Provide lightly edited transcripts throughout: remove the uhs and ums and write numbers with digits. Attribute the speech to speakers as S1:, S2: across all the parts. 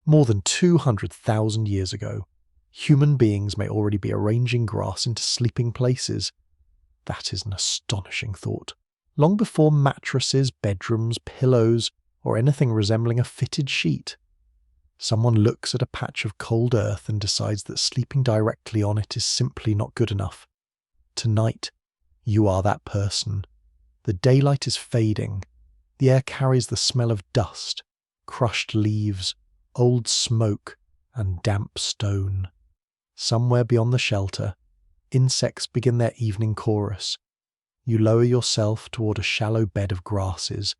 S1: More than 200,000 years ago, human beings may already be arranging grass into sleeping places. That is an astonishing thought. Long before mattresses, bedrooms, pillows, or anything resembling a fitted sheet. Someone looks at a patch of cold earth and decides that sleeping directly on it is simply not good enough. Tonight, you are that person. The daylight is fading. The air carries the smell of dust, crushed leaves, old smoke, and damp stone. Somewhere beyond the shelter, insects begin their evening chorus. You lower yourself toward a shallow bed of grasses,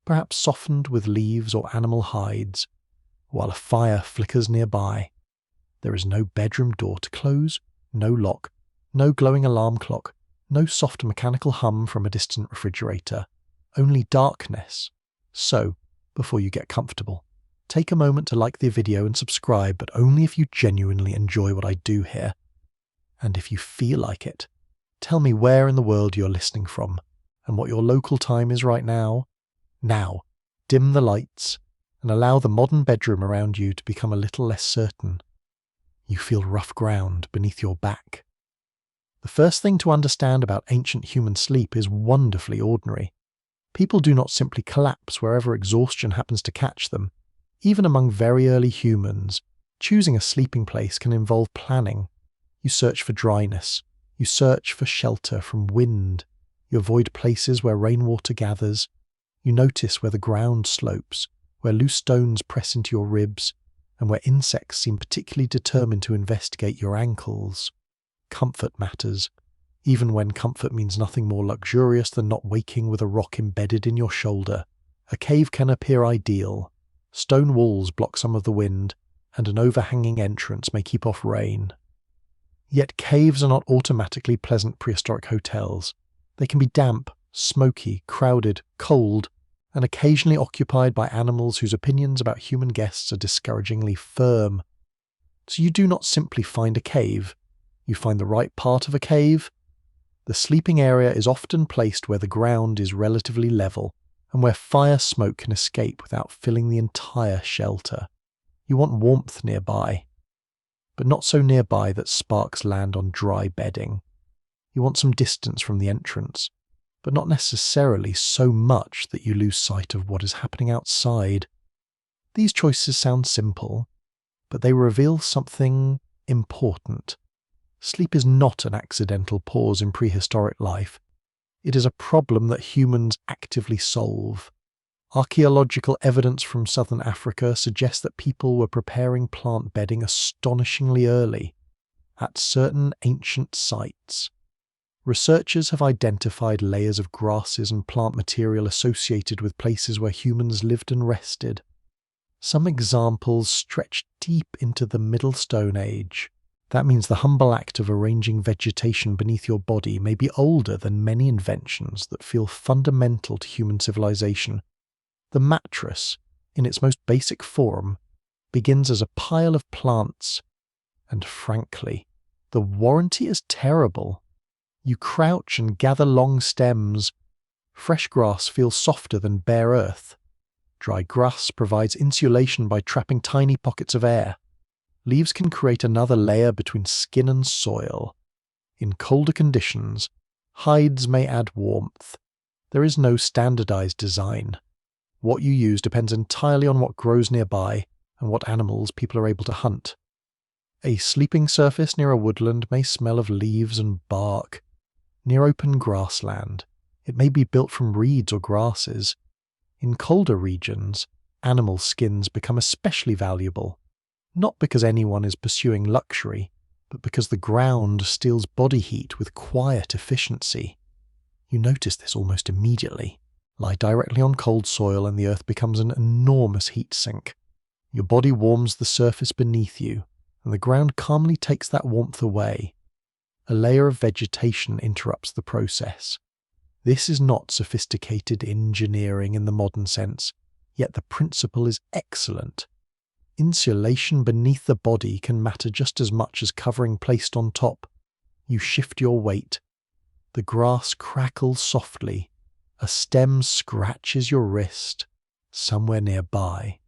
S1: perhaps softened with leaves or animal hides, while a fire flickers nearby. There is no bedroom door to close, no lock, no glowing alarm clock, no soft mechanical hum from a distant refrigerator, only darkness. So, before you get comfortable, take a moment to like the video and subscribe, but only if you genuinely enjoy what I do here. And if you feel like it, tell me where in the world you're listening from, and what your local time is right now. Now, dim the lights, and allow the modern bedroom around you to become a little less certain. You feel rough ground beneath your back. The first thing to understand about ancient human sleep is wonderfully ordinary. People do not simply collapse wherever exhaustion happens to catch them. Even among very early humans, choosing a sleeping place can involve planning. You search for dryness. You search for shelter from wind. You avoid places where rainwater gathers. You notice where the ground slopes, where loose stones press into your ribs, and where insects seem particularly determined to investigate your ankles. Comfort matters, even when comfort means nothing more luxurious than not waking with a rock embedded in your shoulder. A cave can appear ideal. Stone walls block some of the wind, and an overhanging entrance may keep off rain. Yet caves are not automatically pleasant prehistoric hotels. They can be damp, smoky, crowded, cold, and occasionally occupied by animals whose opinions about human guests are discouragingly firm. So you do not simply find a cave. You find the right part of a cave. The sleeping area is often placed where the ground is relatively level, and where fire smoke can escape without filling the entire shelter. You want warmth nearby, but not so nearby that sparks land on dry bedding. You want some distance from the entrance, but not necessarily so much that you lose sight of what is happening outside. These choices sound simple, but they reveal something important. Sleep is not an accidental pause in prehistoric life. It is a problem that humans actively solve. Archaeological evidence from southern Africa suggests that people were preparing plant bedding astonishingly early, at certain ancient sites. Researchers have identified layers of grasses and plant material associated with places where humans lived and rested. Some examples stretch deep into the Middle Stone Age. That means the humble act of arranging vegetation beneath your body may be older than many inventions that feel fundamental to human civilization. The mattress, in its most basic form, begins as a pile of plants, and frankly, the warranty is terrible. You crouch and gather long stems. Fresh grass feels softer than bare earth. Dry grass provides insulation by trapping tiny pockets of air. Leaves can create another layer between skin and soil. In colder conditions, hides may add warmth. There is no standardized design. What you use depends entirely on what grows nearby and what animals people are able to hunt. A sleeping surface near a woodland may smell of leaves and bark. Near open grassland, it may be built from reeds or grasses. In colder regions, animal skins become especially valuable, not because anyone is pursuing luxury, but because the ground steals body heat with quiet efficiency. You notice this almost immediately. Lie directly on cold soil and the earth becomes an enormous heat sink. Your body warms the surface beneath you, and the ground calmly takes that warmth away. A layer of vegetation interrupts the process. This is not sophisticated engineering in the modern sense, yet the principle is excellent. Insulation beneath the body can matter just as much as covering placed on top. You shift your weight. The grass crackles softly. A stem scratches your wrist, somewhere nearby.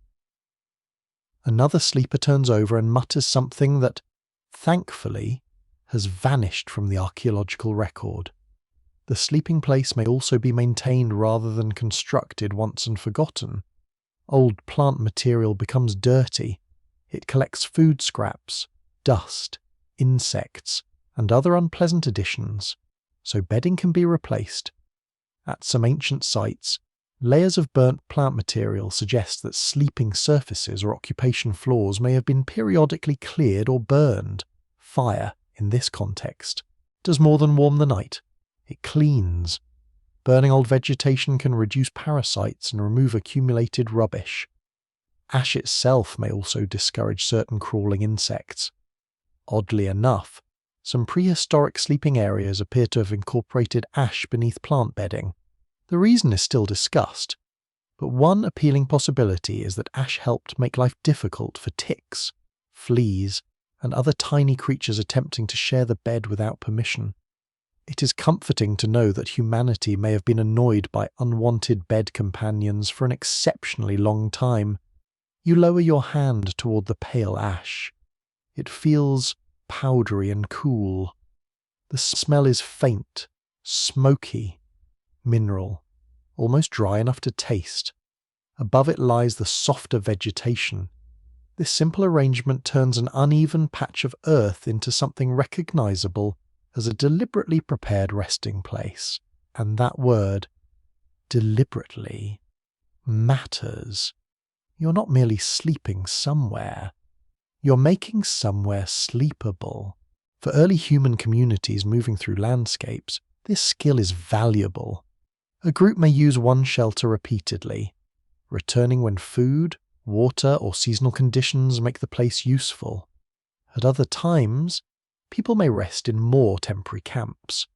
S1: Another sleeper turns over and mutters something that, thankfully, has vanished from the archaeological record. The sleeping place may also be maintained rather than constructed once and forgotten. Old plant material becomes dirty. It collects food scraps, dust, insects, and other unpleasant additions, so bedding can be replaced. At some ancient sites, layers of burnt plant material suggest that sleeping surfaces or occupation floors may have been periodically cleared or burned. Fire, in this context, does more than warm the night. It cleans. Burning old vegetation can reduce parasites and remove accumulated rubbish. Ash itself may also discourage certain crawling insects. Oddly enough, some prehistoric sleeping areas appear to have incorporated ash beneath plant bedding. The reason is still discussed, but one appealing possibility is that ash helped make life difficult for ticks, fleas, and other tiny creatures attempting to share the bed without permission. It is comforting to know that humanity may have been annoyed by unwanted bed companions for an exceptionally long time. You lower your hand toward the pale ash. It feels powdery and cool. The smell is faint, smoky, mineral, almost dry enough to taste. Above it lies the softer vegetation. This simple arrangement turns an uneven patch of earth into something recognizable as a deliberately prepared resting place. And that word, deliberately, matters. You're not merely sleeping somewhere. You're making somewhere sleepable. For early human communities moving through landscapes, this skill is valuable. A group may use one shelter repeatedly, returning when food, water, or seasonal conditions make the place useful. At other times, people may rest in more temporary camps.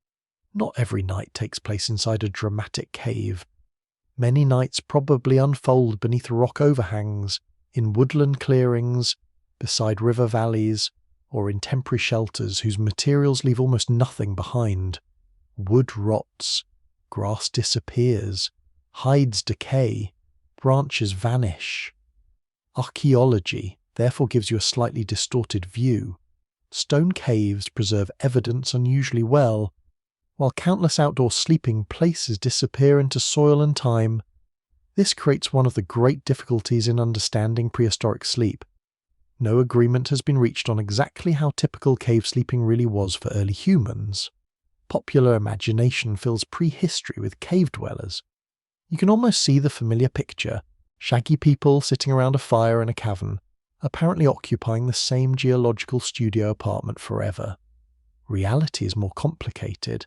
S1: Not every night takes place inside a dramatic cave. Many nights probably unfold beneath rock overhangs, in woodland clearings, beside river valleys, or in temporary shelters whose materials leave almost nothing behind. Wood rots, grass disappears, hides decay, branches vanish. Archaeology therefore gives you a slightly distorted view. Stone caves preserve evidence unusually well, while countless outdoor sleeping places disappear into soil and time. This creates one of the great difficulties in understanding prehistoric sleep. No agreement has been reached on exactly how typical cave sleeping really was for early humans. Popular imagination fills prehistory with cave dwellers. You can almost see the familiar picture: shaggy people sitting around a fire in a cavern, apparently occupying the same geological studio apartment forever. Reality is more complicated.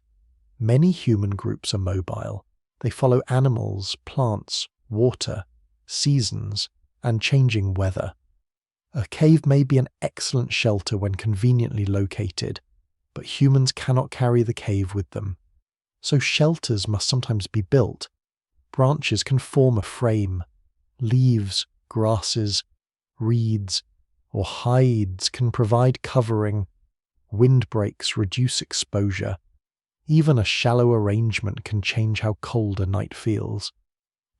S1: Many human groups are mobile. They follow animals, plants, water, seasons, and changing weather. A cave may be an excellent shelter when conveniently located, but humans cannot carry the cave with them. So shelters must sometimes be built. Branches can form a frame. Leaves, grasses, reeds, or hides can provide covering. Windbreaks reduce exposure. Even a shallow arrangement can change how cold a night feels.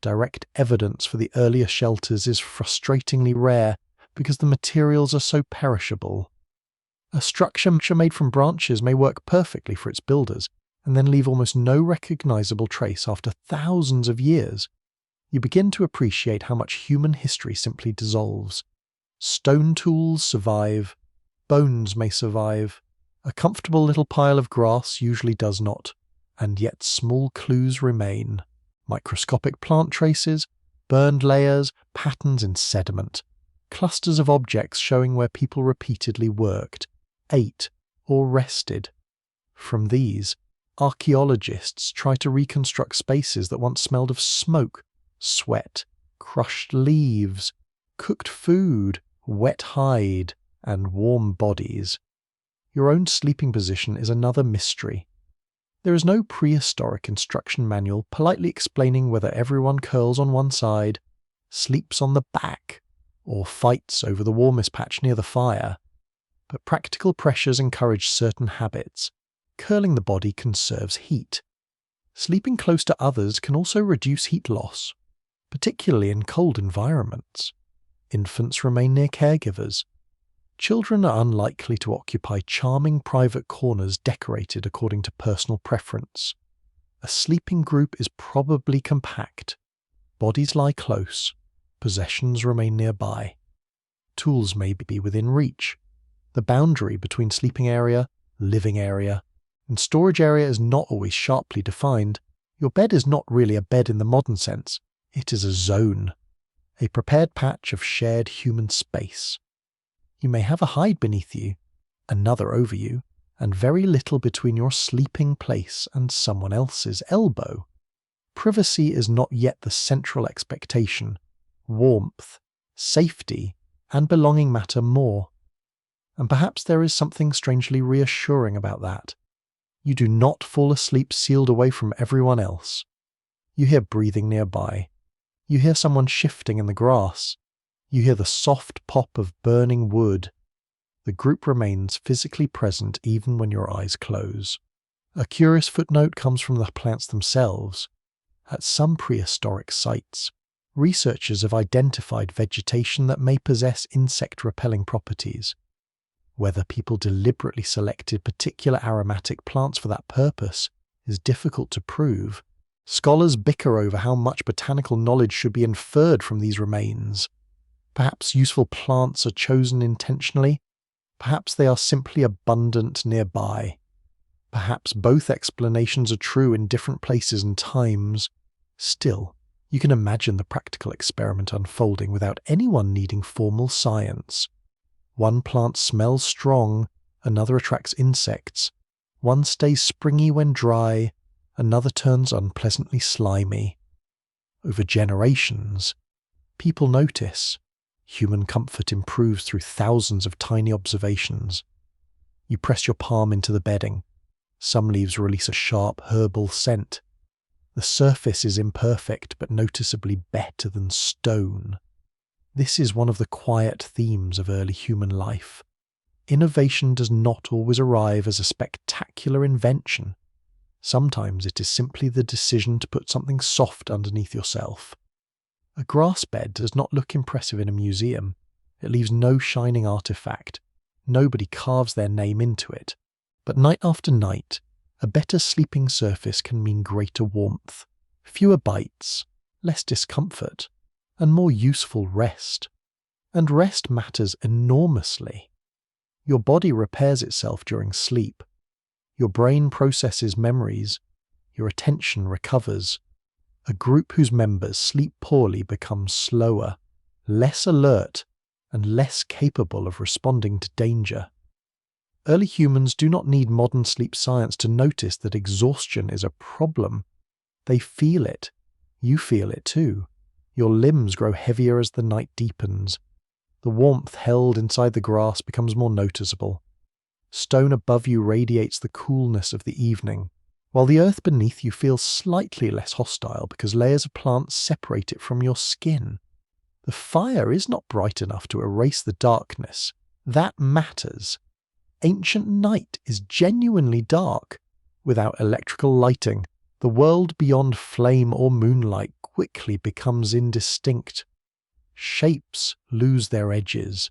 S1: Direct evidence for the earlier shelters is frustratingly rare because the materials are so perishable. A structure made from branches may work perfectly for its builders and then leave almost no recognizable trace after thousands of years. You begin to appreciate how much human history simply dissolves. Stone tools survive, bones may survive, a comfortable little pile of grass usually does not, and yet small clues remain. Microscopic plant traces, burned layers, patterns in sediment, clusters of objects showing where people repeatedly worked, ate, or rested. From these, archaeologists try to reconstruct spaces that once smelled of smoke, sweat, crushed leaves, cooked food, wet hide, and warm bodies. Your own sleeping position is another mystery. There is no prehistoric instruction manual politely explaining whether everyone curls on one side, sleeps on the back, or fights over the warmest patch near the fire. But practical pressures encourage certain habits. Curling the body conserves heat. Sleeping close to others can also reduce heat loss, particularly in cold environments. Infants remain near caregivers. Children are unlikely to occupy charming private corners decorated according to personal preference. A sleeping group is probably compact. Bodies lie close. Possessions remain nearby. Tools may be within reach. The boundary between sleeping area, living area, and storage area is not always sharply defined. Your bed is not really a bed in the modern sense. It is a zone, a prepared patch of shared human space. You may have a hide beneath you, another over you, and very little between your sleeping place and someone else's elbow. Privacy is not yet the central expectation. Warmth, safety, and belonging matter more. And perhaps there is something strangely reassuring about that. You do not fall asleep sealed away from everyone else. You hear breathing nearby. You hear someone shifting in the grass. You hear the soft pop of burning wood. The group remains physically present even when your eyes close. A curious footnote comes from the plants themselves. At some prehistoric sites, researchers have identified vegetation that may possess insect-repelling properties. Whether people deliberately selected particular aromatic plants for that purpose is difficult to prove. Scholars bicker over how much botanical knowledge should be inferred from these remains. Perhaps useful plants are chosen intentionally. Perhaps they are simply abundant nearby. Perhaps both explanations are true in different places and times. Still, you can imagine the practical experiment unfolding without anyone needing formal science. One plant smells strong, another attracts insects. One stays springy when dry, another turns unpleasantly slimy. Over generations, people notice. Human comfort improves through thousands of tiny observations. You press your palm into the bedding. Some leaves release a sharp herbal scent. The surface is imperfect but noticeably better than stone. This is one of the quiet themes of early human life. Innovation does not always arrive as a spectacular invention. Sometimes it is simply the decision to put something soft underneath yourself. A grass bed does not look impressive in a museum. It leaves no shining artifact. Nobody carves their name into it. But night after night, a better sleeping surface can mean greater warmth, fewer bites, less discomfort, and more useful rest. And rest matters enormously. Your body repairs itself during sleep. Your brain processes memories. Your attention recovers. A group whose members sleep poorly becomes slower, less alert, and less capable of responding to danger. Early humans do not need modern sleep science to notice that exhaustion is a problem. They feel it. You feel it too. Your limbs grow heavier as the night deepens. The warmth held inside the grass becomes more noticeable. Stone above you radiates the coolness of the evening, while the earth beneath you feels slightly less hostile because layers of plants separate it from your skin. The fire is not bright enough to erase the darkness. That matters. Ancient night is genuinely dark. Without electrical lighting, the world beyond flame or moonlight quickly becomes indistinct. Shapes lose their edges.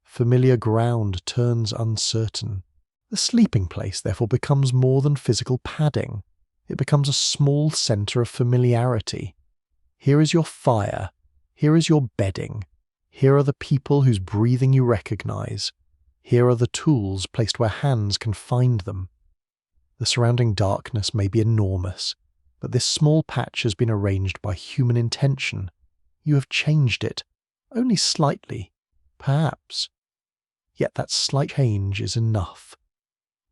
S1: Familiar ground turns uncertain. The sleeping place therefore becomes more than physical padding. It becomes a small centre of familiarity. Here is your fire. Here is your bedding. Here are the people whose breathing you recognize. Here are the tools placed where hands can find them. The surrounding darkness may be enormous, but this small patch has been arranged by human intention. You have changed it, only slightly, perhaps. Yet that slight change is enough.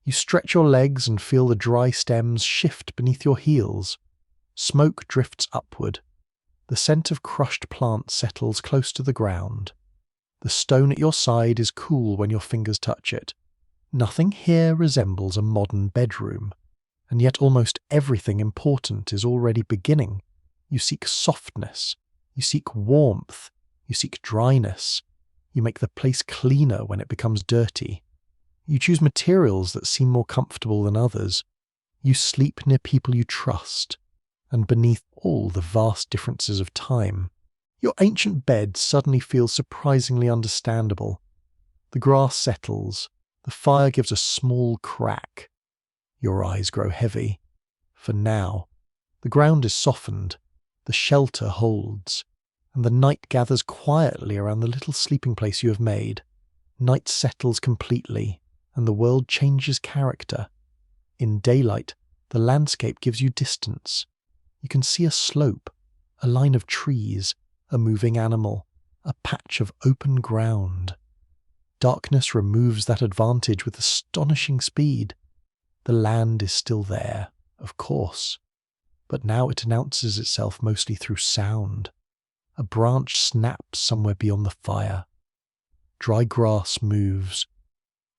S1: You stretch your legs and feel the dry stems shift beneath your heels. Smoke drifts upward. The scent of crushed plants settles close to the ground. The stone at your side is cool when your fingers touch it. Nothing here resembles a modern bedroom, and yet almost everything important is already beginning. You seek softness. You seek warmth. You seek dryness. You make the place cleaner when it becomes dirty. You choose materials that seem more comfortable than others. You sleep near people you trust, and beneath all the vast differences of time, Your ancient bed suddenly feels surprisingly understandable. The grass settles, the fire gives a small crack. Your eyes grow heavy. For now, the ground is softened, the shelter holds, and the night gathers quietly around the little sleeping place you have made. Night settles completely, and the world changes character. In daylight, the landscape gives you distance. You can see a slope, a line of trees, a moving animal, a patch of open ground. Darkness removes that advantage with astonishing speed. The land is still there, of course, but now it announces itself mostly through sound. A branch snaps somewhere beyond the fire. Dry grass moves.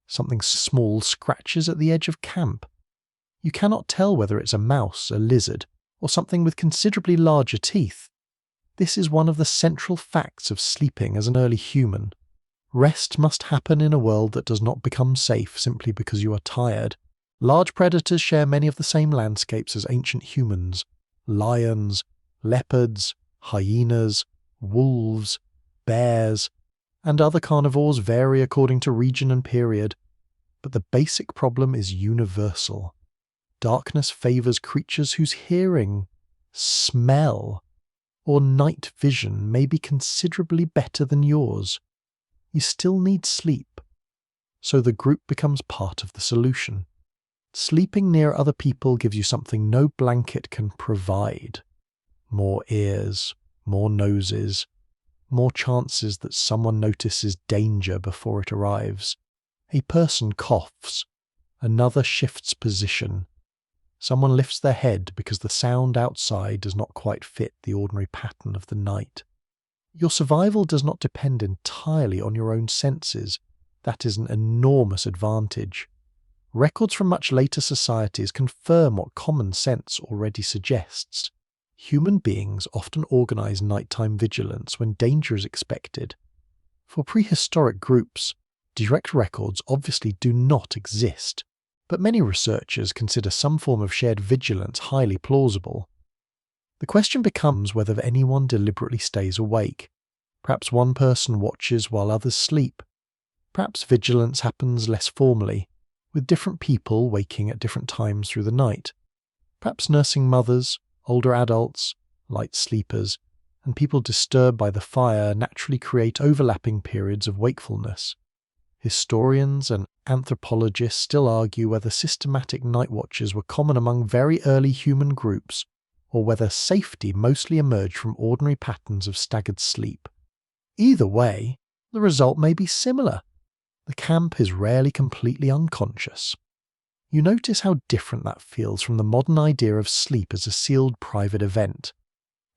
S1: Something small scratches at the edge of camp. You cannot tell whether it's a mouse, a lizard, or something with considerably larger teeth. This is one of the central facts of sleeping as an early human. Rest must happen in a world that does not become safe simply because you are tired. Large predators share many of the same landscapes as ancient humans. Lions, leopards, hyenas, wolves, bears, and other carnivores vary according to region and period. But the basic problem is universal. Darkness favors creatures whose hearing, smell, or night vision may be considerably better than yours. You still need sleep, so the group becomes part of the solution. Sleeping near other people gives you something no blanket can provide. More ears, more noses, more chances that someone notices danger before it arrives. A person coughs, another shifts position. Someone lifts their head because the sound outside does not quite fit the ordinary pattern of the night. Your survival does not depend entirely on your own senses. That is an enormous advantage. Records from much later societies confirm what common sense already suggests. Human beings often organize nighttime vigilance when danger is expected. For prehistoric groups, direct records obviously do not exist, but many researchers consider some form of shared vigilance highly plausible. The question becomes whether anyone deliberately stays awake. Perhaps one person watches while others sleep. Perhaps vigilance happens less formally, with different people waking at different times through the night. Perhaps nursing mothers, older adults, light sleepers, and people disturbed by the fire naturally create overlapping periods of wakefulness. Historians and anthropologists still argue whether systematic night watches were common among very early human groups, or whether safety mostly emerged from ordinary patterns of staggered sleep. Either way, the result may be similar. The camp is rarely completely unconscious. You notice how different that feels from the modern idea of sleep as a sealed private event.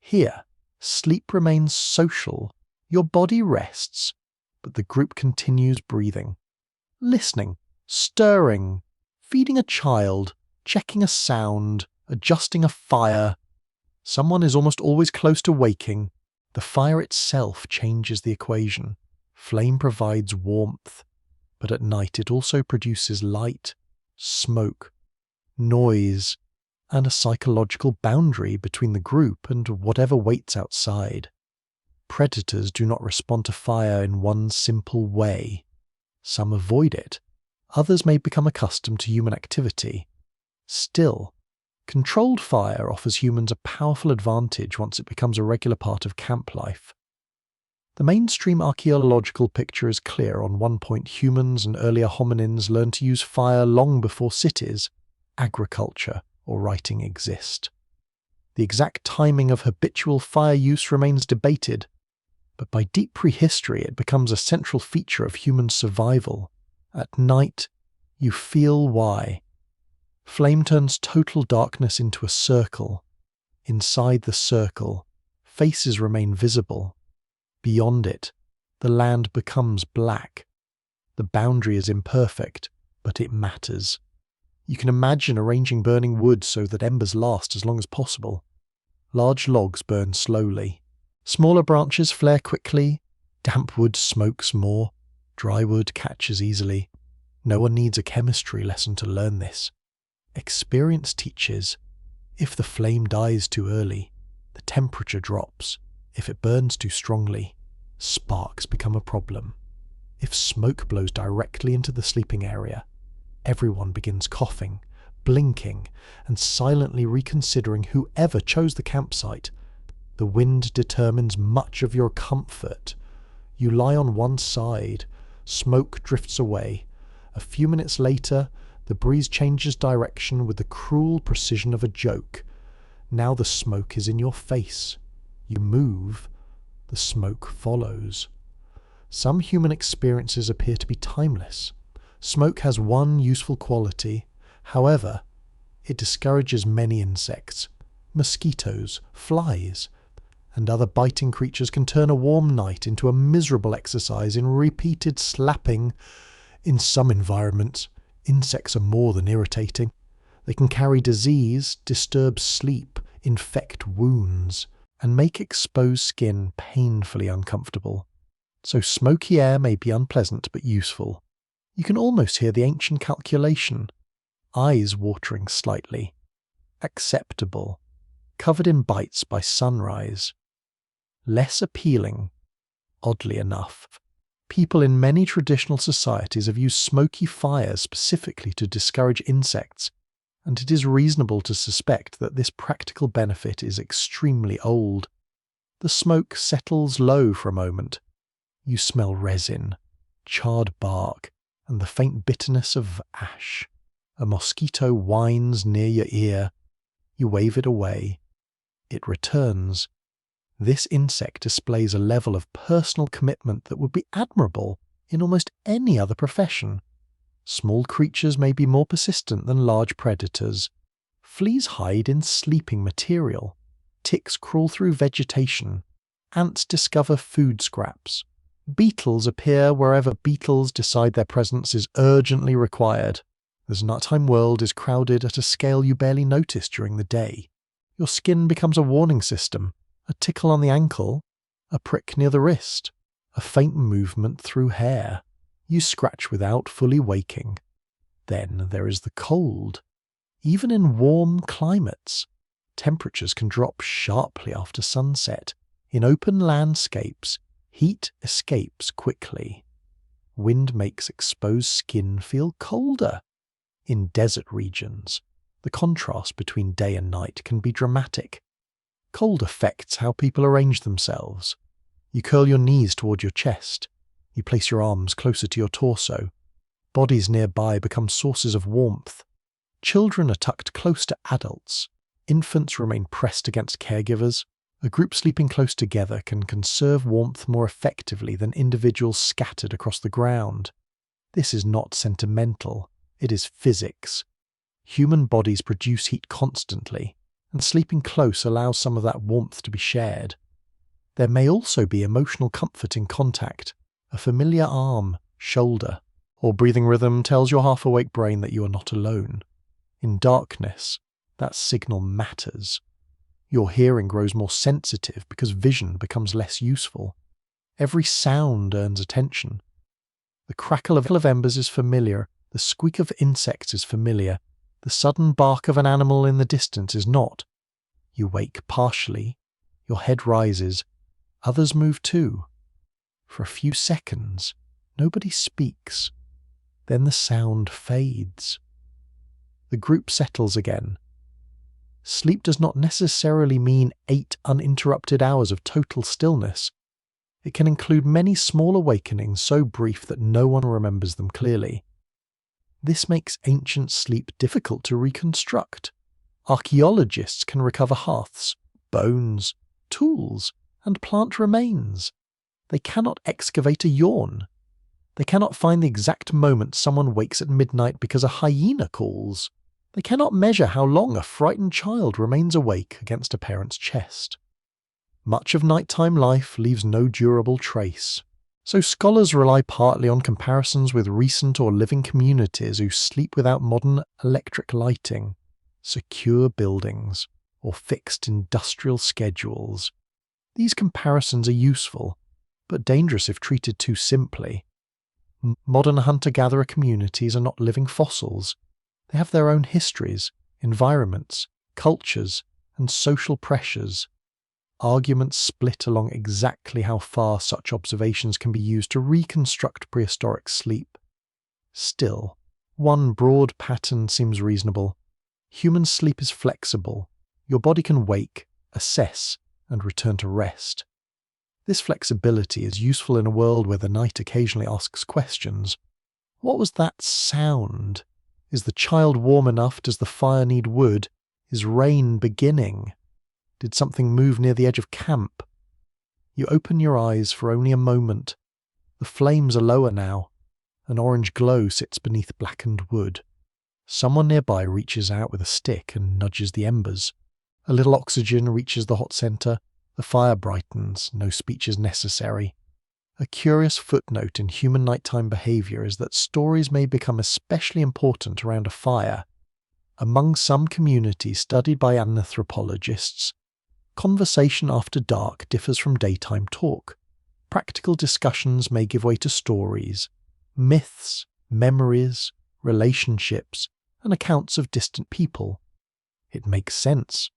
S1: Here, sleep remains social. Your body rests, but the group continues breathing, listening, stirring, feeding a child, checking a sound, adjusting a fire. Someone is almost always close to waking. The fire itself changes the equation. Flame provides warmth, but at night it also produces light, smoke, noise, and a psychological boundary between the group and whatever waits outside. Predators do not respond to fire in one simple way. Some avoid it. Others may become accustomed to human activity. Still, controlled fire offers humans a powerful advantage once it becomes a regular part of camp life. The mainstream archaeological picture is clear. On one point, humans and earlier hominins learned to use fire long before cities, agriculture, or writing exist. The exact timing of habitual fire use remains debated, but by deep prehistory it becomes a central feature of human survival. At night, you feel why. Flame turns total darkness into a circle. Inside the circle, faces remain visible. Beyond it, the land becomes black. The boundary is imperfect, but it matters. You can imagine arranging burning wood so that embers last as long as possible. Large logs burn slowly. Smaller branches flare quickly. Damp wood smokes more. Dry wood catches easily. No one needs a chemistry lesson to learn this. Experience teaches, if the flame dies too early, the temperature drops. If it burns too strongly, sparks become a problem. If smoke blows directly into the sleeping area, everyone begins coughing, blinking, and silently reconsidering whoever chose the campsite. The wind determines much of your comfort. You lie on one side, smoke drifts away. A few minutes later, the breeze changes direction with the cruel precision of a joke. Now the smoke is in your face. You move, the smoke follows. Some human experiences appear to be timeless. Smoke has one useful quality. However, it discourages many insects. Mosquitoes, flies, and other biting creatures can turn a warm night into a miserable exercise in repeated slapping. In some environments, insects are more than irritating. They can carry disease, disturb sleep, infect wounds, and make exposed skin painfully uncomfortable. So smoky air may be unpleasant but useful. You can almost hear the ancient calculation. Eyes watering slightly. Acceptable. Covered in bites by sunrise. Less appealing. Oddly enough, people in many traditional societies have used smoky fires specifically to discourage insects, and it is reasonable to suspect that this practical benefit is extremely old. The smoke settles low for a moment. You smell resin, charred bark, and the faint bitterness of ash. A mosquito whines near your ear. You wave it away. It returns. This insect displays a level of personal commitment that would be admirable in almost any other profession. Small creatures may be more persistent than large predators. Fleas hide in sleeping material. Ticks crawl through vegetation. Ants discover food scraps. Beetles appear wherever beetles decide their presence is urgently required. This nighttime world is crowded at a scale you barely notice during the day. Your skin becomes a warning system. A tickle on the ankle, a prick near the wrist, a faint movement through hair. You scratch without fully waking. Then there is the cold. Even in warm climates, temperatures can drop sharply after sunset. In open landscapes, heat escapes quickly. Wind makes exposed skin feel colder. In desert regions, the contrast between day and night can be dramatic. Cold affects how people arrange themselves. You curl your knees toward your chest. You place your arms closer to your torso. Bodies nearby become sources of warmth. Children are tucked close to adults. Infants remain pressed against caregivers. A group sleeping close together can conserve warmth more effectively than individuals scattered across the ground. This is not sentimental. It is physics. Human bodies produce heat constantly, and sleeping close allows some of that warmth to be shared. There may also be emotional comfort in contact. A familiar arm, shoulder, or breathing rhythm tells your half-awake brain that you are not alone. In darkness, that signal matters. Your hearing grows more sensitive because vision becomes less useful. Every sound earns attention. The crackle of embers is familiar. The squeak of insects is familiar. The sudden bark of an animal in the distance is not. You wake partially. Your head rises. Others move too. For a few seconds, nobody speaks. Then the sound fades. The group settles again. Sleep does not necessarily mean 8 uninterrupted hours of total stillness. It can include many small awakenings so brief that no one remembers them clearly. This makes ancient sleep difficult to reconstruct. Archaeologists can recover hearths, bones, tools, and plant remains. They cannot excavate a yawn. They cannot find the exact moment someone wakes at midnight because a hyena calls. They cannot measure how long a frightened child remains awake against a parent's chest. Much of nighttime life leaves no durable trace. So scholars rely partly on comparisons with recent or living communities who sleep without modern electric lighting, secure buildings, or fixed industrial schedules. These comparisons are useful, but dangerous if treated too simply. Modern hunter-gatherer communities are not living fossils. They have their own histories, environments, cultures, and social pressures. Arguments split along exactly how far such observations can be used to reconstruct prehistoric sleep. Still, one broad pattern seems reasonable. Human sleep is flexible. Your body can wake, assess, and return to rest. This flexibility is useful in a world where the night occasionally asks questions. What was that sound? Is the child warm enough? Does the fire need wood? Is rain beginning? Did something move near the edge of camp? You open your eyes for only a moment. The flames are lower now. An orange glow sits beneath blackened wood. Someone nearby reaches out with a stick and nudges the embers. A little oxygen reaches the hot centre. The fire brightens. No speech is necessary. A curious footnote in human nighttime behaviour is that stories may become especially important around a fire. Among some communities studied by anthropologists, conversation after dark differs from daytime talk. Practical discussions may give way to stories, myths, memories, relationships, and accounts of distant people. It makes sense.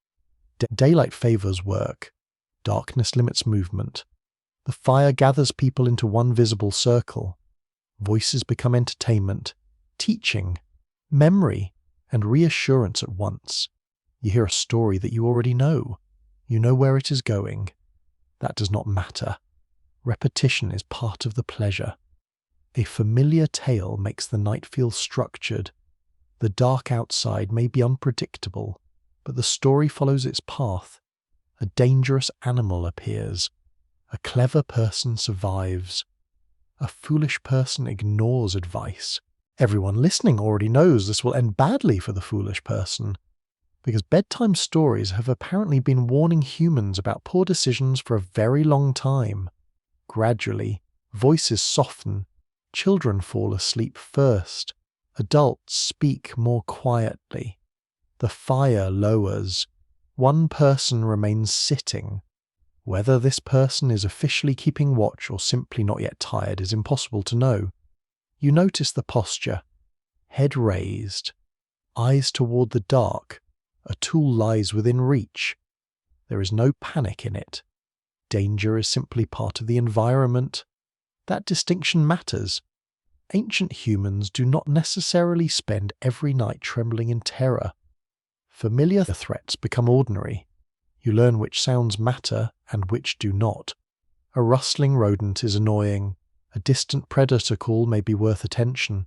S1: Daylight favours work. Darkness limits movement. The fire gathers people into one visible circle. Voices become entertainment, teaching, memory, and reassurance at once. You hear a story that you already know. You know where it is going. That does not matter. Repetition is part of the pleasure. A familiar tale makes the night feel structured. The dark outside may be unpredictable, but the story follows its path. A dangerous animal appears. A clever person survives. A foolish person ignores advice. Everyone listening already knows this will end badly for the foolish person, because bedtime stories have apparently been warning humans about poor decisions for a very long time. Gradually, voices soften. Children fall asleep first. Adults speak more quietly. The fire lowers. One person remains sitting. Whether this person is officially keeping watch or simply not yet tired is impossible to know. You notice the posture. Head raised. Eyes toward the dark. A tool lies within reach. There is no panic in it. Danger is simply part of the environment. That distinction matters. Ancient humans do not necessarily spend every night trembling in terror. Familiar threats become ordinary. You learn which sounds matter and which do not. A rustling rodent is annoying. A distant predator call may be worth attention.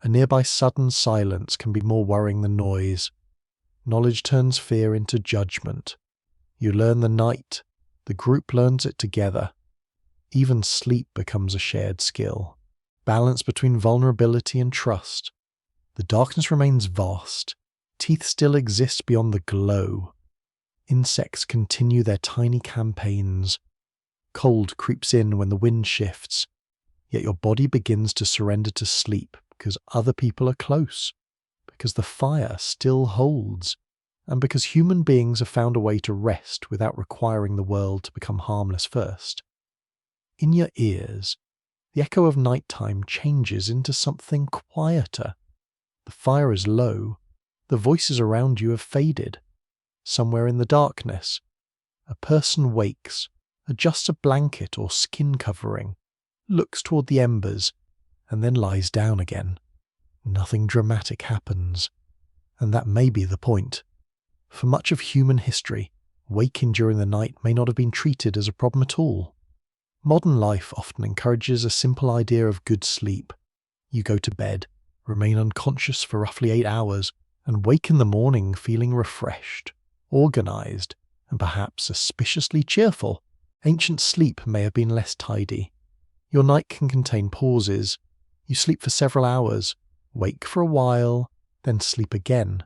S1: A nearby sudden silence can be more worrying than noise. Knowledge turns fear into judgment. You learn the night. The group learns it together. Even sleep becomes a shared skill. Balance between vulnerability and trust. The darkness remains vast. Teeth still exist beyond the glow. Insects continue their tiny campaigns. Cold creeps in when the wind shifts. Yet your body begins to surrender to sleep because other people are close, because the fire still holds, and because human beings have found a way to rest without requiring the world to become harmless first. In your ears, the echo of nighttime changes into something quieter. The fire is low. The voices around you have faded. Somewhere in the darkness, a person wakes, adjusts a blanket or skin covering, looks toward the embers, and then lies down again. Nothing dramatic happens, and that may be the point. For much of human history, waking during the night may not have been treated as a problem at all. Modern life often encourages a simple idea of good sleep. You go to bed, remain unconscious for roughly 8 hours, and wake in the morning feeling refreshed, organised, and perhaps suspiciously cheerful. Ancient sleep may have been less tidy. Your night can contain pauses. You sleep for several hours, wake for a while, then sleep again.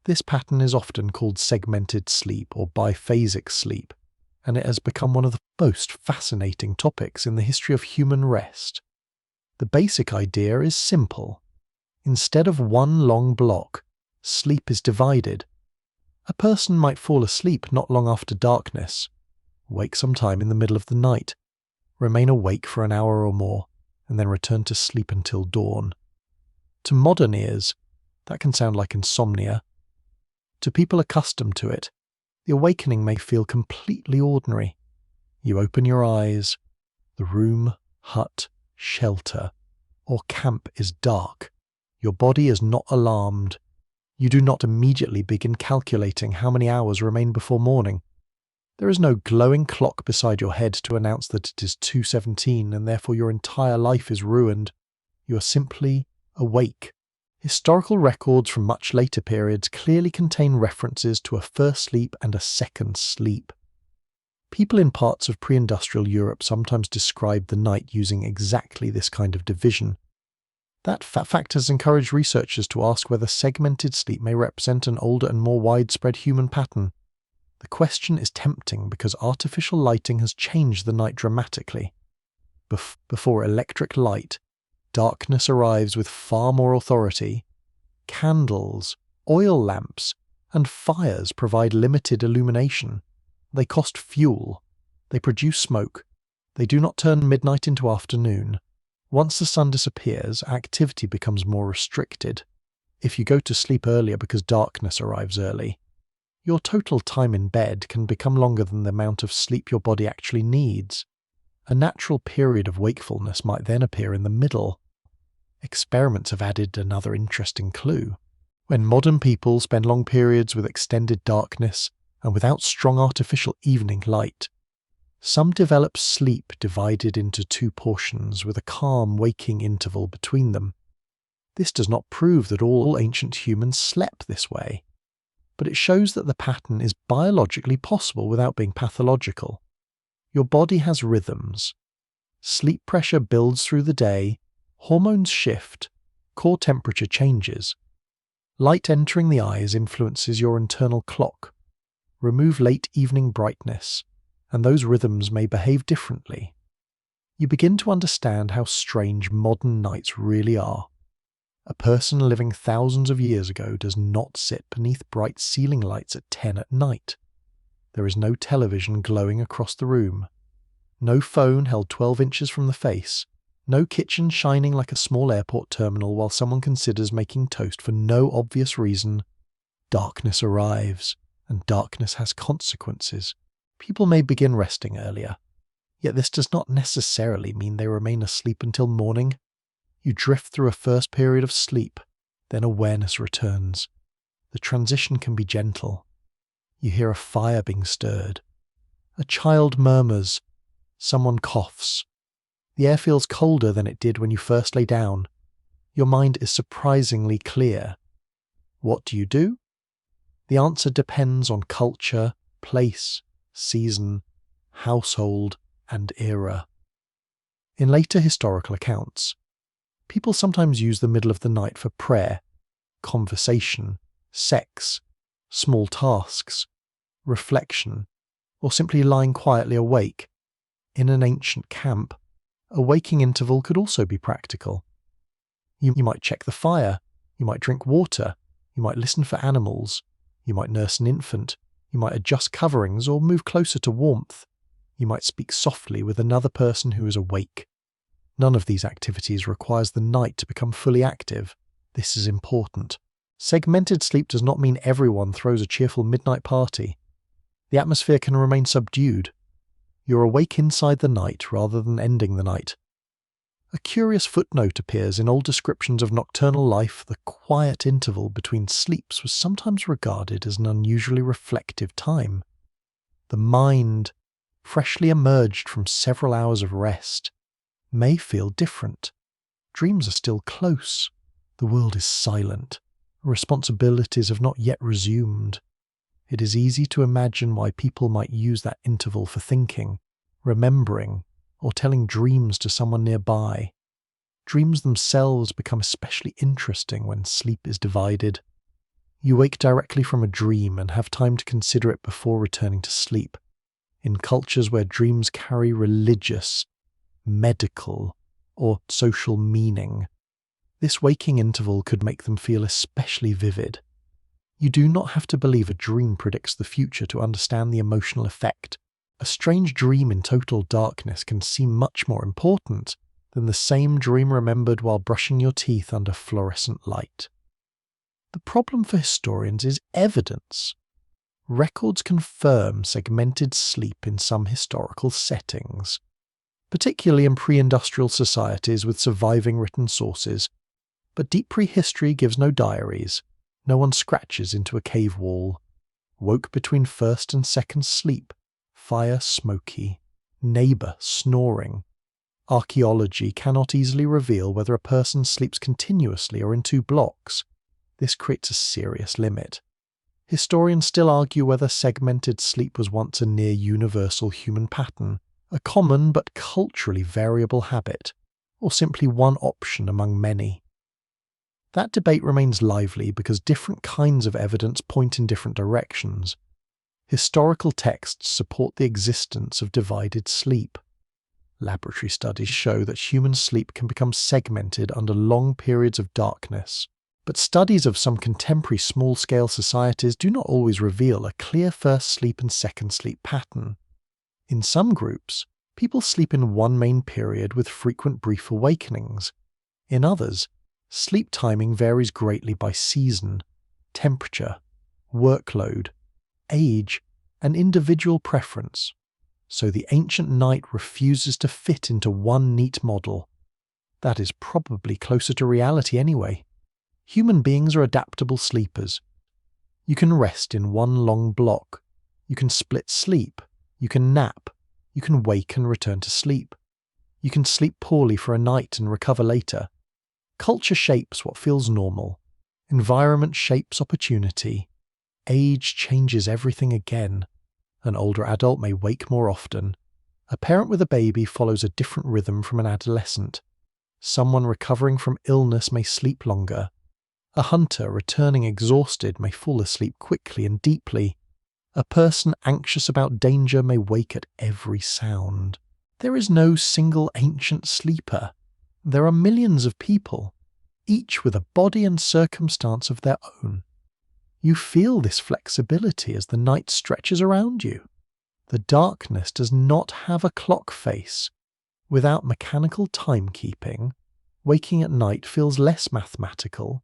S1: This pattern is often called segmented sleep or biphasic sleep, and it has become one of the most fascinating topics in the history of human rest. The basic idea is simple. Instead of one long block, sleep is divided. A person might fall asleep not long after darkness, wake sometime in the middle of the night, remain awake for an hour or more, and then return to sleep until dawn. To modern ears, that can sound like insomnia. To people accustomed to it, The awakening may feel completely ordinary. You open your eyes. The room, hut, shelter, or camp is dark. Your body is not alarmed. You do not immediately begin calculating how many hours remain before morning. There is no glowing clock beside your head to announce that it is 2:17 and therefore your entire life is ruined. You are simply awake. Historical records from much later periods clearly contain references to a first sleep and a second sleep. People in parts of pre-industrial Europe sometimes describe the night using exactly this kind of division. That fact has encouraged researchers to ask whether segmented sleep may represent an older and more widespread human pattern. The question is tempting because artificial lighting has changed the night dramatically. Before electric light, darkness arrives with far more authority. Candles, oil lamps, and fires provide limited illumination. They cost fuel. They produce smoke. They do not turn midnight into afternoon. Once the sun disappears, activity becomes more restricted. If you go to sleep earlier because darkness arrives early, your total time in bed can become longer than the amount of sleep your body actually needs. A natural period of wakefulness might then appear in the middle. Experiments have added another interesting clue. When modern people spend long periods with extended darkness and without strong artificial evening light, some develop sleep divided into two portions with a calm waking interval between them. This does not prove that all ancient humans slept this way, but it shows that the pattern is biologically possible without being pathological. Your body has rhythms. Sleep pressure builds through the day, hormones shift, core temperature changes. Light entering the eyes influences your internal clock. Remove late evening brightness, and those rhythms may behave differently. You begin to understand how strange modern nights really are. A person living thousands of years ago does not sit beneath bright ceiling lights at 10 at night. There is no television glowing across the room. No phone held 12 inches from the face. No kitchen shining like a small airport terminal while someone considers making toast for no obvious reason. Darkness arrives, and darkness has consequences. People may begin resting earlier, yet this does not necessarily mean they remain asleep until morning. You drift through a first period of sleep, then awareness returns. The transition can be gentle. You hear a fire being stirred. A child murmurs. Someone coughs. The air feels colder than it did when you first lay down. Your mind is surprisingly clear. What do? The answer depends on culture, place, season, household, and era. In later historical accounts, people sometimes use the middle of the night for prayer, conversation, sex, small tasks, reflection, or simply lying quietly awake. In an ancient camp, a waking interval could also be practical. You might check the fire, you might drink water, you might listen for animals, you might nurse an infant, you might adjust coverings or move closer to warmth. You might speak softly with another person who is awake. None of these activities requires the night to become fully active. This is important. Segmented sleep does not mean everyone throws a cheerful midnight party. The atmosphere can remain subdued. You're awake inside the night rather than ending the night. A curious footnote appears in old descriptions of nocturnal life. The quiet interval between sleeps was sometimes regarded as an unusually reflective time. The mind, freshly emerged from several hours of rest, may feel different. Dreams are still close. The world is silent. Responsibilities have not yet resumed. It is easy to imagine why people might use that interval for thinking, remembering, or telling dreams to someone nearby. Dreams themselves become especially interesting when sleep is divided. You wake directly from a dream and have time to consider it before returning to sleep. In cultures where dreams carry religious, medical, or social meaning, this waking interval could make them feel especially vivid. You do not have to believe a dream predicts the future to understand the emotional effect. A strange dream in total darkness can seem much more important than the same dream remembered while brushing your teeth under fluorescent light. The problem for historians is evidence. records confirm segmented sleep in some historical settings, particularly in pre-industrial societies with surviving written sources, but deep prehistory gives no diaries, no one scratches into a cave wall, woke between first and second sleep, fire smoky, neighbour snoring. Archaeology cannot easily reveal whether a person sleeps continuously or in 2 blocks. This creates a serious limit. Historians still argue whether segmented sleep was once a near universal human pattern, a common but culturally variable habit, or simply one option among many. That debate remains lively because different kinds of evidence point in different directions. Historical texts support the existence of divided sleep. Laboratory studies show that human sleep can become segmented under long periods of darkness, but studies of some contemporary small-scale societies do not always reveal a clear first sleep and second sleep pattern. In some groups, people sleep in one main period with frequent brief awakenings. In others, sleep timing varies greatly by season, temperature, workload, age, and individual preference. So the ancient night refuses to fit into one neat model. That is probably closer to reality anyway. Human beings are adaptable sleepers. You can rest in one long block. You can split sleep. You can nap. You can wake and return to sleep. You can sleep poorly for a night and recover later. Culture shapes what feels normal. Environment shapes opportunity. Age changes everything again. An older adult may wake more often. A parent with a baby follows a different rhythm from an adolescent. Someone recovering from illness may sleep longer. A hunter returning exhausted may fall asleep quickly and deeply. A person anxious about danger may wake at every sound. There is no single ancient sleeper. There are millions of people, each with a body and circumstance of their own. You feel this flexibility as the night stretches around you. The darkness does not have a clock face. Without mechanical timekeeping, waking at night feels less mathematical.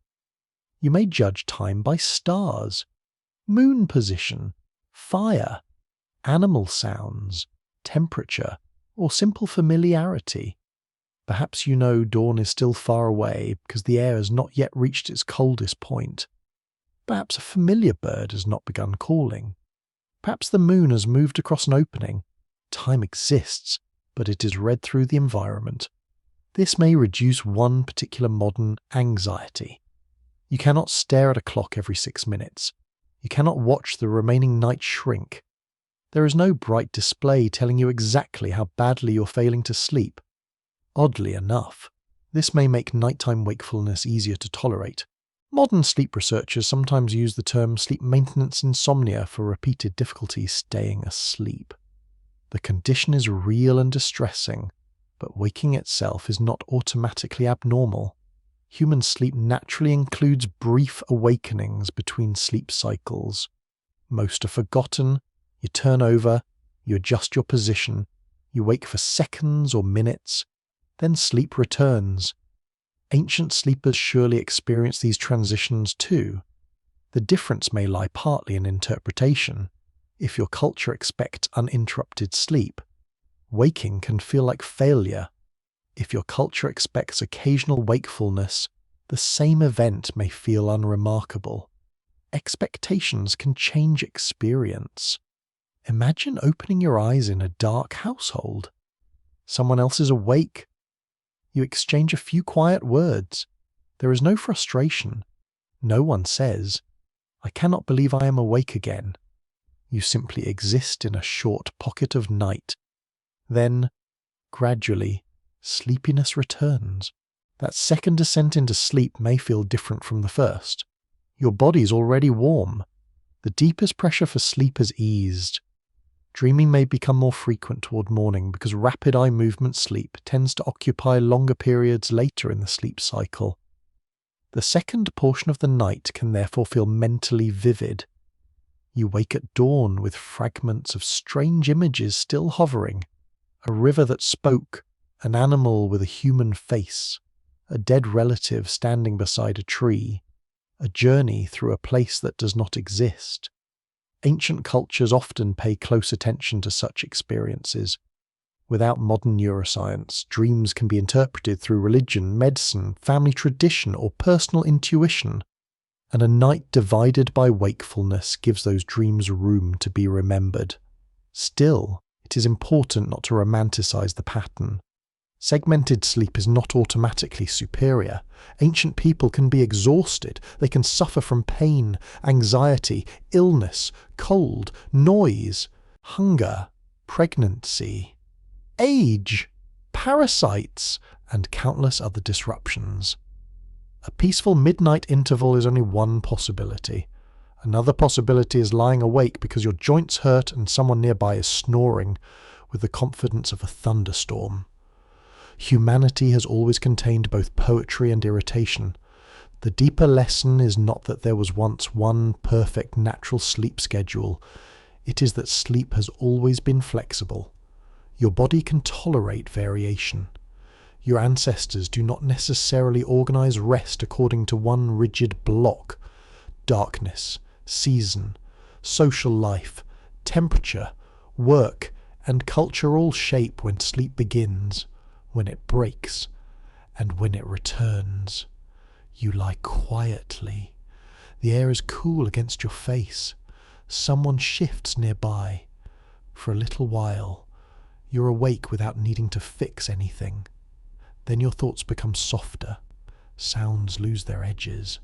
S1: You may judge time by stars, moon position, fire, animal sounds, temperature, or simple familiarity. Perhaps you know dawn is still far away because the air has not yet reached its coldest point. Perhaps a familiar bird has not begun calling. Perhaps the moon has moved across an opening. Time exists, but it is read through the environment. This may reduce one particular modern anxiety. You cannot stare at a clock every 6 minutes. You cannot watch the remaining night shrink. There is no bright display telling you exactly how badly you're failing to sleep. Oddly enough, this may make nighttime wakefulness easier to tolerate. Modern sleep researchers sometimes use the term sleep maintenance insomnia for repeated difficulty staying asleep. The condition is real and distressing, but waking itself is not automatically abnormal. Human sleep naturally includes brief awakenings between sleep cycles. Most are forgotten. You turn over, you adjust your position, you wake for seconds or minutes, then sleep returns. Ancient sleepers surely experience these transitions too. The difference may lie partly in interpretation. If your culture expects uninterrupted sleep, waking can feel like failure. If your culture expects occasional wakefulness, the same event may feel unremarkable. Expectations can change experience. Imagine opening your eyes in a dark household. Someone else is awake. You exchange a few quiet words. There is no frustration. No one says, "I cannot believe I am awake again." You simply exist in a short pocket of night. Then, gradually, sleepiness returns. That second descent into sleep may feel different from the first. Your body is already warm. The deepest pressure for sleep has eased. Dreaming may become more frequent toward morning because rapid eye movement sleep tends to occupy longer periods later in the sleep cycle. The second portion of the night can therefore feel mentally vivid. You wake at dawn with fragments of strange images still hovering. A river that spoke, an animal with a human face, a dead relative standing beside a tree, a journey through a place that does not exist. Ancient cultures often pay close attention to such experiences. Without modern neuroscience, dreams can be interpreted through religion, medicine, family tradition, or personal intuition. And a night divided by wakefulness gives those dreams room to be remembered. Still, it is important not to romanticize the pattern. Segmented sleep is not automatically superior. Ancient people can be exhausted. They can suffer from pain, anxiety, illness, cold, noise, hunger, pregnancy, age, parasites, and countless other disruptions. A peaceful midnight interval is only one possibility. Another possibility is lying awake because your joints hurt and someone nearby is snoring with the confidence of a thunderstorm. Humanity has always contained both poetry and irritation. The deeper lesson is not that there was once one perfect natural sleep schedule. It is that sleep has always been flexible. Your body can tolerate variation. Your ancestors do not necessarily organize rest according to one rigid block. Darkness, season, social life, temperature, work, and culture all shape when sleep begins, when it breaks, and when it returns. You lie quietly. The air is cool against your face. Someone shifts nearby. For a little while, you're awake without needing to fix anything. Then your thoughts become softer. Sounds lose their edges.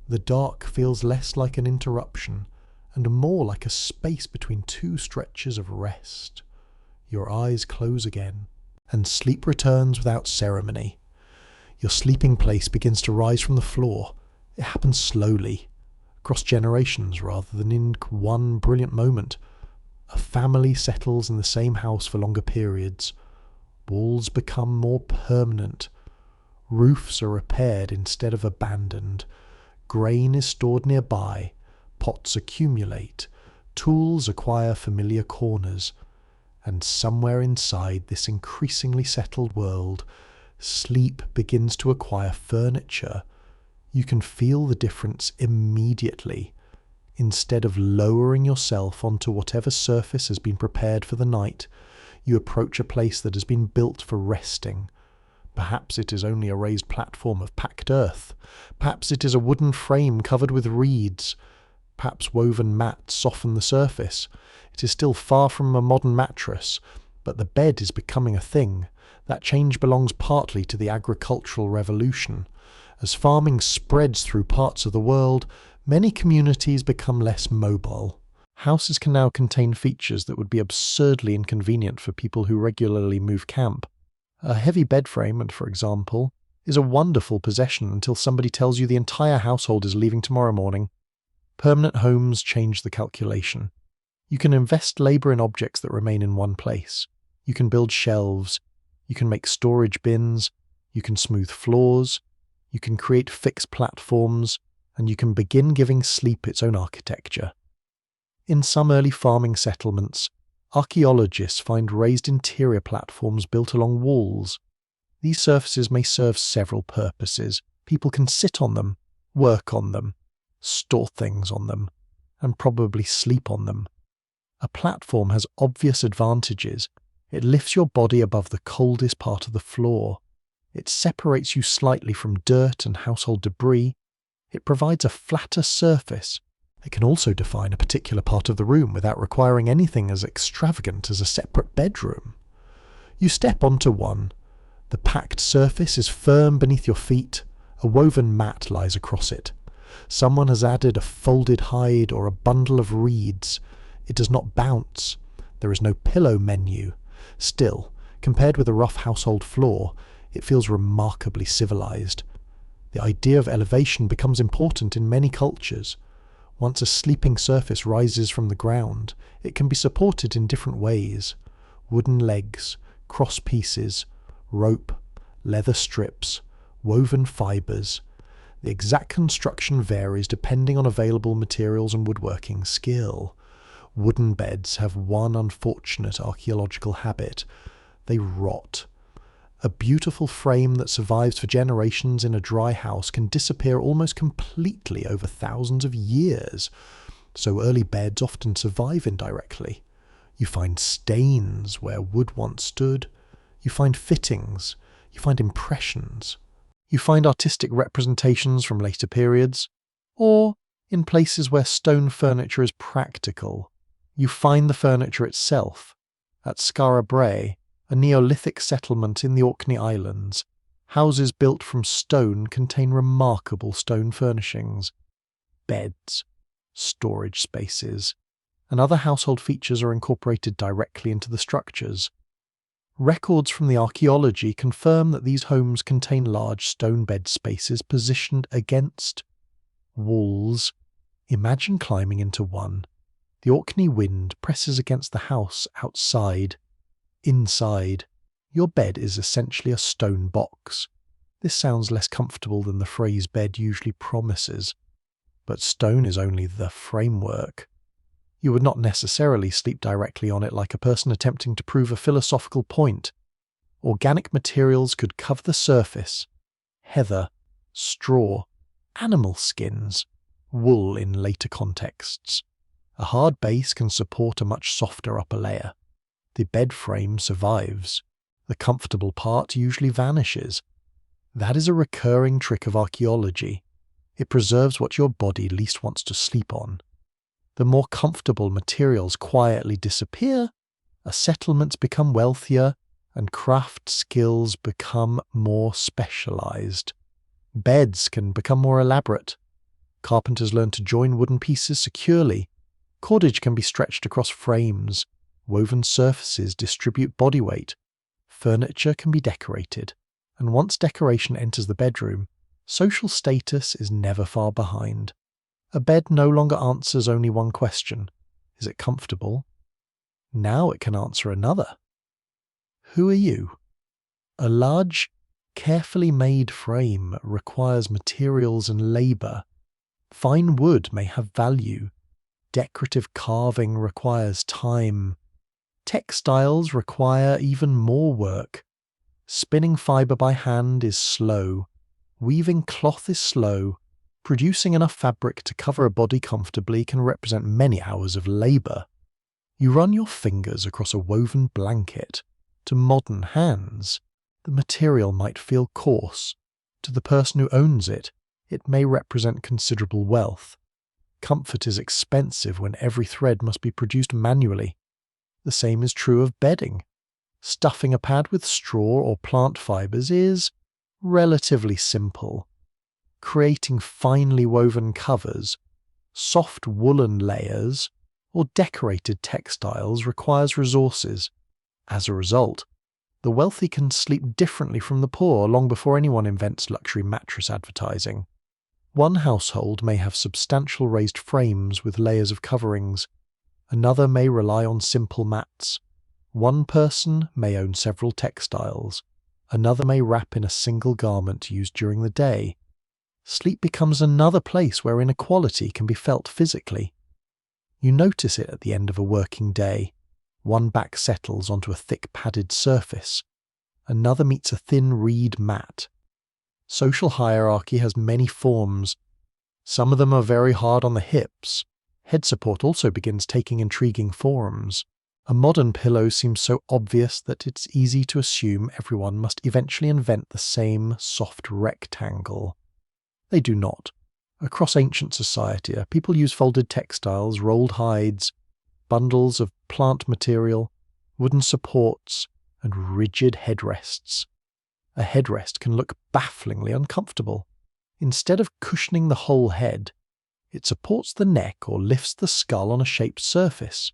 S1: The dark feels less like an interruption and more like a space between two stretches of rest. Your eyes close again, and sleep returns without ceremony. Your sleeping place begins to rise from the floor. It happens slowly, across generations rather than in one brilliant moment. A family settles in the same house for longer periods. Walls become more permanent. Roofs are repaired instead of abandoned. Grain is stored nearby. Pots accumulate. Tools acquire familiar corners. And somewhere inside this increasingly settled world, sleep begins to acquire furniture. You can feel the difference immediately. Instead of lowering yourself onto whatever surface has been prepared for the night, you approach a place that has been built for resting. Perhaps it is only a raised platform of packed earth. Perhaps it is a wooden frame covered with reeds. Perhaps woven mats soften the surface. It is still far from a modern mattress, but the bed is becoming a thing. That change belongs partly to the agricultural revolution. As farming spreads through parts of the world, many communities become less mobile. Houses can now contain features that would be absurdly inconvenient for people who regularly move camp. A heavy bed frame, for example, is a wonderful possession until somebody tells you the entire household is leaving tomorrow morning. Permanent homes change the calculation. You can invest labour in objects that remain in one place. You can build shelves. You can make storage bins. You can smooth floors. You can create fixed platforms. And you can begin giving sleep its own architecture. In some early farming settlements, archaeologists find raised interior platforms built along walls. These surfaces may serve several purposes. People can sit on them, work on them, store things on them, and probably sleep on them. A platform has obvious advantages. It lifts your body above the coldest part of the floor. It separates you slightly from dirt and household debris. It provides a flatter surface. It can also define a particular part of the room without requiring anything as extravagant as a separate bedroom. You step onto one. The packed surface is firm beneath your feet. A woven mat lies across it. Someone has added a folded hide or a bundle of reeds. It does not bounce. There is no pillow menu. Still, compared with a rough household floor, it feels remarkably civilized. The idea of elevation becomes important in many cultures. Once a sleeping surface rises from the ground, it can be supported in different ways. Wooden legs, cross pieces, rope, leather strips, woven fibres. The exact construction varies depending on available materials and woodworking skill. Wooden beds have one unfortunate archaeological habit. They rot. A beautiful frame that survives for generations in a dry house can disappear almost completely over thousands of years. so early beds often survive indirectly. You find stains where wood once stood, you find fittings, you find impressions, you find artistic representations from later periods, or in places where stone furniture is practical, you find the furniture itself. At Skara Brae, a Neolithic settlement in the Orkney Islands, houses built from stone contain remarkable stone furnishings. Beds, storage spaces, and other household features are incorporated directly into the structures. Records from the archaeology confirm that these homes contain large stone bed spaces positioned against walls. Imagine climbing into one. The Orkney wind presses against the house outside. Inside, your bed is essentially a stone box. This sounds less comfortable than the phrase bed usually promises, but stone is only the framework. You would not necessarily sleep directly on it like a person attempting to prove a philosophical point. Organic materials could cover the surface: heather, straw, animal skins, wool in later contexts. A hard base can support a much softer upper layer. The bed frame survives. The comfortable part usually vanishes. That is a recurring trick of archaeology. It preserves what your body least wants to sleep on. The more comfortable materials quietly disappear, settlements become wealthier, and craft skills become more specialized. Beds can become more elaborate. Carpenters learn to join wooden pieces securely. Cordage can be stretched across frames. Woven surfaces distribute body weight. Furniture can be decorated. And once decoration enters the bedroom, social status is never far behind. A bed no longer answers only one question: is it comfortable? Now it can answer another: who are you? A large, carefully made frame requires materials and labour. Fine wood may have value. Decorative carving requires time. Textiles require even more work. Spinning fibre by hand is slow. Weaving cloth is slow. Producing enough fabric to cover a body comfortably can represent many hours of labour. You run your fingers across a woven blanket. To modern hands, the material might feel coarse. To the person who owns it, it may represent considerable wealth. Comfort is expensive when every thread must be produced manually. The same is true of bedding. Stuffing a pad with straw or plant fibres is relatively simple. Creating finely woven covers, soft woolen layers, or decorated textiles requires resources. As a result, the wealthy can sleep differently from the poor long before anyone invents luxury mattress advertising. One household may have substantial raised frames with layers of coverings. Another may rely on simple mats. One person may own several textiles. Another may wrap in a single garment used during the day. Sleep becomes another place where inequality can be felt physically. You notice it at the end of a working day. One back settles onto a thick padded surface. Another meets a thin reed mat. Social hierarchy has many forms. Some of them are very hard on the hips. Head support also begins taking intriguing forms. A modern pillow seems so obvious that it's easy to assume everyone must eventually invent the same soft rectangle. They do not. Across ancient society, people use folded textiles, rolled hides, bundles of plant material, wooden supports, and rigid headrests. A headrest can look bafflingly uncomfortable. Instead of cushioning the whole head, it supports the neck or lifts the skull on a shaped surface.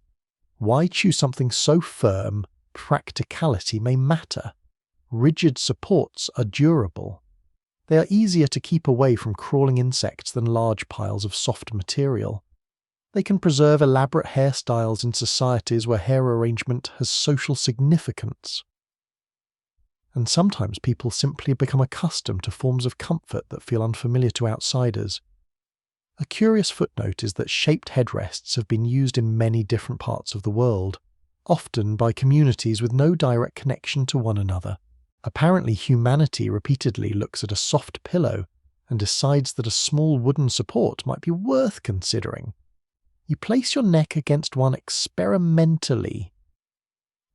S1: Why choose something so firm? Practicality may matter. Rigid supports are durable. They are easier to keep away from crawling insects than large piles of soft material. They can preserve elaborate hairstyles in societies where hair arrangement has social significance. And sometimes people simply become accustomed to forms of comfort that feel unfamiliar to outsiders. A curious footnote is that shaped headrests have been used in many different parts of the world, often by communities with no direct connection to one another. Apparently, humanity repeatedly looks at a soft pillow and decides that a small wooden support might be worth considering. You place your neck against one experimentally.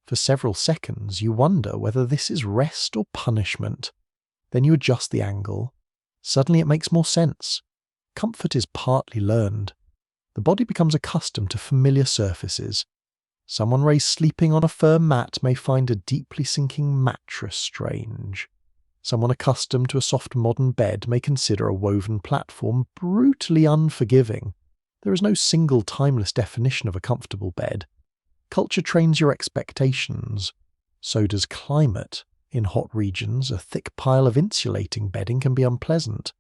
S1: For several seconds, you wonder whether this is rest or punishment. Then you adjust the angle. Suddenly it makes more sense. Comfort is partly learned. The body becomes accustomed to familiar surfaces. Someone raised sleeping on a firm mat may find a deeply sinking mattress strange. Someone accustomed to a soft modern bed may consider a woven platform brutally unforgiving. There is no single timeless definition of a comfortable bed. Culture trains your expectations. So does climate. In hot regions, a thick pile of insulating bedding can be unpleasant.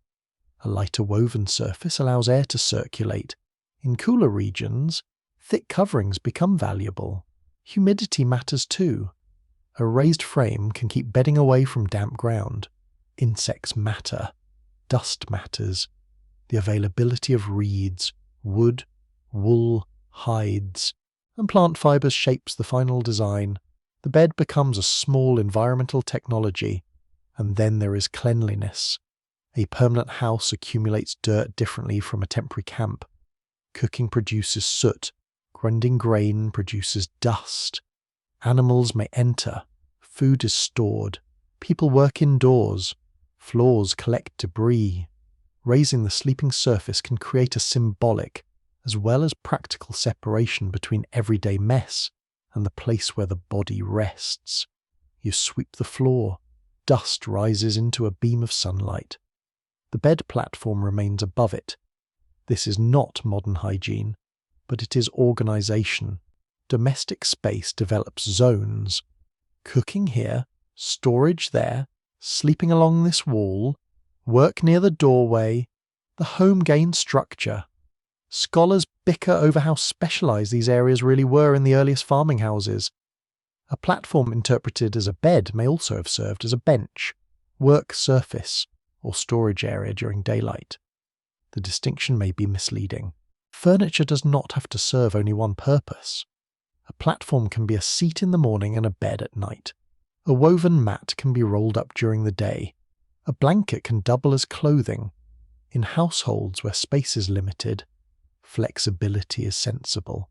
S1: A lighter woven surface allows air to circulate. In cooler regions, thick coverings become valuable. Humidity matters too. A raised frame can keep bedding away from damp ground. Insects matter. Dust matters. The availability of reeds, wood, wool, hides, and plant fibers shapes the final design. The bed becomes a small environmental technology. And then there is cleanliness. A permanent house accumulates dirt differently from a temporary camp. Cooking produces soot. Grinding grain produces dust. Animals may enter. Food is stored. People work indoors. Floors collect debris. Raising the sleeping surface can create a symbolic, as well as practical separation between everyday mess and the place where the body rests. You sweep the floor. Dust rises into a beam of sunlight. The bed platform remains above it. This is not modern hygiene, but it is organization. Domestic space develops zones. Cooking here, storage there, sleeping along this wall, work near the doorway. The home gains structure. Scholars bicker over how specialized these areas really were in the earliest farming houses. A platform interpreted as a bed may also have served as a bench, work surface, or storage area during daylight. The distinction may be misleading. Furniture does not have to serve only one purpose. A platform can be a seat in the morning and a bed at night. A woven mat can be rolled up during the day. A blanket can double as clothing. In households where space is limited, flexibility is sensible.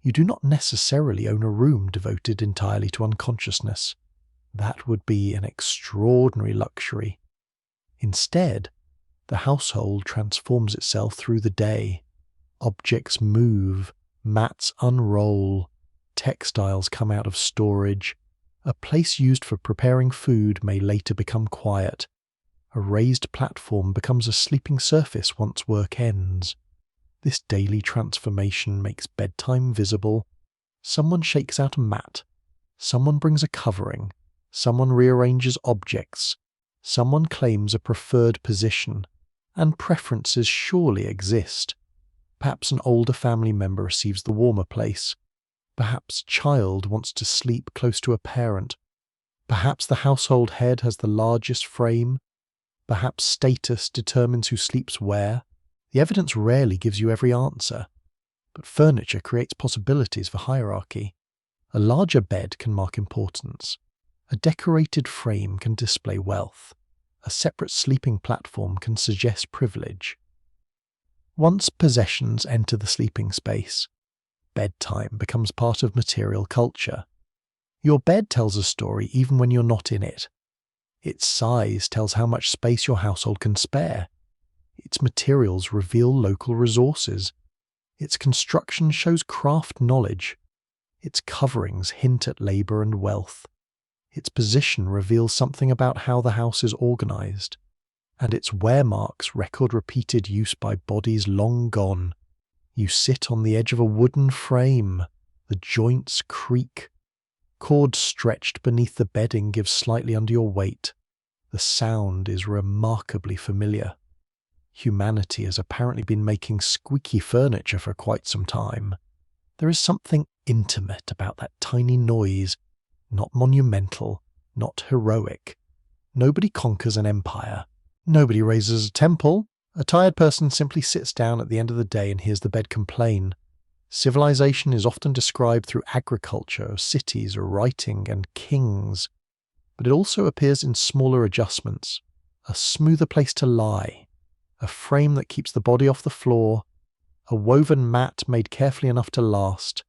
S1: You do not necessarily own a room devoted entirely to unconsciousness. That would be an extraordinary luxury. Instead, the household transforms itself through the day. Objects move, mats unroll, textiles come out of storage. A place used for preparing food may later become quiet. A raised platform becomes a sleeping surface once work ends. This daily transformation makes bedtime visible. Someone shakes out a mat. Someone brings a covering. Someone rearranges objects. Someone claims a preferred position. And preferences surely exist. Perhaps an older family member receives the warmer place. Perhaps a child wants to sleep close to a parent. Perhaps the household head has the largest frame. Perhaps status determines who sleeps where. The evidence rarely gives you every answer. But furniture creates possibilities for hierarchy. A larger bed can mark importance. A decorated frame can display wealth. A separate sleeping platform can suggest privilege. Once possessions enter the sleeping space, bedtime becomes part of material culture. Your bed tells a story even when you're not in it. Its size tells how much space your household can spare. Its materials reveal local resources. Its construction shows craft knowledge. Its coverings hint at labor and wealth. Its position reveals something about how the house is organized. And its wear marks record repeated use by bodies long gone. You sit on the edge of a wooden frame. The joints creak. Cords stretched beneath the bedding give slightly under your weight. The sound is remarkably familiar. Humanity has apparently been making squeaky furniture for quite some time. There is something intimate about that tiny noise, not monumental, not heroic. Nobody conquers an empire. Nobody raises a temple. A tired person simply sits down at the end of the day and hears the bed complain. Civilization is often described through agriculture, cities, writing, and kings. But it also appears in smaller adjustments. A smoother place to lie. A frame that keeps the body off the floor. A woven mat made carefully enough to last,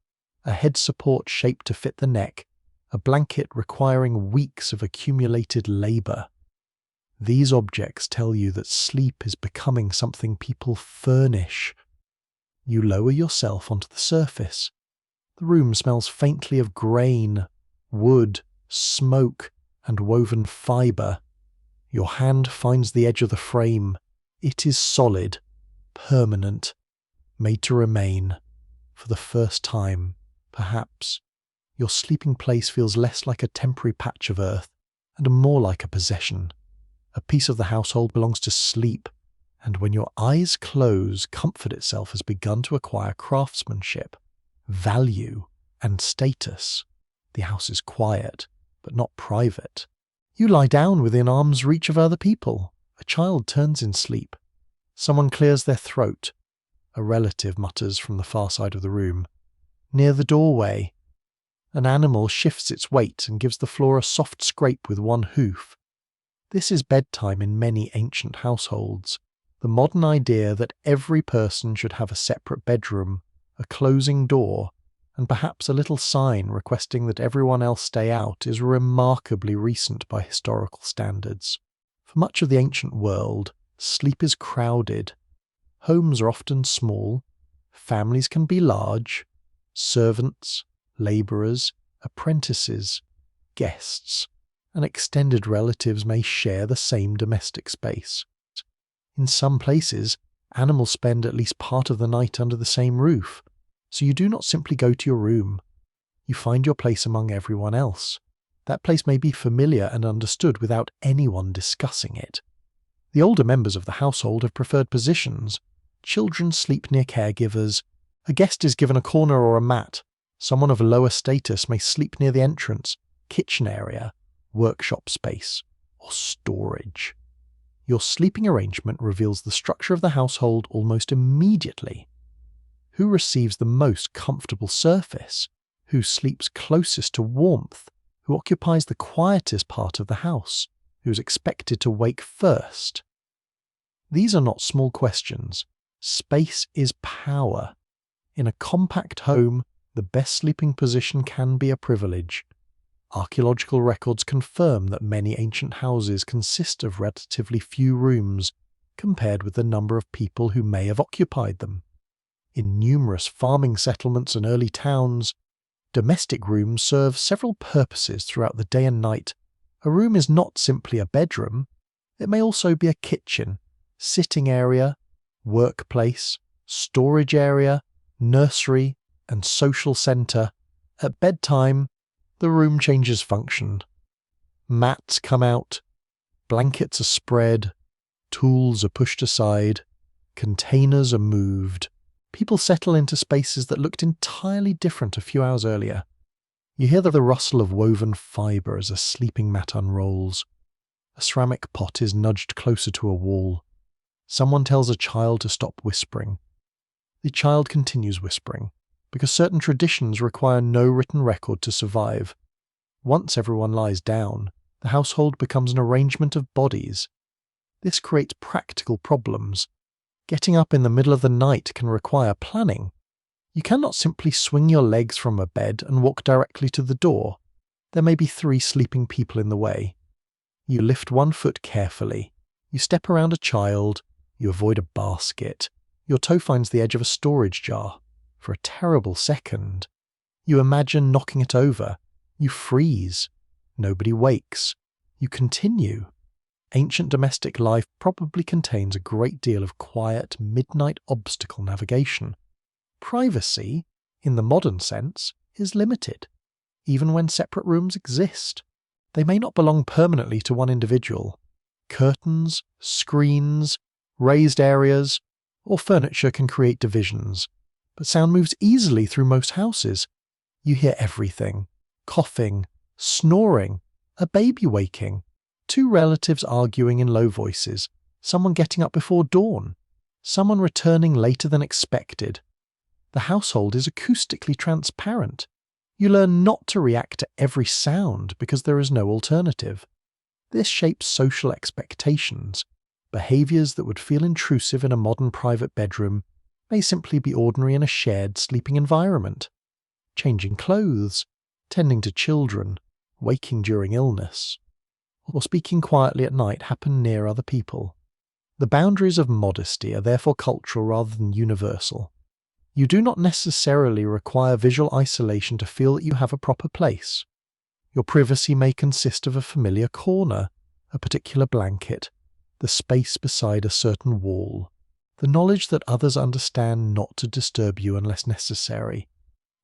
S1: a head support shaped to fit the neck, a blanket requiring weeks of accumulated labour. These objects tell you that sleep is becoming something people furnish. You lower yourself onto the surface. The room smells faintly of grain, wood, smoke, and woven fibre. Your hand finds the edge of the frame. It is solid, permanent, made to remain. For the first time, perhaps, your sleeping place feels less like a temporary patch of earth and more like a possession. A piece of the household belongs to sleep, and when your eyes close, comfort itself has begun to acquire craftsmanship, value, and status. The house is quiet, but not private. You lie down within arm's reach of other people. A child turns in sleep. Someone clears their throat. A relative mutters from the far side of the room. Near the doorway, an animal shifts its weight and gives the floor a soft scrape with one hoof. This is bedtime in many ancient households. The modern idea that every person should have a separate bedroom, a closing door, and perhaps a little sign requesting that everyone else stay out is remarkably recent by historical standards. For much of the ancient world, sleep is crowded. Homes are often small, families can be large, servants, labourers, apprentices, guests, and extended relatives may share the same domestic space. In some places, animals spend at least part of the night under the same roof, so you do not simply go to your room. You find your place among everyone else. That place may be familiar and understood without anyone discussing it. The older members of the household have preferred positions. Children sleep near caregivers. A guest is given a corner or a mat. Someone of lower status may sleep near the entrance, kitchen area, workshop space, or storage. Your sleeping arrangement reveals the structure of the household almost immediately. Who receives the most comfortable surface? Who sleeps closest to warmth? Who occupies the quietest part of the house? Who is expected to wake first? These are not small questions. Space is power. In a compact home, the best sleeping position can be a privilege. Archaeological records confirm that many ancient houses consist of relatively few rooms compared with the number of people who may have occupied them. In numerous farming settlements and early towns, domestic rooms serve several purposes throughout the day and night. A room is not simply a bedroom. It may also be a kitchen, sitting area, workplace, storage area, nursery, and social centre. At bedtime, the room changes function. Mats come out, blankets are spread, tools are pushed aside, containers are moved. People settle into spaces that looked entirely different a few hours earlier. You hear the rustle of woven fibre as a sleeping mat unrolls. A ceramic pot is nudged closer to a wall. Someone tells a child to stop whispering. The child continues whispering, because certain traditions require no written record to survive. Once everyone lies down, the household becomes an arrangement of bodies. This creates practical problems. Getting up in the middle of the night can require planning. You cannot simply swing your legs from a bed and walk directly to the door. There may be 3 sleeping people in the way. You lift one foot carefully. You step around a child. You avoid a basket. Your toe finds the edge of a storage jar. For a terrible second, you imagine knocking it over. You freeze. Nobody wakes. You continue. Ancient domestic life probably contains a great deal of quiet midnight obstacle navigation. Privacy, in the modern sense, is limited. Even when separate rooms exist, they may not belong permanently to one individual. Curtains, screens, raised areas, or furniture can create divisions. But sound moves easily through most houses. You hear everything. Coughing, snoring, a baby waking, 2 relatives arguing in low voices, someone getting up before dawn, someone returning later than expected. The household is acoustically transparent. You learn not to react to every sound because there is no alternative. This shapes social expectations. Behaviours that would feel intrusive in a modern private bedroom may simply be ordinary in a shared sleeping environment. Changing clothes, tending to children, waking during illness, or speaking quietly at night happen near other people. The boundaries of modesty are therefore cultural rather than universal. You do not necessarily require visual isolation to feel that you have a proper place. Your privacy may consist of a familiar corner, a particular blanket, the space beside a certain wall, the knowledge that others understand not to disturb you unless necessary.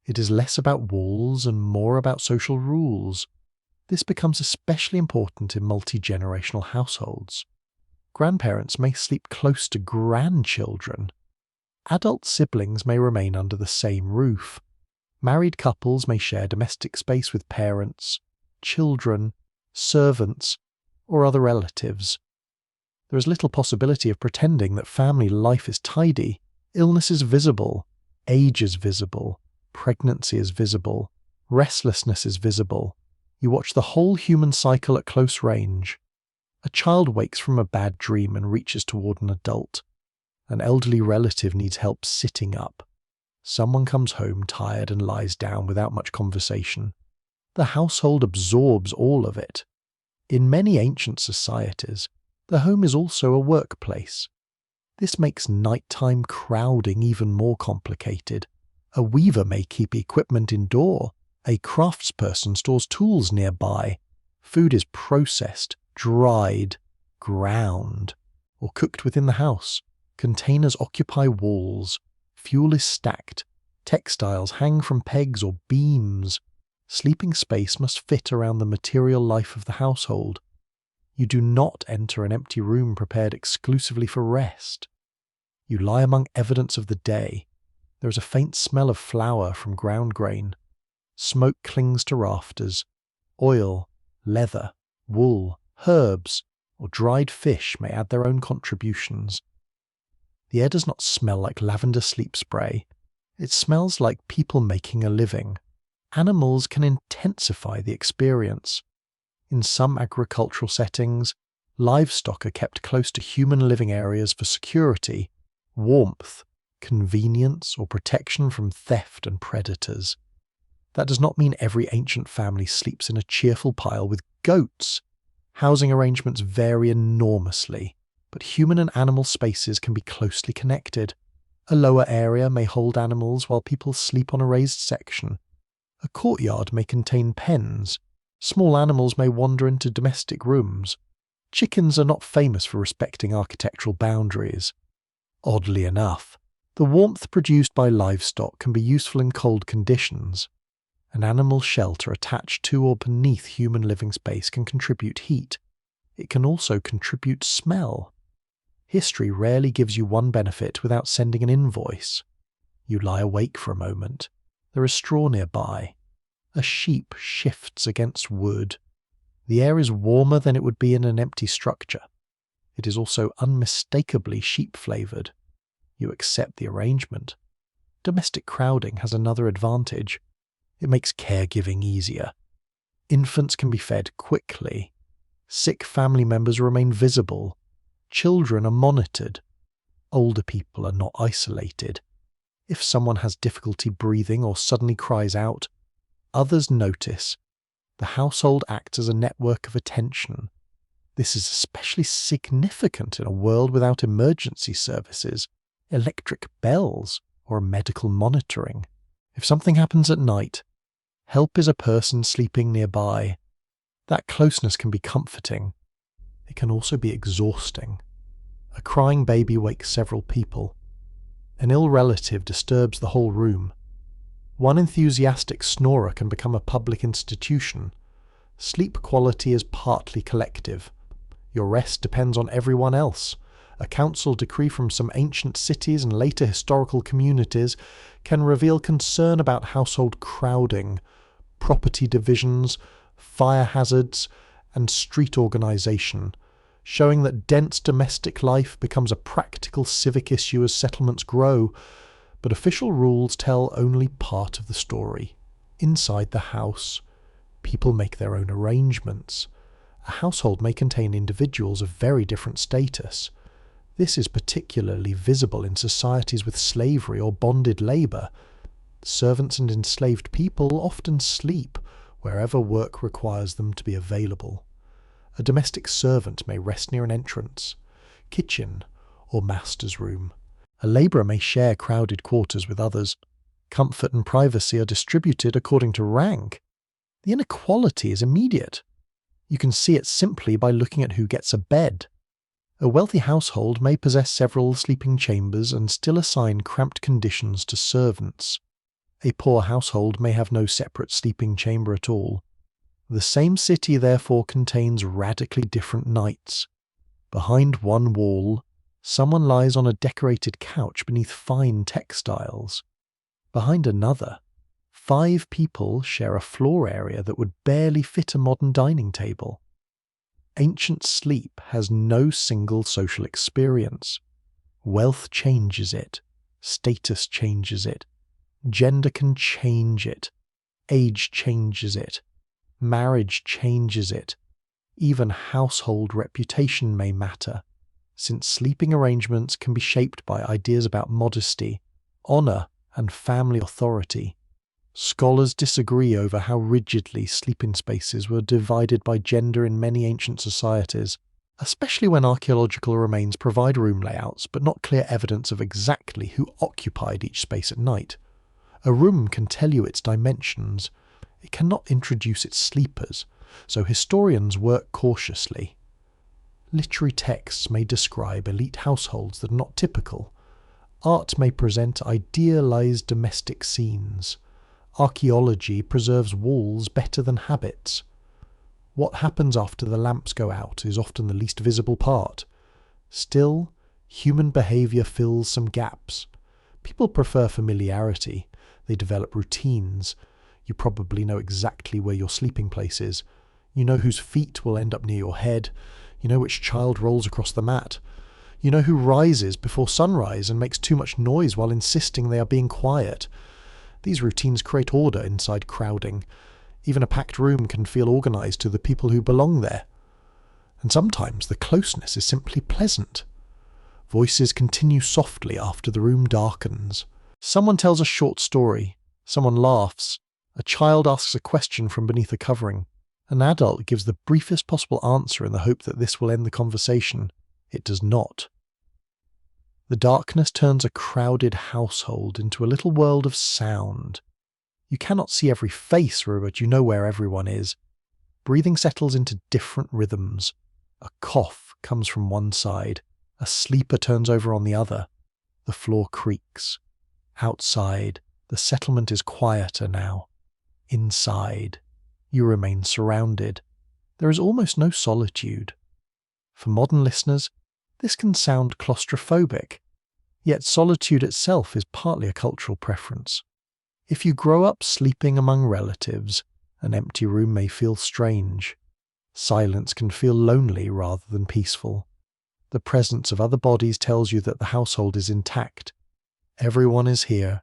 S1: It is less about walls and more about social rules. This becomes especially important in multi-generational households. Grandparents may sleep close to grandchildren. Adult siblings may remain under the same roof. Married couples may share domestic space with parents, children, servants, or other relatives. There is little possibility of pretending that family life is tidy. Illness is visible, age is visible, pregnancy is visible, restlessness is visible. You watch the whole human cycle at close range. A child wakes from a bad dream and reaches toward an adult. An elderly relative needs help sitting up. Someone comes home tired and lies down without much conversation. The household absorbs all of it. In many ancient societies, the home is also a workplace. This makes nighttime crowding even more complicated. A weaver may keep equipment indoor. A craftsperson stores tools nearby. Food is processed, dried, ground, or cooked within the house. Containers occupy walls. Fuel is stacked. Textiles hang from pegs or beams. Sleeping space must fit around the material life of the household. You do not enter an empty room prepared exclusively for rest. You lie among evidence of the day. There is a faint smell of flour from ground grain. Smoke clings to rafters. Oil, leather, wool, herbs, or dried fish may add their own contributions. The air does not smell like lavender sleep spray. It smells like people making a living. Animals can intensify the experience. In some agricultural settings, livestock are kept close to human living areas for security, warmth, convenience, or protection from theft and predators. That does not mean every ancient family sleeps in a cheerful pile with goats. Housing arrangements vary enormously, but human and animal spaces can be closely connected. A lower area may hold animals while people sleep on a raised section. A courtyard may contain pens. Small animals may wander into domestic rooms. Chickens are not famous for respecting architectural boundaries. Oddly enough, the warmth produced by livestock can be useful in cold conditions. An animal shelter attached to or beneath human living space can contribute heat. It can also contribute smell. History rarely gives you one benefit without sending an invoice. You lie awake for a moment. There is straw nearby. A sheep shifts against wood. The air is warmer than it would be in an empty structure. It is also unmistakably sheep-flavoured. You accept the arrangement. Domestic crowding has another advantage. It makes caregiving easier. Infants can be fed quickly. Sick family members remain visible. Children are monitored. Older people are not isolated. If someone has difficulty breathing or suddenly cries out, others notice. The household acts as a network of attention. This is especially significant in a world without emergency services, electric bells, or medical monitoring. If something happens at night, help is a person sleeping nearby. That closeness can be comforting. It can also be exhausting. A crying baby wakes several people. An ill relative disturbs the whole room. One enthusiastic snorer can become a public institution. Sleep quality is partly collective. Your rest depends on everyone else. A council decree from some ancient cities and later historical communities can reveal concern about household crowding, property divisions, fire hazards, and street organisation, showing that dense domestic life becomes a practical civic issue as settlements grow, but official rules tell only part of the story. Inside the house, people make their own arrangements. A household may contain individuals of very different status. This is particularly visible in societies with slavery or bonded labour. Servants and enslaved people often sleep wherever work requires them to be available. A domestic servant may rest near an entrance, kitchen, or master's room. A labourer may share crowded quarters with others. Comfort and privacy are distributed according to rank. The inequality is immediate. You can see it simply by looking at who gets a bed. A wealthy household may possess several sleeping chambers and still assign cramped conditions to servants. A poor household may have no separate sleeping chamber at all. The same city therefore contains radically different nights. Behind one wall, someone lies on a decorated couch beneath fine textiles. Behind another, 5 people share a floor area that would barely fit a modern dining table. Ancient sleep has no single social experience. Wealth changes it. Status changes it. Gender can change it. Age changes it. Marriage changes it. Even household reputation may matter, since sleeping arrangements can be shaped by ideas about modesty, honour, and family authority. Scholars disagree over how rigidly sleeping spaces were divided by gender in many ancient societies, especially when archaeological remains provide room layouts but not clear evidence of exactly who occupied each space at night. A room can tell you its dimensions. It cannot introduce its sleepers, so historians work cautiously. Literary texts may describe elite households that are not typical. Art may present idealized domestic scenes. Archaeology preserves walls better than habits. What happens after the lamps go out is often the least visible part. Still, human behaviour fills some gaps. People prefer familiarity. They develop routines. You probably know exactly where your sleeping place is. You know whose feet will end up near your head. You know which child rolls across the mat. You know who rises before sunrise and makes too much noise while insisting they are being quiet. These routines create order inside crowding. Even a packed room can feel organised to the people who belong there. And sometimes the closeness is simply pleasant. Voices continue softly after the room darkens. Someone tells a short story. Someone laughs. A child asks a question from beneath a covering. An adult gives the briefest possible answer in the hope that this will end the conversation. It does not. The darkness turns a crowded household into a little world of sound. You cannot see every face, but you know where everyone is. Breathing settles into different rhythms. A cough comes from one side. A sleeper turns over on the other. The floor creaks. Outside, the settlement is quieter now. Inside, you remain surrounded. There is almost no solitude. For modern listeners, this can sound claustrophobic, yet solitude itself is partly a cultural preference. If you grow up sleeping among relatives, an empty room may feel strange. Silence can feel lonely rather than peaceful. The presence of other bodies tells you that the household is intact. Everyone is here.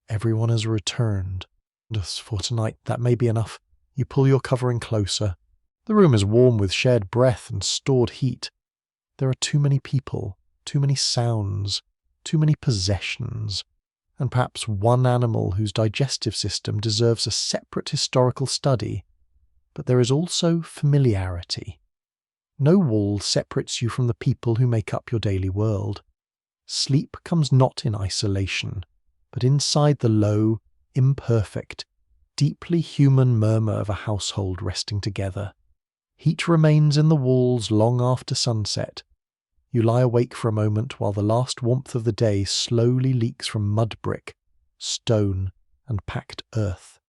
S1: Everyone has returned. Just for tonight, that may be enough. You pull your covering closer. The room is warm with shared breath and stored heat. There are too many people, too many sounds, too many possessions, and perhaps one animal whose digestive system deserves a separate historical study. But there is also familiarity. No wall separates you from the people who make up your daily world. Sleep comes not in isolation, but inside the low, imperfect, deeply human murmur of a household resting together. Heat remains in the walls long after sunset. You lie awake for a moment while the last warmth of the day slowly leaks from mud brick, stone, and packed earth.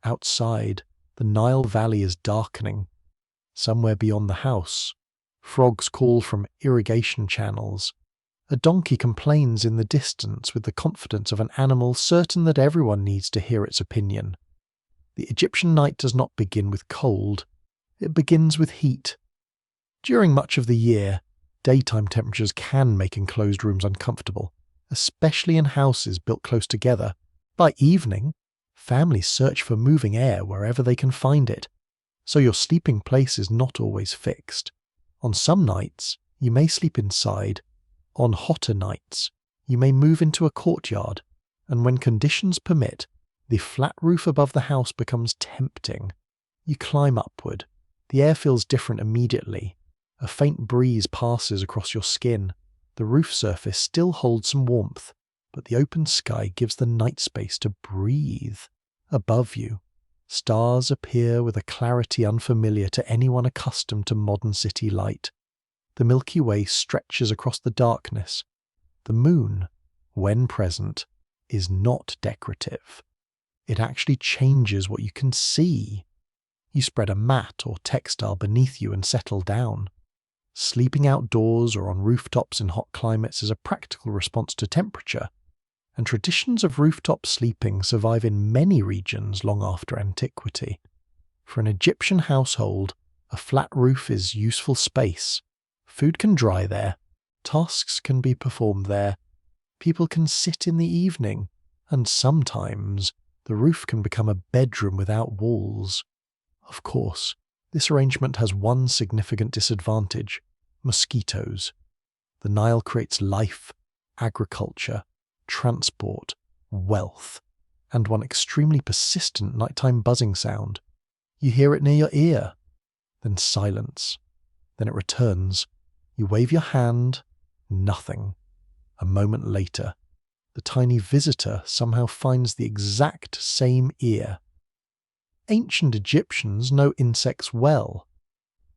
S1: Outside, the Nile Valley is darkening. Somewhere beyond the house, frogs call from irrigation channels. A donkey complains in the distance with the confidence of an animal certain that everyone needs to hear its opinion. The Egyptian night does not begin with cold. It begins with heat. During much of the year, daytime temperatures can make enclosed rooms uncomfortable, especially in houses built close together. By evening, families search for moving air wherever they can find it, so your sleeping place is not always fixed. On some nights, you may sleep inside. On hotter nights, you may move into a courtyard, and when conditions permit, the flat roof above the house becomes tempting. You climb upward. The air feels different immediately. A faint breeze passes across your skin. The roof surface still holds some warmth, but the open sky gives the night space to breathe. Above you, stars appear with a clarity unfamiliar to anyone accustomed to modern city light. The Milky Way stretches across the darkness. The moon, when present, is not decorative. It actually changes what you can see. You spread a mat or textile beneath you and settle down. Sleeping outdoors or on rooftops in hot climates is a practical response to temperature, and traditions of rooftop sleeping survive in many regions long after antiquity. For an Egyptian household, a flat roof is useful space. Food can dry there. Tasks can be performed there. People can sit in the evening, and sometimes the roof can become a bedroom without walls. Of course, this arrangement has one significant disadvantage: mosquitoes. The Nile creates life, agriculture, transport, wealth, and one extremely persistent nighttime buzzing sound. You hear it near your ear, then silence. Then it returns. You wave your hand, nothing. A moment later, the tiny visitor somehow finds the exact same ear. Ancient Egyptians know insects well.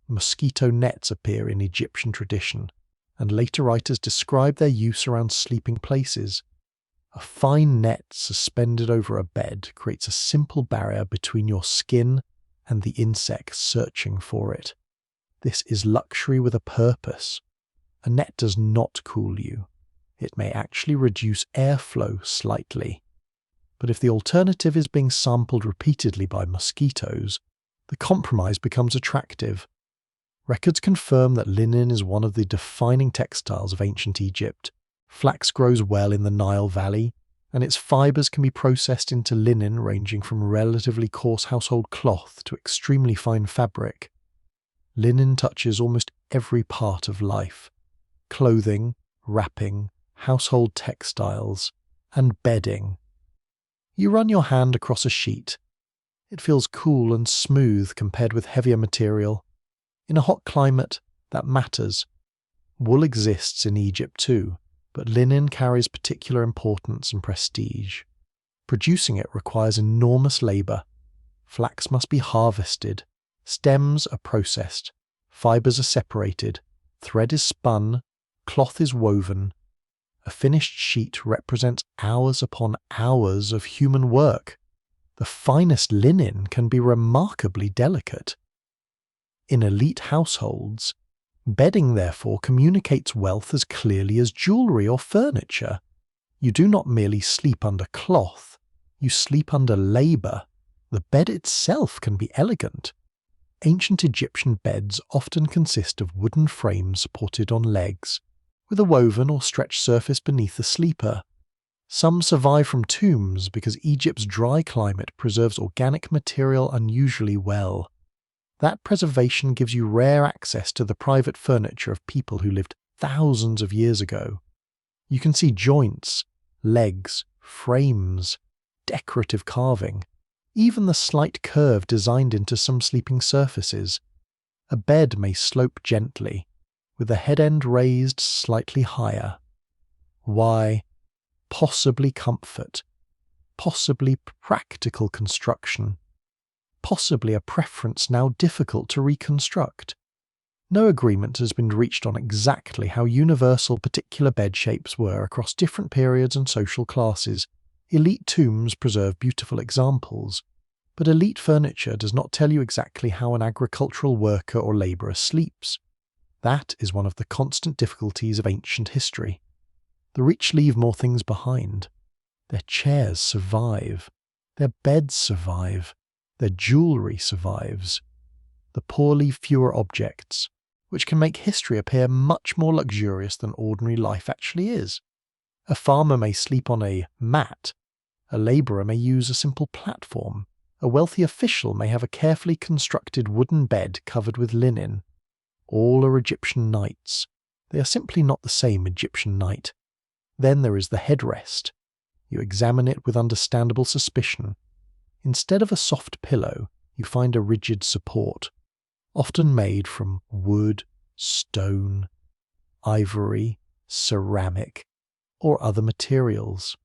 S1: Mosquito nets appear in Egyptian tradition, and later writers describe their use around sleeping places. A fine net suspended over a bed creates a simple barrier between your skin and the insect searching for it. This is luxury with a purpose. A net does not cool you. It may actually reduce airflow slightly. But if the alternative is being sampled repeatedly by mosquitoes, the compromise becomes attractive. Records confirm that linen is one of the defining textiles of ancient Egypt. Flax grows well in the Nile Valley, and its fibers can be processed into linen ranging from relatively coarse household cloth to extremely fine fabric. Linen touches almost every part of life: clothing, wrapping, household textiles, and bedding. You run your hand across a sheet. It feels cool and smooth compared with heavier material. In a hot climate, that matters. Wool exists in Egypt too, but linen carries particular importance and prestige. Producing it requires enormous labour. Flax must be harvested. Stems are processed. Fibres are separated. Thread is spun. Cloth is woven. A finished sheet represents hours upon hours of human work. The finest linen can be remarkably delicate. In elite households, bedding therefore communicates wealth as clearly as jewellery or furniture. You do not merely sleep under cloth, you sleep under labour. The bed itself can be elegant. Ancient Egyptian beds often consist of wooden frames supported on legs, with a woven or stretched surface beneath the sleeper. Some survive from tombs because Egypt's dry climate preserves organic material unusually well. That preservation gives you rare access to the private furniture of people who lived thousands of years ago. You can see joints, legs, frames, decorative carving, even the slight curve designed into some sleeping surfaces. A bed may slope gently, with the head end raised slightly higher. Why? Possibly comfort, possibly practical construction, possibly a preference now difficult to reconstruct. No agreement has been reached on exactly how universal particular bed shapes were across different periods and social classes. Elite tombs preserve beautiful examples, but elite furniture does not tell you exactly how an agricultural worker or labourer sleeps. That is one of the constant difficulties of ancient history. The rich leave more things behind. Their chairs survive. Their beds survive. Their jewellery survives. The poor leave fewer objects, which can make history appear much more luxurious than ordinary life actually is. A farmer may sleep on a mat. A labourer may use a simple platform. A wealthy official may have a carefully constructed wooden bed covered with linen. All are Egyptian nights. They are simply not the same Egyptian night. Then there is the headrest. You examine it with understandable suspicion. Instead of a soft pillow, you find a rigid support, often made from wood, stone, ivory, ceramic, or other materials.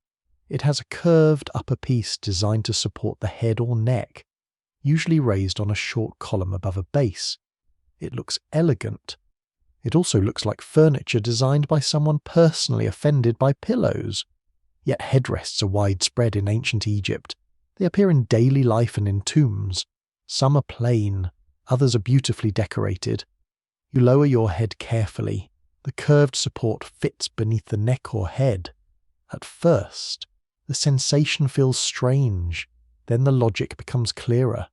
S1: It has a curved upper piece designed to support the head or neck, usually raised on a short column above a base. It looks elegant. It also looks like furniture designed by someone personally offended by pillows. Yet headrests are widespread in ancient Egypt. They appear in daily life and in tombs. Some are plain, others are beautifully decorated. You lower your head carefully. The curved support fits beneath the neck or head. At first, the sensation feels strange. Then the logic becomes clearer.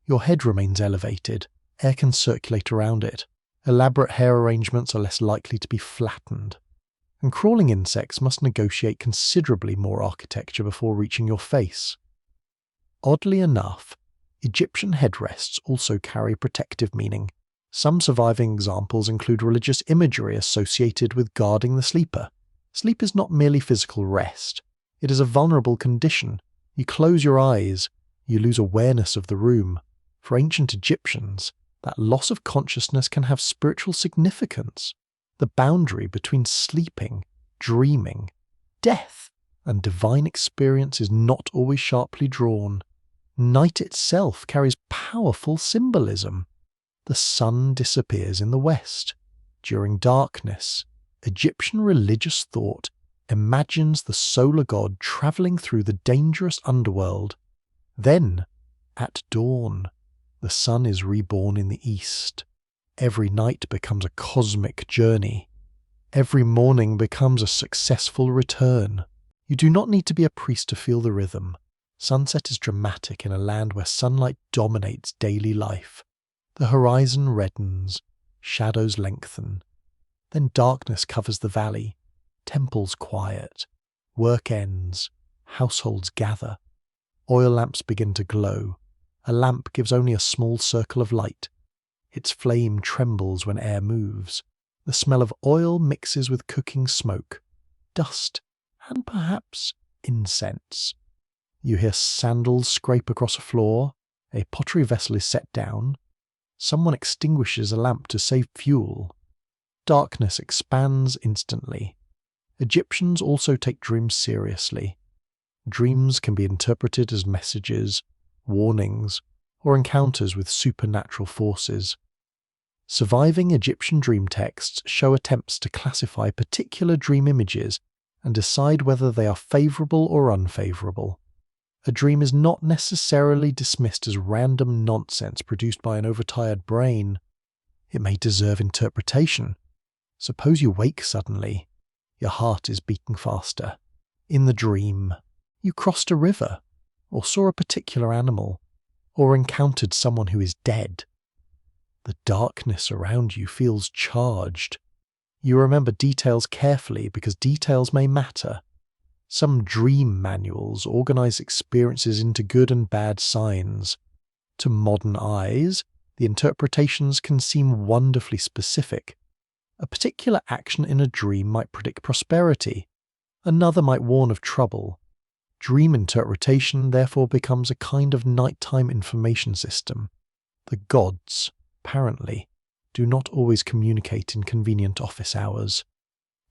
S1: Your head remains elevated. Air can circulate around it. Elaborate hair arrangements are less likely to be flattened. And crawling insects must negotiate considerably more architecture before reaching your face. Oddly enough, Egyptian headrests also carry protective meaning. Some surviving examples include religious imagery associated with guarding the sleeper. Sleep is not merely physical rest. It is a vulnerable condition. You close your eyes, you lose awareness of the room. For ancient Egyptians, that loss of consciousness can have spiritual significance. The boundary between sleeping, dreaming, death, and divine experience is not always sharply drawn. Night itself carries powerful symbolism. The sun disappears in the west. During darkness, Egyptian religious thought imagines the solar god travelling through the dangerous underworld. Then, at dawn, the sun is reborn in the east. Every night becomes a cosmic journey. Every morning becomes a successful return. You do not need to be a priest to feel the rhythm. Sunset is dramatic in a land where sunlight dominates daily life. The horizon reddens, shadows lengthen. Then darkness covers the valley. Temples quiet. Work ends. Households gather. Oil lamps begin to glow. A lamp gives only a small circle of light. Its flame trembles when air moves. The smell of oil mixes with cooking smoke, dust, and perhaps incense. You hear sandals scrape across a floor. A pottery vessel is set down. Someone extinguishes a lamp to save fuel. Darkness expands instantly. Egyptians also take dreams seriously. Dreams can be interpreted as messages, warnings, or encounters with supernatural forces. Surviving Egyptian dream texts show attempts to classify particular dream images and decide whether they are favourable or unfavourable. A dream is not necessarily dismissed as random nonsense produced by an overtired brain. It may deserve interpretation. Suppose you wake suddenly. Your heart is beating faster. In the dream, you crossed a river, or saw a particular animal, or encountered someone who is dead. The darkness around you feels charged. You remember details carefully because details may matter. Some dream manuals organize experiences into good and bad signs. To modern eyes, the interpretations can seem wonderfully specific. A particular action in a dream might predict prosperity. Another might warn of trouble. Dream interpretation therefore becomes a kind of nighttime information system. The gods, apparently, do not always communicate in convenient office hours.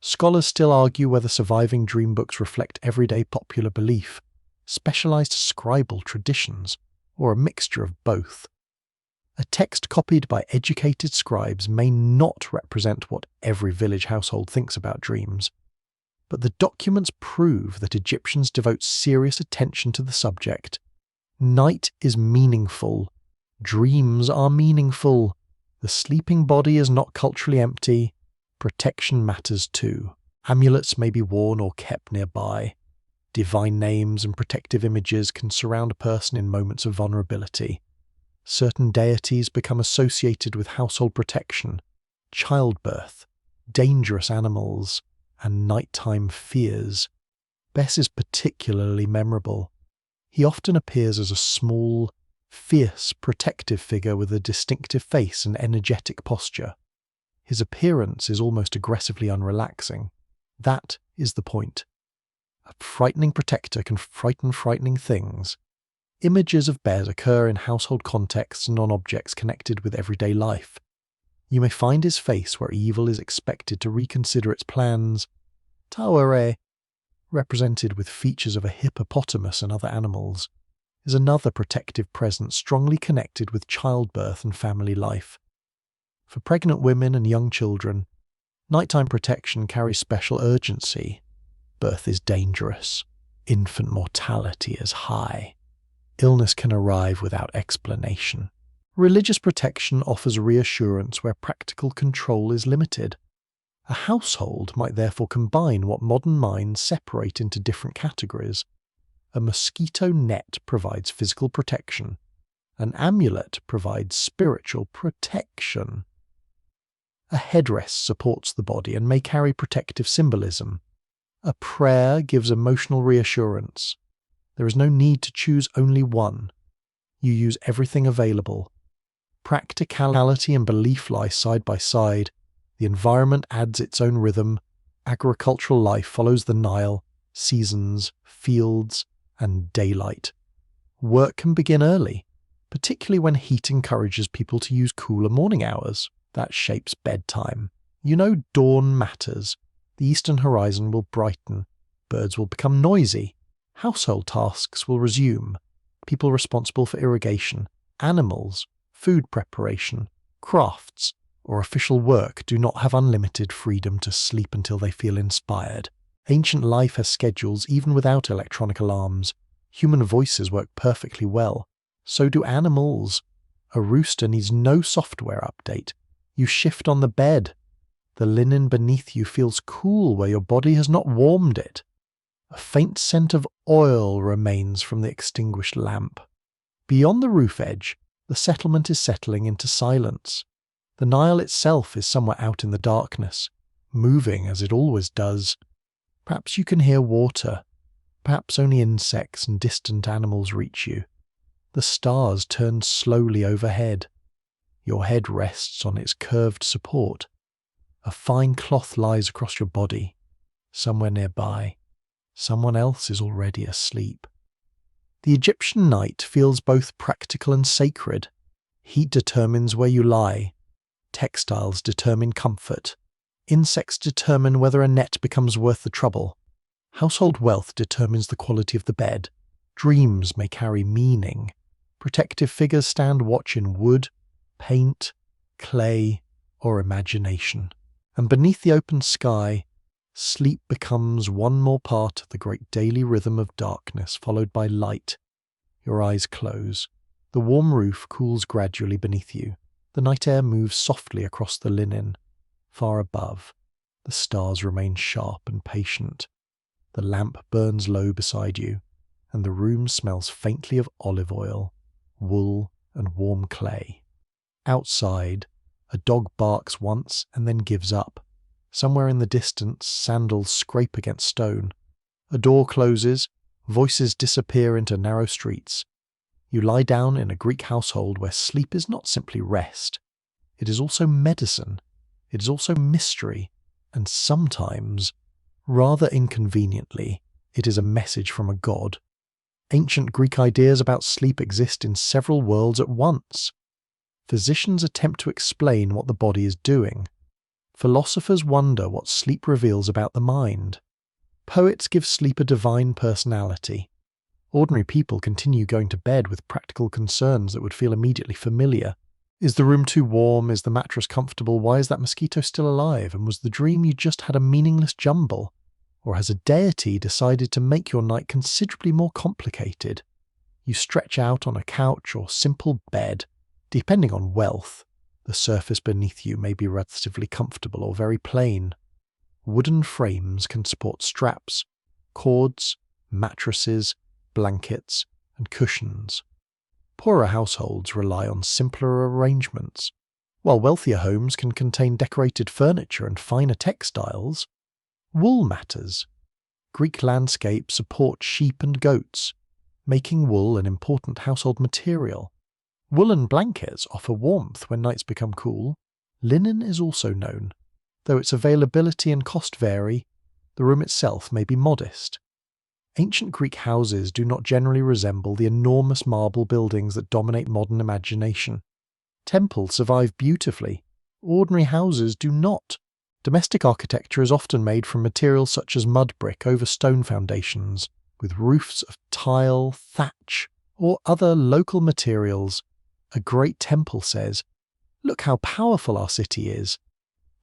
S1: Scholars still argue whether surviving dream books reflect everyday popular belief, specialized scribal traditions, or a mixture of both. A text copied by educated scribes may not represent what every village household thinks about dreams. But the documents prove that Egyptians devote serious attention to the subject. Night is meaningful. Dreams are meaningful. The sleeping body is not culturally empty. Protection matters too. Amulets may be worn or kept nearby. Divine names and protective images can surround a person in moments of vulnerability. Certain deities become associated with household protection, childbirth, dangerous animals, and nighttime fears. Bes is particularly memorable. He often appears as a small, fierce, protective figure with a distinctive face and energetic posture. His appearance is almost aggressively unrelaxing. That is the point. A frightening protector can frighten frightening things. Images of bears occur in household contexts and on objects connected with everyday life. You may find his face where evil is expected to reconsider its plans. Tawere, represented with features of a hippopotamus and other animals, is another protective presence strongly connected with childbirth and family life. For pregnant women and young children, nighttime protection carries special urgency. Birth is dangerous. Infant mortality is high. Illness can arrive without explanation. Religious protection offers reassurance where practical control is limited. A household might therefore combine what modern minds separate into different categories. A mosquito net provides physical protection. An amulet provides spiritual protection. A headrest supports the body and may carry protective symbolism. A prayer gives emotional reassurance. There is no need to choose only one. You use everything available. Practicality and belief lie side by side. The environment adds its own rhythm. Agricultural life follows the Nile, seasons, fields, and daylight. Work can begin early, particularly when heat encourages people to use cooler morning hours. That shapes bedtime. You know dawn matters. The eastern horizon will brighten. Birds will become noisy. Household tasks will resume. People responsible for irrigation, animals, food preparation, crafts, or official work do not have unlimited freedom to sleep until they feel inspired. Ancient life has schedules even without electronic alarms. Human voices work perfectly well. So do animals. A rooster needs no software update. You shift on the bed. The linen beneath you feels cool where your body has not warmed it. A faint scent of oil remains from the extinguished lamp. Beyond the roof edge, the settlement is settling into silence. The Nile itself is somewhere out in the darkness, moving as it always does. Perhaps you can hear water. Perhaps only insects and distant animals reach you. The stars turn slowly overhead. Your head rests on its curved support. A fine cloth lies across your body. Somewhere nearby, someone else is already asleep. The Egyptian night feels both practical and sacred. Heat determines where you lie. Textiles determine comfort. Insects determine whether a net becomes worth the trouble. Household wealth determines the quality of the bed. Dreams may carry meaning. Protective figures stand watch in wood, paint, clay, or imagination. And beneath the open sky, sleep becomes one more part of the great daily rhythm of darkness followed by light. Your eyes close. The warm roof cools gradually beneath you. The night air moves softly across the linen. Far above, the stars remain sharp and patient. The lamp burns low beside you, and the room smells faintly of olive oil, wool, and warm clay. Outside, a dog barks once and then gives up. Somewhere in the distance, sandals scrape against stone. A door closes, voices disappear into narrow streets. You lie down in a Greek household where sleep is not simply rest. It is also medicine. It is also mystery. And sometimes, rather inconveniently, it is a message from a god. Ancient Greek ideas about sleep exist in several worlds at once. Physicians attempt to explain what the body is doing. Philosophers wonder what sleep reveals about the mind. Poets give sleep a divine personality. Ordinary people continue going to bed with practical concerns that would feel immediately familiar. Is the room too warm? Is the mattress comfortable? Why is that mosquito still alive? And was the dream you just had a meaningless jumble? Or has a deity decided to make your night considerably more complicated? You stretch out on a couch or simple bed. Depending on wealth, the surface beneath you may be relatively comfortable or very plain. Wooden frames can support straps, cords, mattresses, blankets, and cushions. Poorer households rely on simpler arrangements, while wealthier homes can contain decorated furniture and finer textiles. Wool matters. Greek landscapes support sheep and goats, making wool an important household material. Woolen blankets offer warmth when nights become cool. Linen is also known. Though its availability and cost vary, the room itself may be modest. Ancient Greek houses do not generally resemble the enormous marble buildings that dominate modern imagination. Temples survive beautifully. Ordinary houses do not. Domestic architecture is often made from materials such as mud brick over stone foundations, with roofs of tile, thatch, or other local materials. A great temple says, "Look how powerful our city is."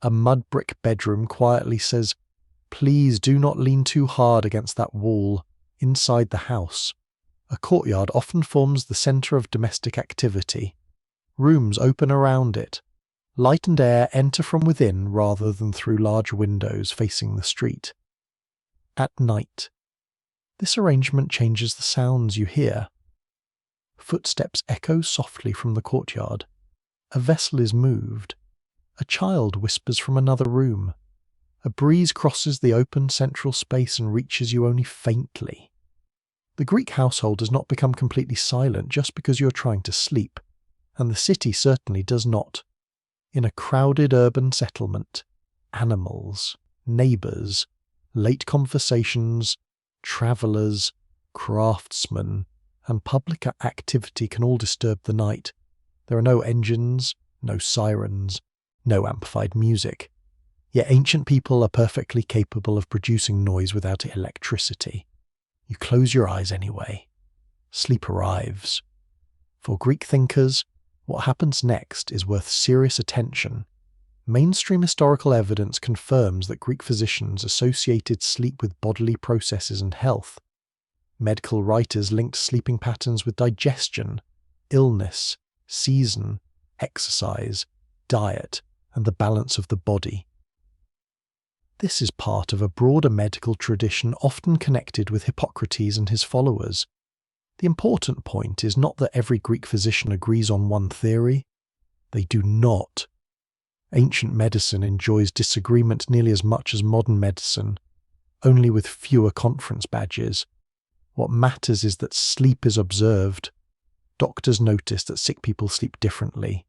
S1: A mud brick bedroom quietly says, "Please do not lean too hard against that wall." Inside the house, a courtyard often forms the centre of domestic activity. Rooms open around it. Light and air enter from within rather than through large windows facing the street. At night, this arrangement changes the sounds you hear. Footsteps echo softly from the courtyard. A vessel is moved. A child whispers from another room. A breeze crosses the open central space and reaches you only faintly. The Greek household does not become completely silent just because you are trying to sleep, and the city certainly does not. In a crowded urban settlement, animals, neighbours, late conversations, travellers, craftsmen, and public activity can all disturb the night. There are no engines, no sirens, no amplified music. Yet ancient people are perfectly capable of producing noise without electricity. You close your eyes anyway. Sleep arrives. For Greek thinkers, what happens next is worth serious attention. Mainstream historical evidence confirms that Greek physicians associated sleep with bodily processes and health. Medical writers linked sleeping patterns with digestion, illness, season, exercise, diet, and the balance of the body. This is part of a broader medical tradition often connected with Hippocrates and his followers. The important point is not that every Greek physician agrees on one theory. They do not. Ancient medicine enjoys disagreement nearly as much as modern medicine, only with fewer conference badges. What matters is that sleep is observed. Doctors notice that sick people sleep differently.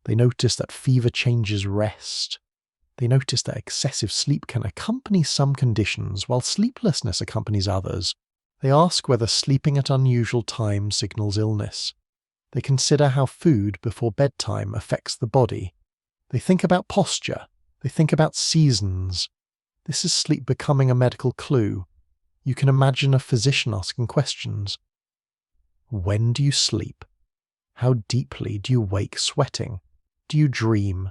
S1: They notice that fever changes rest. They notice that excessive sleep can accompany some conditions, while sleeplessness accompanies others. They ask whether sleeping at unusual times signals illness. They consider how food before bedtime affects the body. They think about posture. They think about seasons. This is sleep becoming a medical clue. You can imagine a physician asking questions. When do you sleep? How deeply do you wake sweating? Do you dream?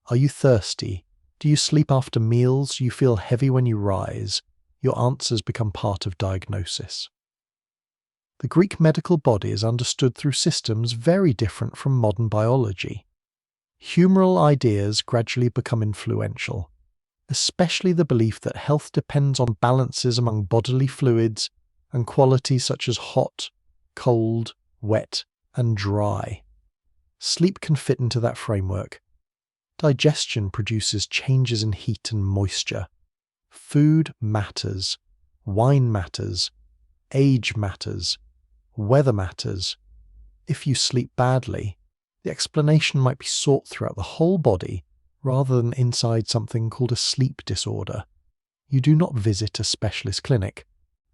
S1: Are you thirsty? Do you sleep after meals? Do you feel heavy when you rise? Your answers become part of diagnosis. The Greek medical body is understood through systems very different from modern biology. Humoral ideas gradually become influential, especially the belief that health depends on balances among bodily fluids and qualities such as hot, cold, wet, and dry. Sleep can fit into that framework. Digestion produces changes in heat and moisture. Food matters. Wine matters. Age matters. Weather matters. If you sleep badly, the explanation might be sought throughout the whole body rather than inside something called a sleep disorder. You do not visit a specialist clinic.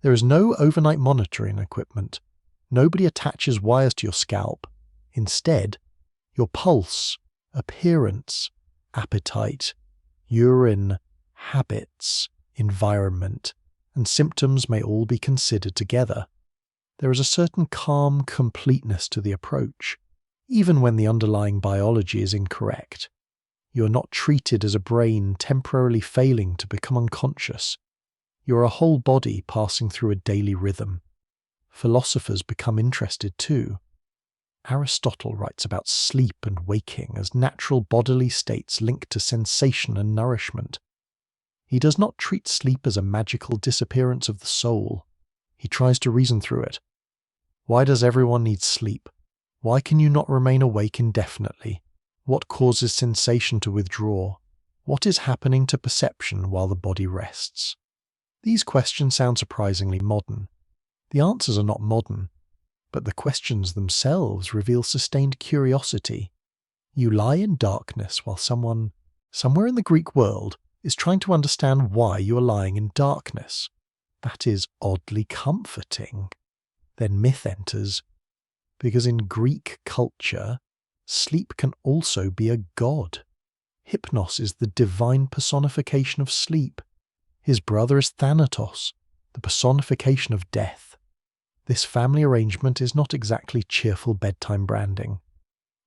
S1: There is no overnight monitoring equipment. Nobody attaches wires to your scalp. Instead, your pulse, appearance, appetite, urine, habits, environment, and symptoms may all be considered together. There is a certain calm completeness to the approach, even when the underlying biology is incorrect. You are not treated as a brain temporarily failing to become unconscious. You are a whole body passing through a daily rhythm. Philosophers become interested too. Aristotle writes about sleep and waking as natural bodily states linked to sensation and nourishment. He does not treat sleep as a magical disappearance of the soul. He tries to reason through it. Why does everyone need sleep? Why can you not remain awake indefinitely? What causes sensation to withdraw? What is happening to perception while the body rests? These questions sound surprisingly modern. The answers are not modern, but the questions themselves reveal sustained curiosity. You lie in darkness while someone, somewhere in the Greek world, is trying to understand why you are lying in darkness. That is oddly comforting. Then myth enters, because in Greek culture, sleep can also be a god. Hypnos is the divine personification of sleep. His brother is Thanatos, the personification of death. This family arrangement is not exactly cheerful bedtime branding,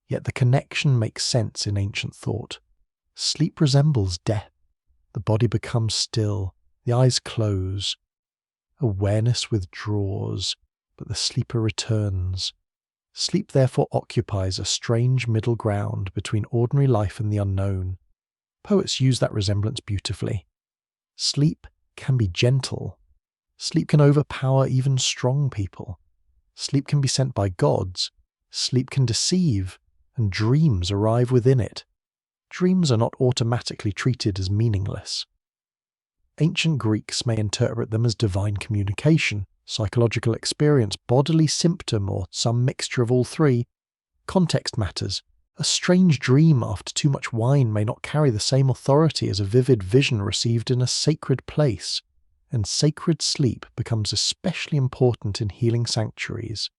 S1: yet the connection makes sense in ancient thought. Sleep resembles death. The body becomes still, the eyes close. Awareness withdraws, but the sleeper returns. Sleep therefore occupies a strange middle ground between ordinary life and the unknown. Poets use that resemblance beautifully. Sleep can be gentle. Sleep can overpower even strong people. Sleep can be sent by gods. Sleep can deceive, and dreams arrive within it. Dreams are not automatically treated as meaningless. Ancient Greeks may interpret them as divine communication, psychological experience, bodily symptom, or some mixture of all three. Context matters. A strange dream after too much wine may not carry the same authority as a vivid vision received in a sacred place, and sacred sleep becomes especially important in healing sanctuaries.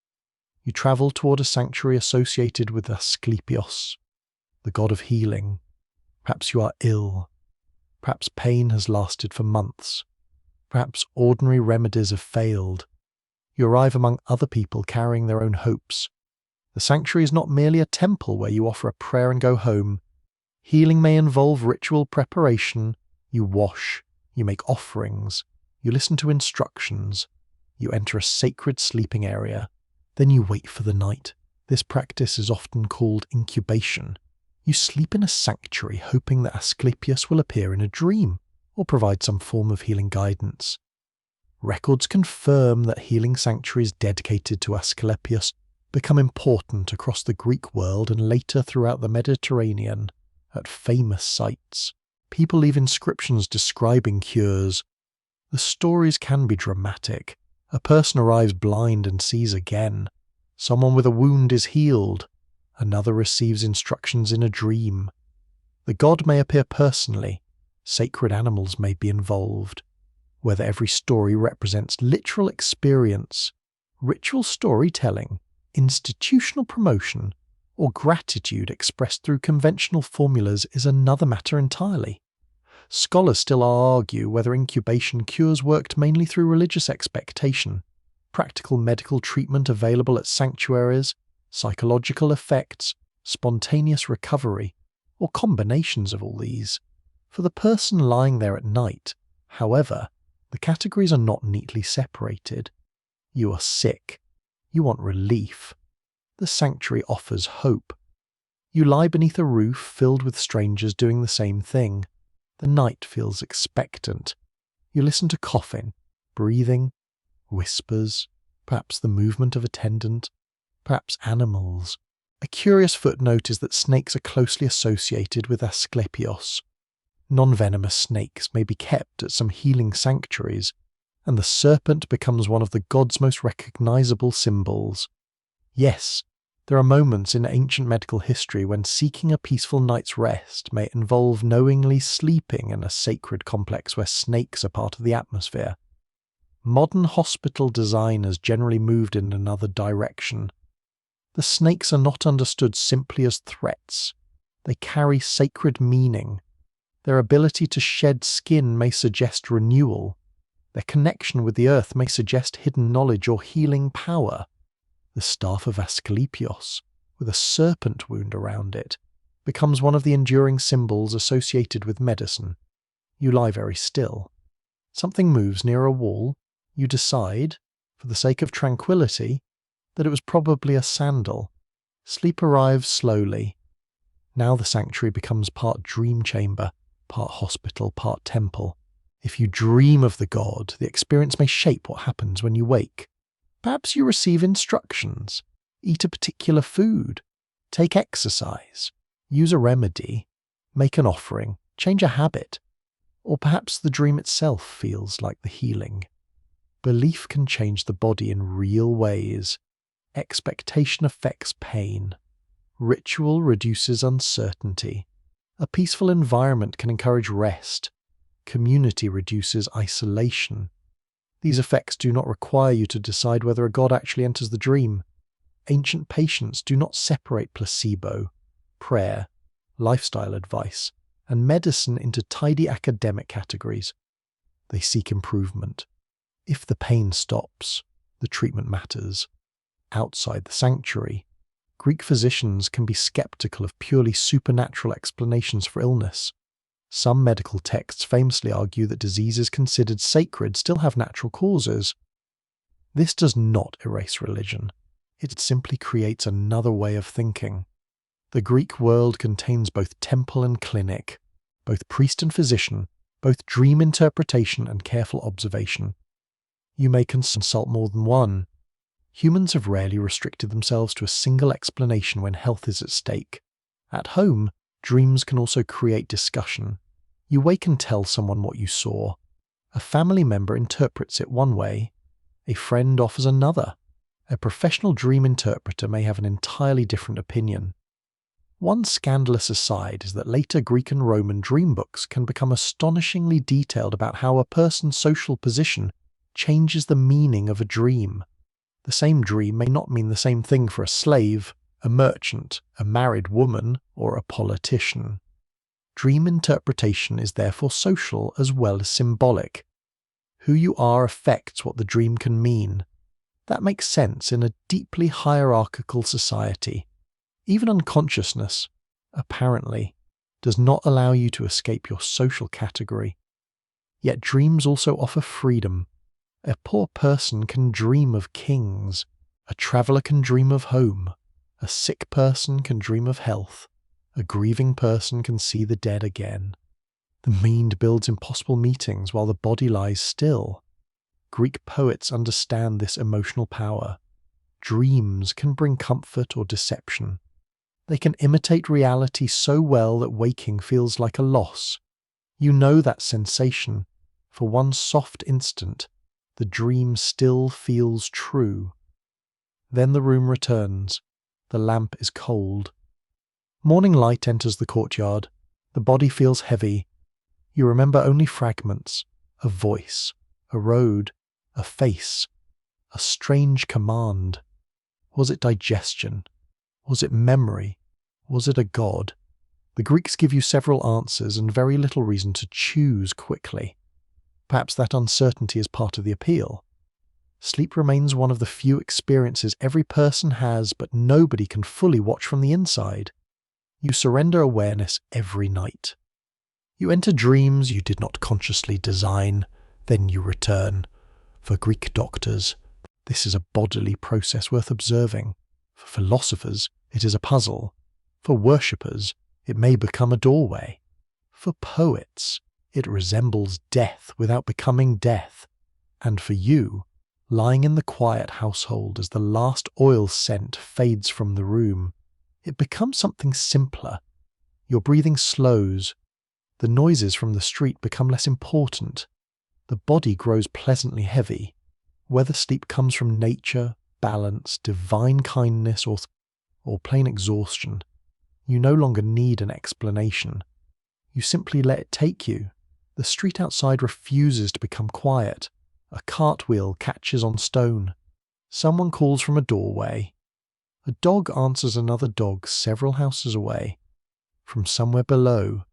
S1: You travel toward a sanctuary associated with Asclepios, the god of healing. Perhaps you are ill. Perhaps pain has lasted for months. Perhaps ordinary remedies have failed. You arrive among other people carrying their own hopes. The sanctuary is not merely a temple where you offer a prayer and go home. Healing may involve ritual preparation. You wash. You make offerings. You listen to instructions. You enter a sacred sleeping area. Then you wait for the night. This practice is often called incubation. You sleep in a sanctuary hoping that Asclepius will appear in a dream or provide some form of healing guidance. Records confirm that healing sanctuaries dedicated to Asclepius become important across the Greek world and later throughout the Mediterranean. At famous sites, people leave inscriptions describing cures. The stories can be dramatic. A person arrives blind and sees again. Someone with a wound is healed. Another receives instructions in a dream. The god may appear personally. Sacred animals may be involved. Whether every story represents literal experience, ritual storytelling, institutional promotion, or gratitude expressed through conventional formulas is another matter entirely. Scholars still argue whether incubation cures worked mainly through religious expectation, practical medical treatment available at sanctuaries, psychological effects, spontaneous recovery, or combinations of all these. For the person lying there at night, however, the categories are not neatly separated. You are sick. You want relief. The sanctuary offers hope. You lie beneath a roof filled with strangers doing the same thing. The night feels expectant. You listen to coughing, breathing, whispers, perhaps the movement of a tendon, perhaps animals. A curious footnote is that snakes are closely associated with Asclepios. Non-venomous snakes may be kept at some healing sanctuaries, and the serpent becomes one of the god's most recognizable symbols. Yes, there are moments in ancient medical history when seeking a peaceful night's rest may involve knowingly sleeping in a sacred complex where snakes are part of the atmosphere. Modern hospital design has generally moved in another direction. The snakes are not understood simply as threats. They carry sacred meaning. Their ability to shed skin may suggest renewal. Their connection with the earth may suggest hidden knowledge or healing power. The staff of Asclepios, with a serpent wound around it, becomes one of the enduring symbols associated with medicine. You lie very still. Something moves near a wall. You decide, for the sake of tranquility, that it was probably a sandal. Sleep arrives slowly. Now the sanctuary becomes part dream chamber, part hospital, part temple. If you dream of the god, the experience may shape what happens when you wake. Perhaps you receive instructions. Eat a particular food. Take exercise. Use a remedy. Make an offering. Change a habit. Or perhaps the dream itself feels like the healing. Belief can change the body in real ways. Expectation affects pain. Ritual reduces uncertainty. A peaceful environment can encourage rest. Community reduces isolation. These effects do not require you to decide whether a god actually enters the dream. Ancient patients do not separate placebo, prayer, lifestyle advice, and medicine into tidy academic categories. They seek improvement. If the pain stops, the treatment matters. Outside the sanctuary, Greek physicians can be skeptical of purely supernatural explanations for illness. Some medical texts famously argue that diseases considered sacred still have natural causes. This does not erase religion. It simply creates another way of thinking. The Greek world contains both temple and clinic, both priest and physician, both dream interpretation and careful observation. You may consult more than one. Humans have rarely restricted themselves to a single explanation when health is at stake. At home, dreams can also create discussion. You wake and tell someone what you saw. A family member interprets it one way. A friend offers another. A professional dream interpreter may have an entirely different opinion. One scandalous aside is that later Greek and Roman dream books can become astonishingly detailed about how a person's social position changes the meaning of a dream. The same dream may not mean the same thing for a slave, a merchant, a married woman, or a politician. Dream interpretation is therefore social as well as symbolic. Who you are affects what the dream can mean. That makes sense in a deeply hierarchical society. Even unconsciousness, apparently, does not allow you to escape your social category. Yet dreams also offer freedom. A poor person can dream of kings. A traveller can dream of home. A sick person can dream of health. A grieving person can see the dead again. The mind builds impossible meetings while the body lies still. Greek poets understand this emotional power. Dreams can bring comfort or deception. They can imitate reality so well that waking feels like a loss. You know that sensation. For one soft instant, the dream still feels true. Then the room returns. The lamp is cold. Morning light enters the courtyard. The body feels heavy. You remember only fragments. A voice, a road, a face, a strange command. Was it digestion? Was it memory? Was it a god? The Greeks give you several answers and very little reason to choose quickly. Perhaps that uncertainty is part of the appeal. Sleep remains one of the few experiences every person has, but nobody can fully watch from the inside. You surrender awareness every night. You enter dreams you did not consciously design, then you return. For Greek doctors, this is a bodily process worth observing. For philosophers, it is a puzzle. For worshippers, it may become a doorway. For poets, it resembles death without becoming death. And for you, lying in the quiet household as the last oil scent fades from the room, it becomes something simpler. Your breathing slows. The noises from the street become less important. The body grows pleasantly heavy. Whether sleep comes from nature, balance, divine kindness, or plain exhaustion, you no longer need an explanation. You simply let it take you. The street outside refuses to become quiet. A cartwheel catches on stone. Someone calls from a doorway. A dog answers another dog several houses away. From somewhere below,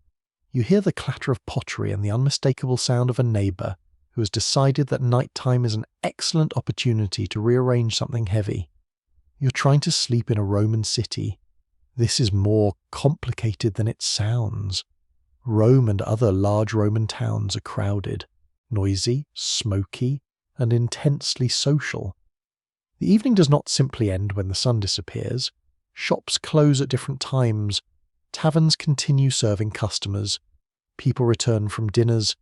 S1: you hear the clatter of pottery and the unmistakable sound of a neighbour who has decided that nighttime is an excellent opportunity to rearrange something heavy. You're trying to sleep in a Roman city. This is more complicated than it sounds. Rome and other large Roman towns are crowded, noisy, smoky, and intensely social. The evening does not simply end when the sun disappears. Shops close at different times. Taverns continue serving customers. People return from dinners.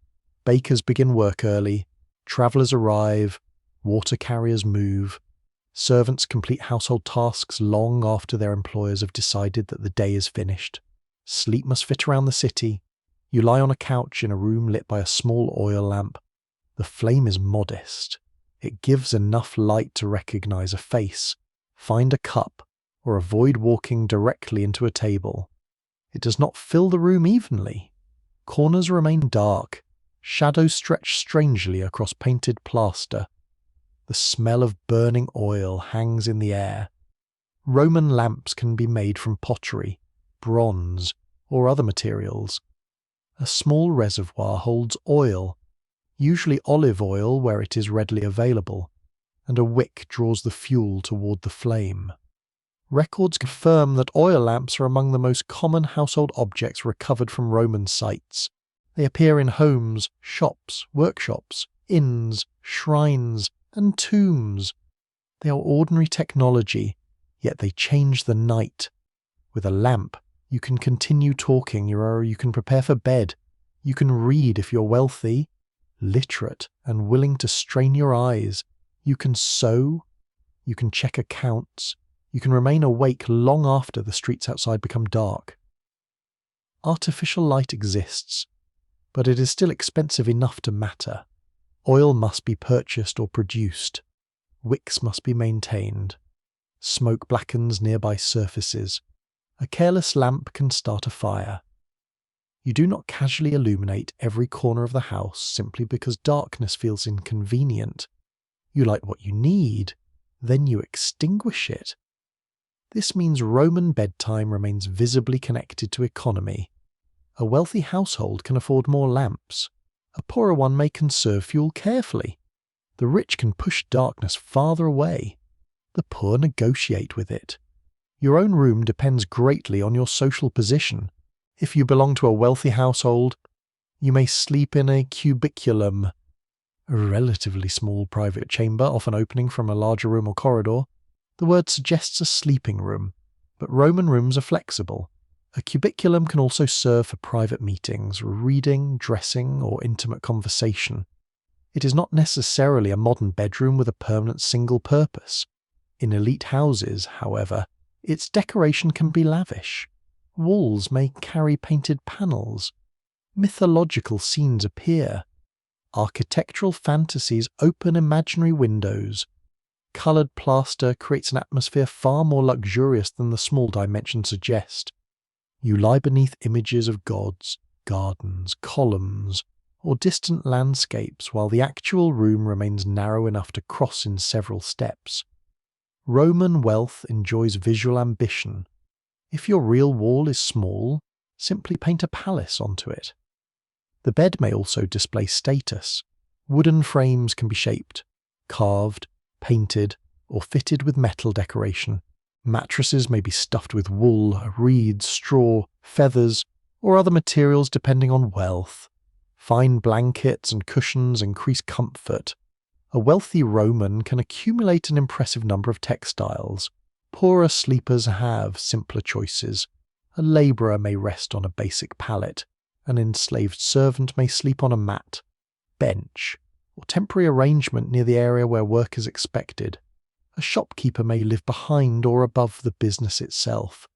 S1: Bakers begin work early. Travellers arrive. Water carriers move. Servants complete household tasks long after their employers have decided that the day is finished. Sleep must fit around the city. You lie on a couch in a room lit by a small oil lamp. The flame is modest. It gives enough light to recognize a face, find a cup, or avoid walking directly into a table. It does not fill the room evenly. Corners remain dark. Shadows stretch strangely across painted plaster. The smell of burning oil hangs in the air. Roman lamps can be made from pottery, bronze, or other materials. A small reservoir holds oil, usually olive oil where it is readily available, and a wick draws the fuel toward the flame. Records confirm that oil lamps are among the most common household objects recovered from Roman sites. They appear in homes, shops, workshops, inns, shrines, and tombs. They are ordinary technology, yet they change the night. With a lamp, you can continue talking, you can prepare for bed, you can read if you're wealthy, literate, and willing to strain your eyes. You can sew, you can check accounts, you can remain awake long after the streets outside become dark. Artificial light exists, but it is still expensive enough to matter. Oil must be purchased or produced. Wicks must be maintained. Smoke blackens nearby surfaces. A careless lamp can start a fire. You do not casually illuminate every corner of the house simply because darkness feels inconvenient. You light what you need, then you extinguish it. This means Roman bedtime remains visibly connected to economy. A wealthy household can afford more lamps. A poorer one may conserve fuel carefully. The rich can push darkness farther away. The poor negotiate with it. Your own room depends greatly on your social position. If you belong to a wealthy household, you may sleep in a cubiculum, a relatively small private chamber often opening from a larger room or corridor. The word suggests a sleeping room, but Roman rooms are flexible. A cubiculum can also serve for private meetings, reading, dressing, or intimate conversation. It is not necessarily a modern bedroom with a permanent single purpose. In elite houses, however, its decoration can be lavish. Walls may carry painted panels. Mythological scenes appear. Architectural fantasies open imaginary windows. Coloured plaster creates an atmosphere far more luxurious than the small dimensions suggest. You lie beneath images of gods, gardens, columns, or distant landscapes while the actual room remains narrow enough to cross in several steps. Roman wealth enjoys visual ambition. If your real wall is small, simply paint a palace onto it. The bed may also display status. Wooden frames can be shaped, carved, painted, or fitted with metal decoration. Mattresses may be stuffed with wool, reeds, straw, feathers, or other materials depending on wealth. Fine blankets and cushions increase comfort. A wealthy Roman can accumulate an impressive number of textiles. Poorer sleepers have simpler choices. A labourer may rest on a basic pallet. An enslaved servant may sleep on a mat, bench, or temporary arrangement near the area where work is expected. A shopkeeper may live behind or above the business itself.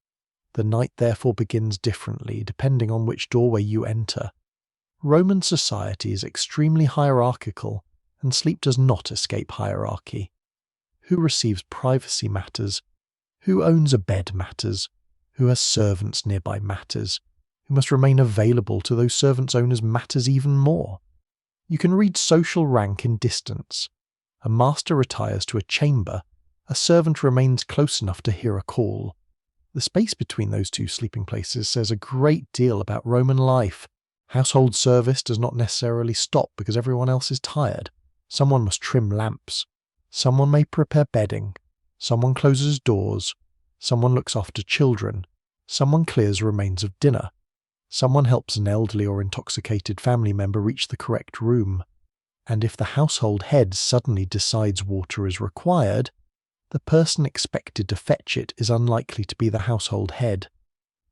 S1: The night therefore begins differently depending on which doorway you enter. Roman society is extremely hierarchical, and sleep does not escape hierarchy. Who receives privacy matters. Who owns a bed matters. Who has servants nearby matters. Who must remain available to those servants' owners matters even more. You can read social rank in distance. A master retires to a chamber. A servant remains close enough to hear a call. The space between those two sleeping places says a great deal about Roman life. Household service does not necessarily stop because everyone else is tired. Someone must trim lamps. Someone may prepare bedding. Someone closes doors. Someone looks after children. Someone clears remains of dinner. Someone helps an elderly or intoxicated family member reach the correct room. And if the household head suddenly decides water is required, the person expected to fetch it is unlikely to be the household head.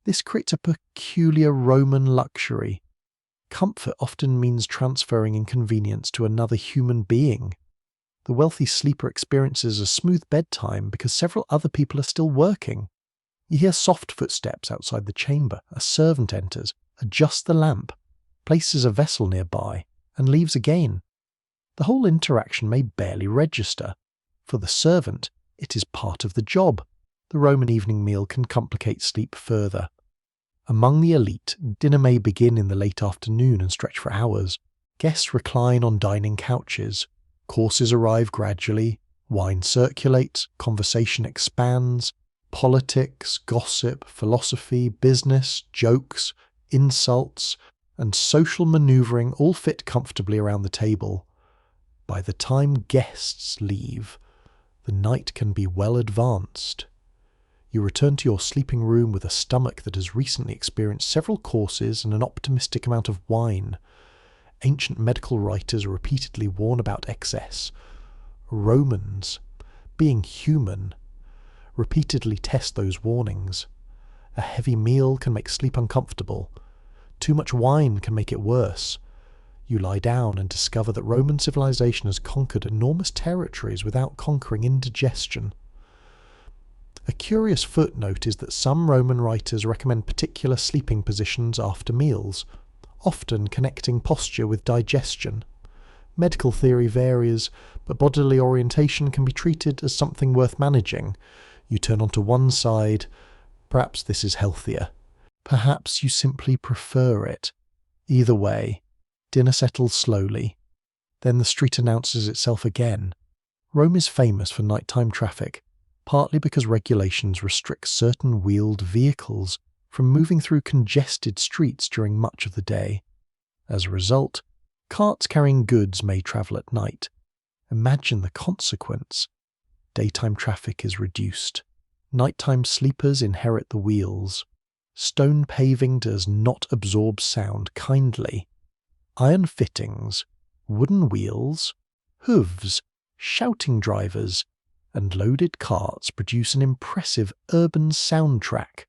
S1: This creates a peculiar Roman luxury. Comfort often means transferring inconvenience to another human being. The wealthy sleeper experiences a smooth bedtime because several other people are still working. You hear soft footsteps outside the chamber. A servant enters, adjusts the lamp, places a vessel nearby, and leaves again. The whole interaction may barely register. For the servant, it is part of the job. the Roman evening meal can complicate sleep further. Among the elite, dinner may begin in the late afternoon and stretch for hours. Guests recline on dining couches. Courses arrive gradually. Wine circulates. Conversation expands. Politics, gossip, philosophy, business, jokes, insults, and social manoeuvring all fit comfortably around the table. By the time guests leave, the night can be well advanced. You return to your sleeping room with a stomach that has recently experienced several courses and an optimistic amount of wine. Ancient medical writers repeatedly warn about excess. Romans, being human, repeatedly test those warnings. A heavy meal can make sleep uncomfortable. Too much wine can make it worse. You lie down and discover that Roman civilization has conquered enormous territories without conquering indigestion. A curious footnote is that some Roman writers recommend particular sleeping positions after meals, often connecting posture with digestion. Medical theory varies, but bodily orientation can be treated as something worth managing. You turn onto one side. Perhaps this is healthier. Perhaps you simply prefer it. Either way, dinner settles slowly. Then the street announces itself again. Rome is famous for nighttime traffic, partly because regulations restrict certain wheeled vehicles from moving through congested streets during much of the day. As a result, carts carrying goods may travel at night. Imagine the consequence. Daytime traffic is reduced. Nighttime sleepers inherit the wheels. Stone paving does not absorb sound kindly. Iron fittings, wooden wheels, hooves, shouting drivers, and loaded carts produce an impressive urban soundtrack.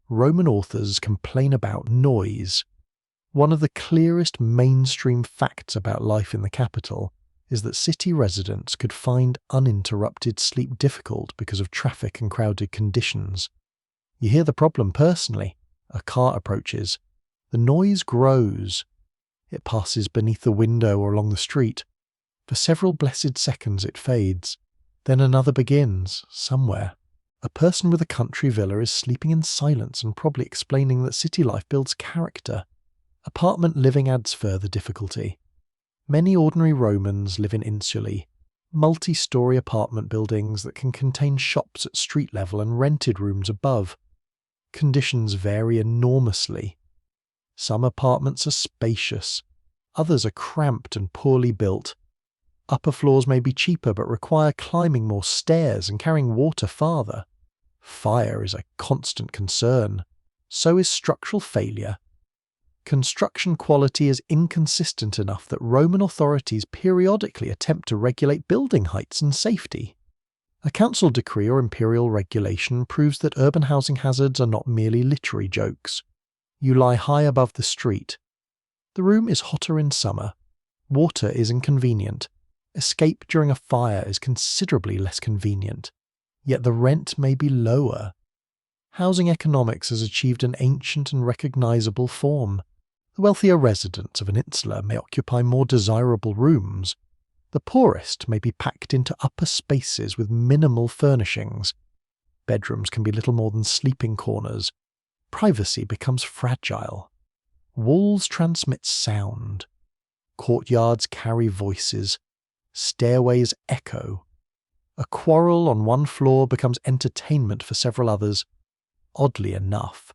S1: Roman authors complain about noise. One of the clearest mainstream facts about life in the capital is that city residents could find uninterrupted sleep difficult because of traffic and crowded conditions. You hear the problem personally. A car approaches. The noise grows. It passes beneath the window or along the street. For several blessed seconds it fades. Then another begins, somewhere. A person with a country villa is sleeping in silence and probably explaining that city life builds character. Apartment living adds further difficulty. Many ordinary Romans live in insulae, multi-storey apartment buildings that can contain shops at street level and rented rooms above. Conditions vary enormously. Some apartments are spacious, others are cramped and poorly built. Upper floors may be cheaper but require climbing more stairs and carrying water farther. Fire is a constant concern. So is structural failure. Construction quality is inconsistent enough that Roman authorities periodically attempt to regulate building heights and safety. A council decree or imperial regulation proves that urban housing hazards are not merely literary jokes. You lie high above the street. The room is hotter in summer. Water is inconvenient. Escape during a fire is considerably less convenient. Yet the rent may be lower. Housing economics has achieved an ancient and recognizable form. The wealthier residents of an insula may occupy more desirable rooms. The poorest may be packed into upper spaces with minimal furnishings. Bedrooms can be little more than sleeping corners. Privacy becomes fragile. Walls transmit sound. Courtyards carry voices. Stairways echo. A quarrel on one floor becomes entertainment for several others. Oddly enough,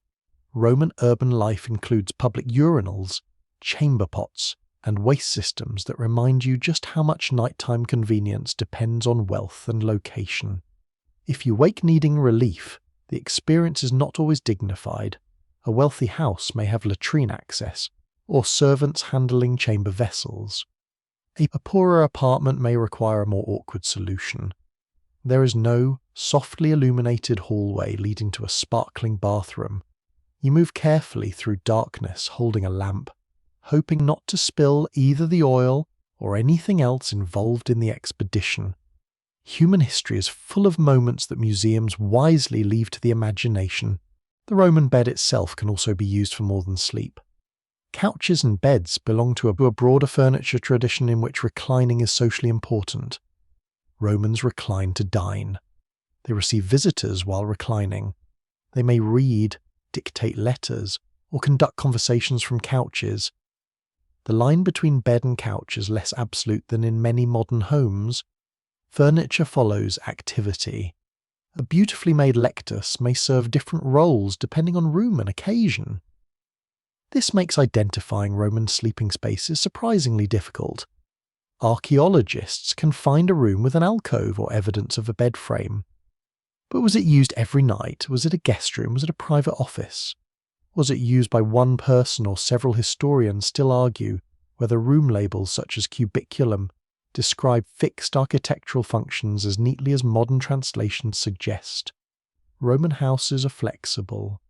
S1: Roman urban life includes public urinals, chamber pots, and waste systems that remind you just how much nighttime convenience depends on wealth and location. If you wake needing relief, the experience is not always dignified. A wealthy house may have latrine access, or servants handling chamber vessels. A poorer apartment may require a more awkward solution. There is no softly illuminated hallway leading to a sparkling bathroom. You move carefully through darkness holding a lamp, hoping not to spill either the oil or anything else involved in the expedition. Human history is full of moments that museums wisely leave to the imagination. The Roman bed itself can also be used for more than sleep. Couches and beds belong to a broader furniture tradition in which reclining is socially important. Romans reclined to dine. They receive visitors while reclining. They may read, dictate letters, or conduct conversations from couches. The line between bed and couch is less absolute than in many modern homes. Furniture follows activity. A beautifully made lectus may serve different roles depending on room and occasion. This makes identifying Roman sleeping spaces surprisingly difficult. Archaeologists can find a room with an alcove or evidence of a bed frame. But was it used every night? Was it a guest room? Was it a private office? Was it used by one person, or several historians still argue whether room labels such as cubiculum describe fixed architectural functions as neatly as modern translations suggest? Roman houses are flexible.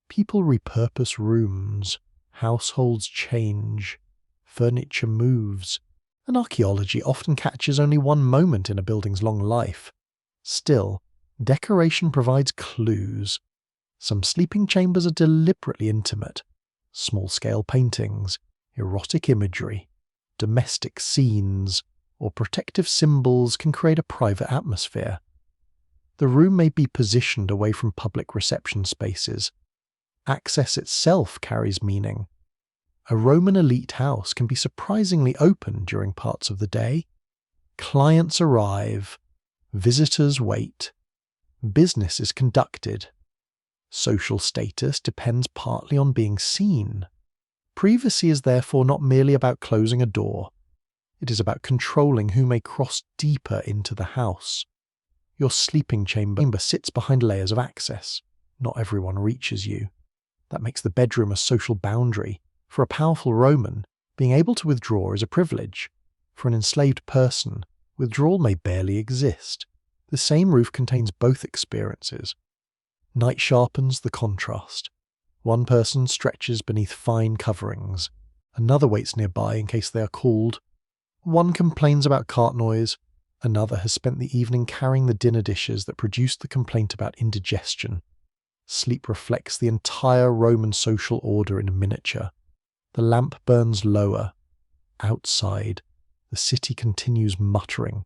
S1: People repurpose rooms. Households change. Furniture moves. And archaeology often catches only one moment in a building's long life. Still, decoration provides clues. Some sleeping chambers are deliberately intimate. Small-scale paintings, erotic imagery, domestic scenes, or protective symbols can create a private atmosphere. The room may be positioned away from public reception spaces. Access itself carries meaning. A Roman elite house can be surprisingly open during parts of the day. Clients arrive. Visitors wait. Business is conducted. Social status depends partly on being seen. Privacy is therefore not merely about closing a door. It is about controlling who may cross deeper into the house. Your sleeping chamber sits behind layers of access. Not everyone reaches you. That makes the bedroom a social boundary. For a powerful Roman, being able to withdraw is a privilege. For an enslaved person, withdrawal may barely exist. The same roof contains both experiences. Night sharpens the contrast. One person stretches beneath fine coverings. Another waits nearby in case they are called. One complains about cart noise. Another has spent the evening carrying the dinner dishes that produced the complaint about indigestion. Sleep reflects the entire Roman social order in miniature. The lamp burns lower. Outside, the city continues muttering.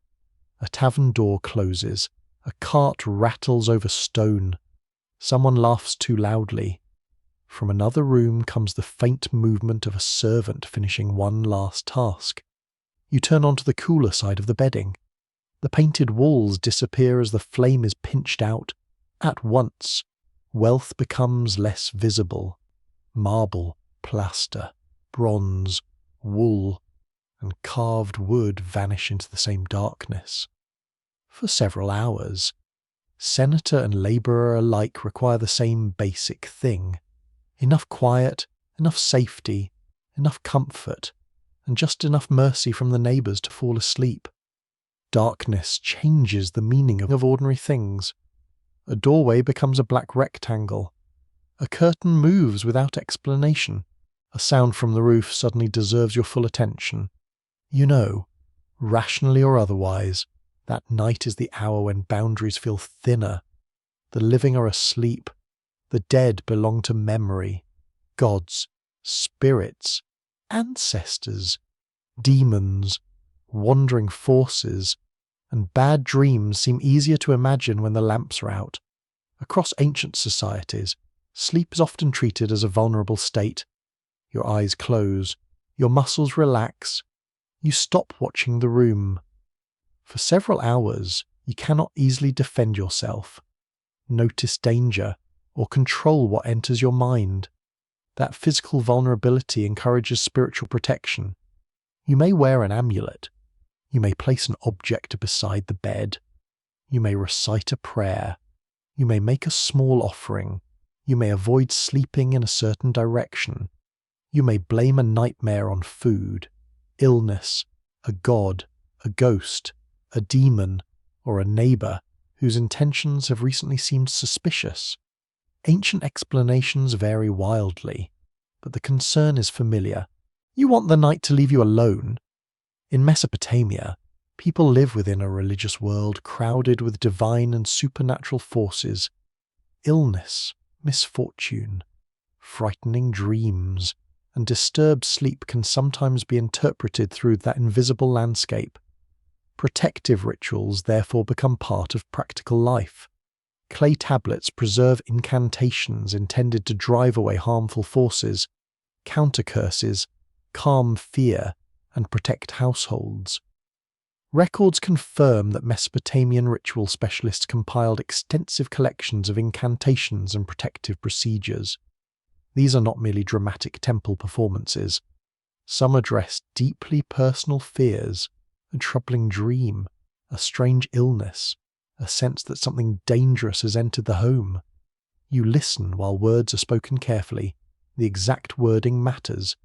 S1: A tavern door closes. A cart rattles over stone. Someone laughs too loudly. From another room comes the faint movement of a servant finishing one last task. You turn onto the cooler side of the bedding. The painted walls disappear as the flame is pinched out. At once, wealth becomes less visible. Marble, plaster, bronze, wool, and carved wood vanish into the same darkness. For several hours, senator and labourer alike require the same basic thing. Enough quiet, enough safety, enough comfort, and just enough mercy from the neighbours to fall asleep. Darkness changes the meaning of ordinary things. A doorway becomes a black rectangle. A curtain moves without explanation. A sound from the roof suddenly deserves your full attention. You know, rationally or otherwise, that night is the hour when boundaries feel thinner. The living are asleep. The dead belong to memory. Gods, spirits, ancestors, demons, wandering forces, and bad dreams seem easier to imagine when the lamps are out. Across ancient societies, sleep is often treated as a vulnerable state. Your eyes close, your muscles relax, you stop watching the room. For several hours, you cannot easily defend yourself, notice danger, or control what enters your mind. That physical vulnerability encourages spiritual protection. You may wear an amulet. You may place an object beside the bed. You may recite a prayer. You may make a small offering. You may avoid sleeping in a certain direction. You may blame a nightmare on food, illness, a god, a ghost, a demon, or a neighbour whose intentions have recently seemed suspicious. Ancient explanations vary wildly, but the concern is familiar. You want the night to leave you alone. In Mesopotamia, people live within a religious world crowded with divine and supernatural forces. Illness, misfortune, frightening dreams, and disturbed sleep can sometimes be interpreted through that invisible landscape. Protective rituals therefore become part of practical life. Clay tablets preserve incantations intended to drive away harmful forces, counter curses, calm fear, and protect households. Records confirm that Mesopotamian ritual specialists compiled extensive collections of incantations and protective procedures. These are not merely dramatic temple performances. Some address deeply personal fears, a troubling dream, a strange illness, a sense that something dangerous has entered the home. You listen while words are spoken carefully. The exact wording matters.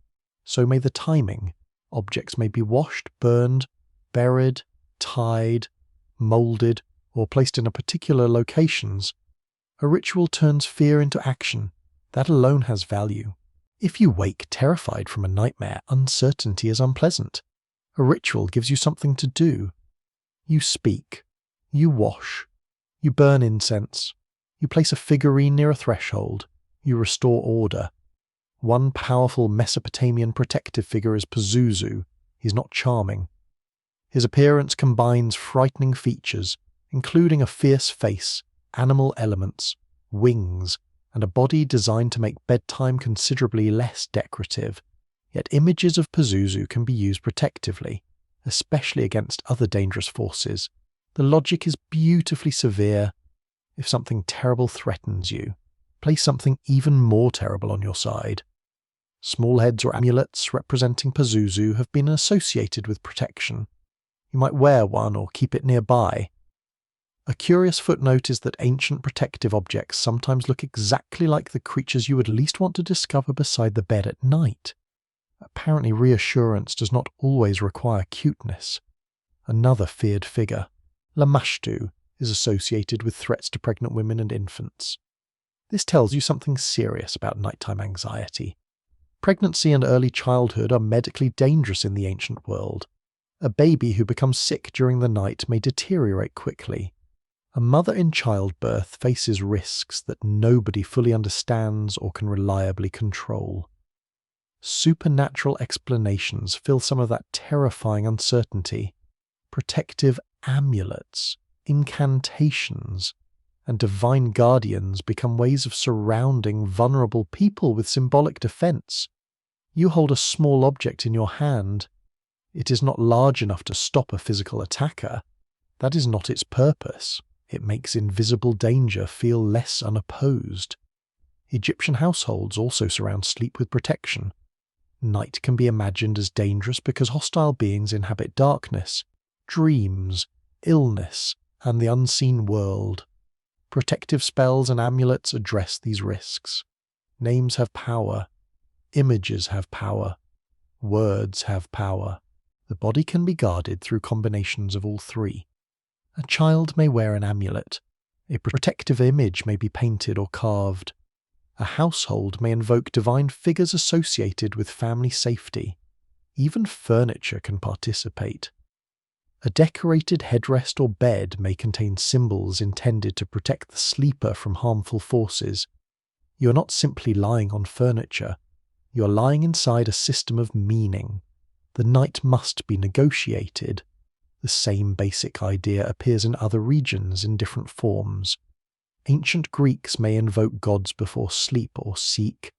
S1: So may the timing. Objects may be washed, burned, buried, tied, moulded, or placed in a particular locations. A ritual turns fear into action. That alone has value. If you wake terrified from a nightmare, uncertainty is unpleasant. A ritual gives you something to do. You speak. You wash. You burn incense. You place a figurine near a threshold. You restore order. One powerful Mesopotamian protective figure is Pazuzu. He's not charming. His appearance combines frightening features, including a fierce face, animal elements, wings, and a body designed to make bedtime considerably less decorative. Yet images of Pazuzu can be used protectively, especially against other dangerous forces. The logic is beautifully severe. If something terrible threatens you, place something even more terrible on your side. Small heads or amulets representing Pazuzu have been associated with protection. You might wear one or keep it nearby. A curious footnote is that ancient protective objects sometimes look exactly like the creatures you would least want to discover beside the bed at night. Apparently reassurance does not always require cuteness. Another feared figure, Lamashtu, is associated with threats to pregnant women and infants. This tells you something serious about nighttime anxiety. Pregnancy and early childhood are medically dangerous in the ancient world. A baby who becomes sick during the night may deteriorate quickly. A mother in childbirth faces risks that nobody fully understands or can reliably control. Supernatural explanations fill some of that terrifying uncertainty. Protective amulets, incantations, and divine guardians become ways of surrounding vulnerable people with symbolic defense. You hold a small object in your hand. It is not large enough to stop a physical attacker. That is not its purpose. It makes invisible danger feel less unopposed. Egyptian households also surround sleep with protection. Night can be imagined as dangerous because hostile beings inhabit darkness, dreams, illness, and the unseen world. Protective spells and amulets address these risks. Names have power. Images have power. Words have power. The body can be guarded through combinations of all three. A child may wear an amulet. A protective image may be painted or carved. A household may invoke divine figures associated with family safety. Even furniture can participate. A decorated headrest or bed may contain symbols intended to protect the sleeper from harmful forces. You are not simply lying on furniture. You are lying inside a system of meaning. The night must be negotiated. The same basic idea appears in other regions in different forms. Ancient Greeks may invoke gods before sleep or seek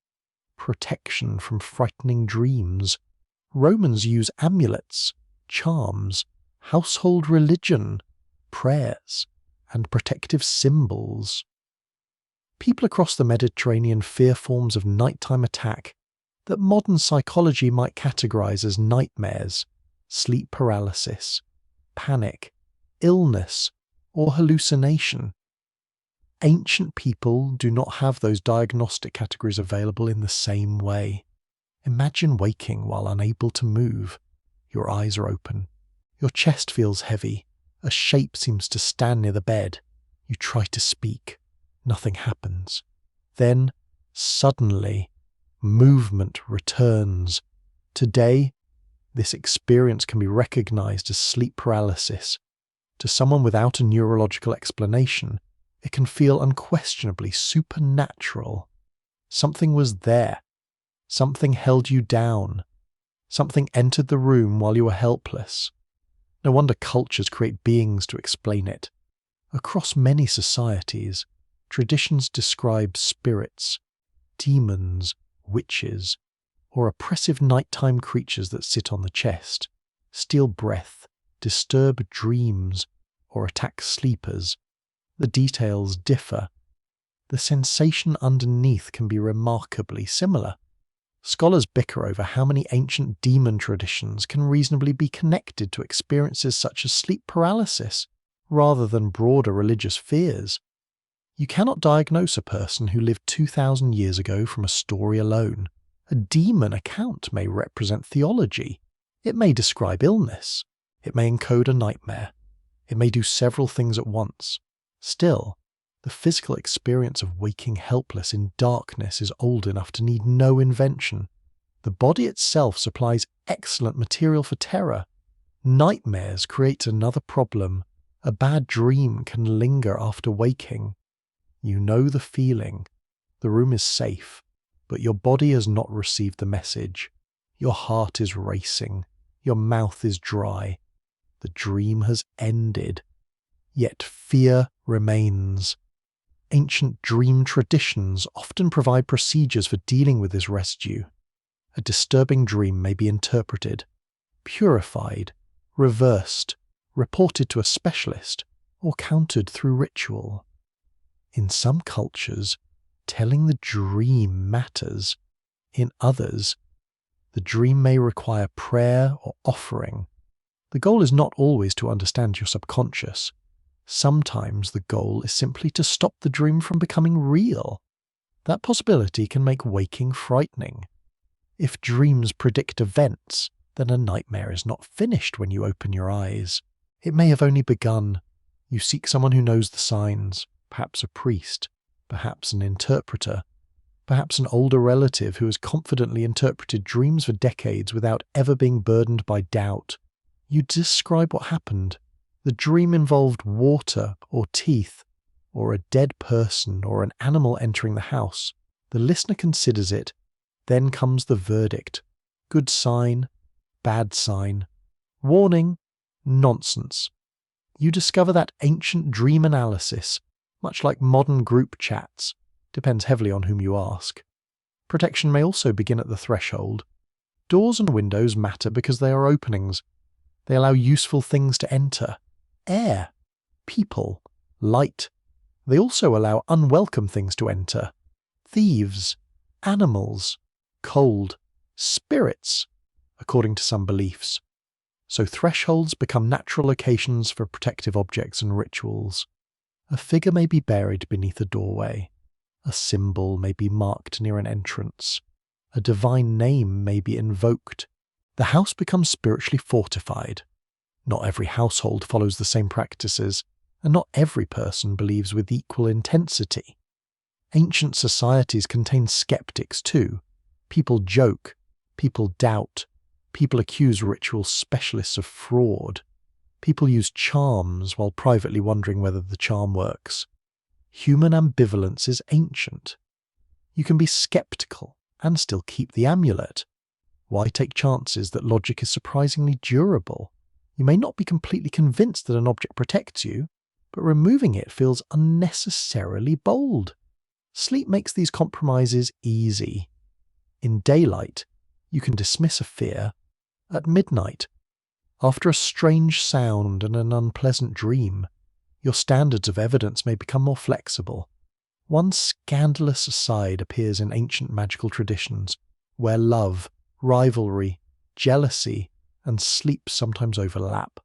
S1: protection from frightening dreams. Romans use amulets, charms, household religion, prayers, and protective symbols. People across the Mediterranean fear forms of nighttime attack that modern psychology might categorize as nightmares, sleep paralysis, panic, illness, or hallucination. Ancient people do not have those diagnostic categories available in the same way. Imagine waking while unable to move. Your eyes are open. Your chest feels heavy. A shape seems to stand near the bed. You try to speak. Nothing happens. Then, suddenly, movement returns. Today, this experience can be recognized as sleep paralysis. To someone without a neurological explanation, it can feel unquestionably supernatural. Something was there. Something held you down. Something entered the room while you were helpless. No wonder cultures create beings to explain it. Across many societies, traditions describe spirits, demons, witches, or oppressive nighttime creatures that sit on the chest, steal breath, disturb dreams, or attack sleepers. The details differ. The sensation underneath can be remarkably similar. Scholars bicker over how many ancient demon traditions can reasonably be connected to experiences such as sleep paralysis, rather than broader religious fears. You cannot diagnose a person who lived 2,000 years ago from a story alone. A demon account may represent theology. It may describe illness. It may encode a nightmare. It may do several things at once. Still, the physical experience of waking helpless in darkness is old enough to need no invention. The body itself supplies excellent material for terror. Nightmares create another problem. A bad dream can linger after waking. You know the feeling. The room is safe, but your body has not received the message. Your heart is racing. Your mouth is dry. The dream has ended. Yet fear remains. Ancient dream traditions often provide procedures for dealing with this residue. A disturbing dream may be interpreted, purified, reversed, reported to a specialist, or countered through ritual. In some cultures, telling the dream matters. In others, the dream may require prayer or offering. The goal is not always to understand your subconscious. Sometimes the goal is simply to stop the dream from becoming real. That possibility can make waking frightening. If dreams predict events, then a nightmare is not finished when you open your eyes. It may have only begun. You seek someone who knows the signs, perhaps a priest, perhaps an interpreter, perhaps an older relative who has confidently interpreted dreams for decades without ever being burdened by doubt. You describe what happened. The dream involved water or teeth, or a dead person or an animal entering the house. The listener considers it. Then comes the verdict. Good sign, bad sign. Warning, nonsense. You discover that ancient dream analysis, much like modern group chats, depends heavily on whom you ask. Protection may also begin at the threshold. Doors and windows matter because they are openings. They allow useful things to enter. Air, people, light. They also allow unwelcome things to enter. Thieves, animals, cold, spirits, according to some beliefs. So thresholds become natural locations for protective objects and rituals. A figure may be buried beneath a doorway. A symbol may be marked near an entrance. A divine name may be invoked. The house becomes spiritually fortified. Not every household follows the same practices, and not every person believes with equal intensity. Ancient societies contain skeptics too. People joke, people doubt, people accuse ritual specialists of fraud. People use charms while privately wondering whether the charm works. Human ambivalence is ancient. You can be skeptical and still keep the amulet. Why take chances that logic is surprisingly durable? You may not be completely convinced that an object protects you, but removing it feels unnecessarily bold. Sleep makes these compromises easy. In daylight, you can dismiss a fear. At midnight, after a strange sound and an unpleasant dream, your standards of evidence may become more flexible. One scandalous aside appears in ancient magical traditions, where love, rivalry, jealousy, and sleep sometimes overlap.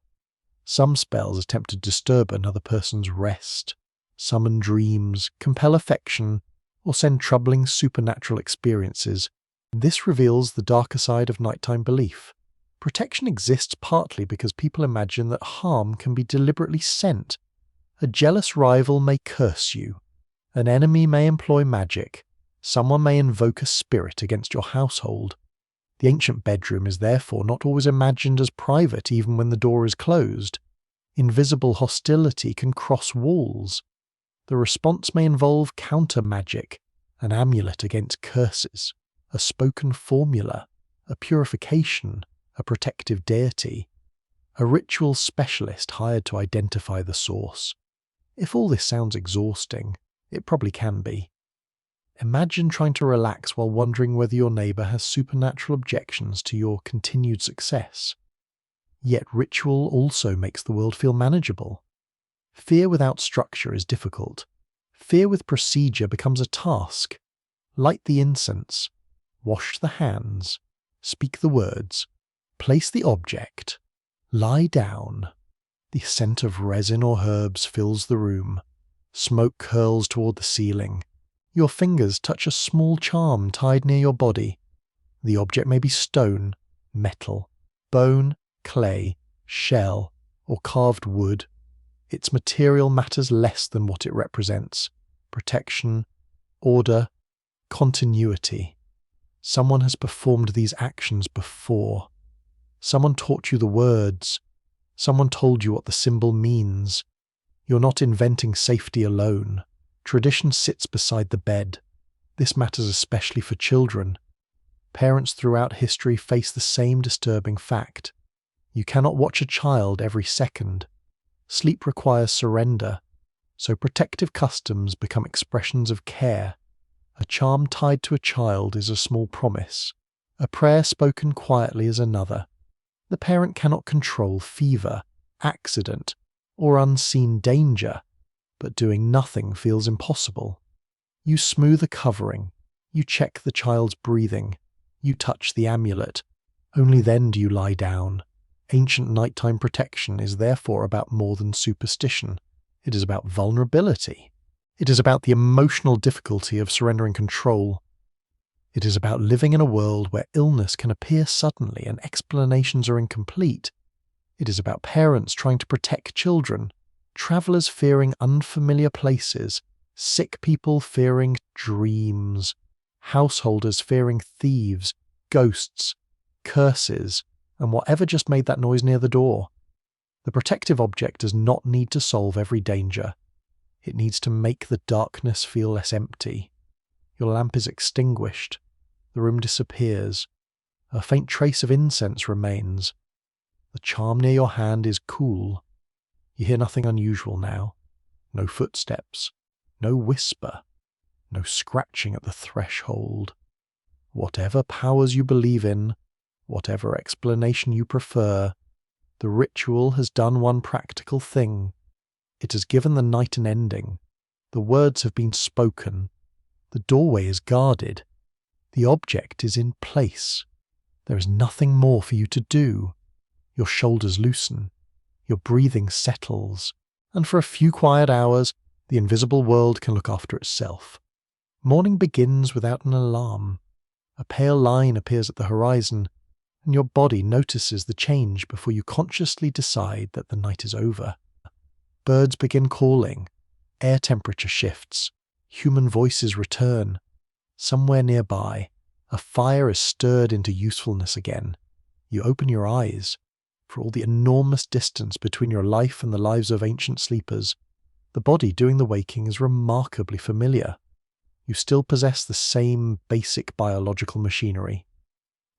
S1: Some spells attempt to disturb another person's rest, summon dreams, compel affection, or send troubling supernatural experiences. This reveals the darker side of nighttime belief. Protection exists partly because people imagine that harm can be deliberately sent. A jealous rival may curse you. An enemy may employ magic. Someone may invoke a spirit against your household. The ancient bedroom is therefore not always imagined as private even when the door is closed. Invisible hostility can cross walls. The response may involve counter-magic, an amulet against curses, a spoken formula, a purification, a protective deity. a ritual specialist hired to identify the source. If all this sounds exhausting, it probably can be. Imagine trying to relax while wondering whether your neighbour has supernatural objections to your continued success. Yet ritual also makes the world feel manageable. Fear without structure is difficult. Fear with procedure becomes a task. Light the incense, wash the hands, speak the words, place the object, lie down. The scent of resin or herbs fills the room. Smoke curls toward the ceiling. Your fingers touch a small charm tied near your body. The object may be stone, metal, bone, clay, shell, or carved wood. Its material matters less than what it represents. Protection, order, continuity. Someone has performed these actions before. Someone taught you the words. Someone told you what the symbol means. You're not inventing safety alone. Tradition sits beside the bed. This matters especially for children. Parents throughout history face the same disturbing fact. You cannot watch a child every second. Sleep requires surrender, so protective customs become expressions of care. A charm tied to a child is a small promise. A prayer spoken quietly is another. The parent cannot control fever, accident, or unseen danger, but doing nothing feels impossible. You smooth a covering, you check the child's breathing, you touch the amulet. Only then do you lie down. Ancient nighttime protection is therefore about more than superstition. It is about vulnerability. It is about the emotional difficulty of surrendering control. It is about living in a world where illness can appear suddenly and explanations are incomplete. It is about parents trying to protect children, travelers fearing unfamiliar places, sick people fearing dreams, householders fearing thieves, ghosts, curses, and whatever just made that noise near the door. The protective object does not need to solve every danger. It needs to make the darkness feel less empty. Your lamp is extinguished. The room disappears. A faint trace of incense remains. The charm near your hand is cool. You hear nothing unusual now. No footsteps. No whisper. No scratching at the threshold. Whatever powers you believe in, whatever explanation you prefer, the ritual has done one practical thing. It has given the night an ending. The words have been spoken. The doorway is guarded. The object is in place. There is nothing more for you to do. Your shoulders loosen. Your breathing settles. And for a few quiet hours, the invisible world can look after itself. Morning begins without an alarm. A pale line appears at the horizon, and your body notices the change before you consciously decide that the night is over. Birds begin calling. Air temperature shifts. Human voices return. Somewhere nearby, a fire is stirred into usefulness again. You open your eyes. For all the enormous distance between your life and the lives of ancient sleepers, the body doing the waking is remarkably familiar. You still possess the same basic biological machinery.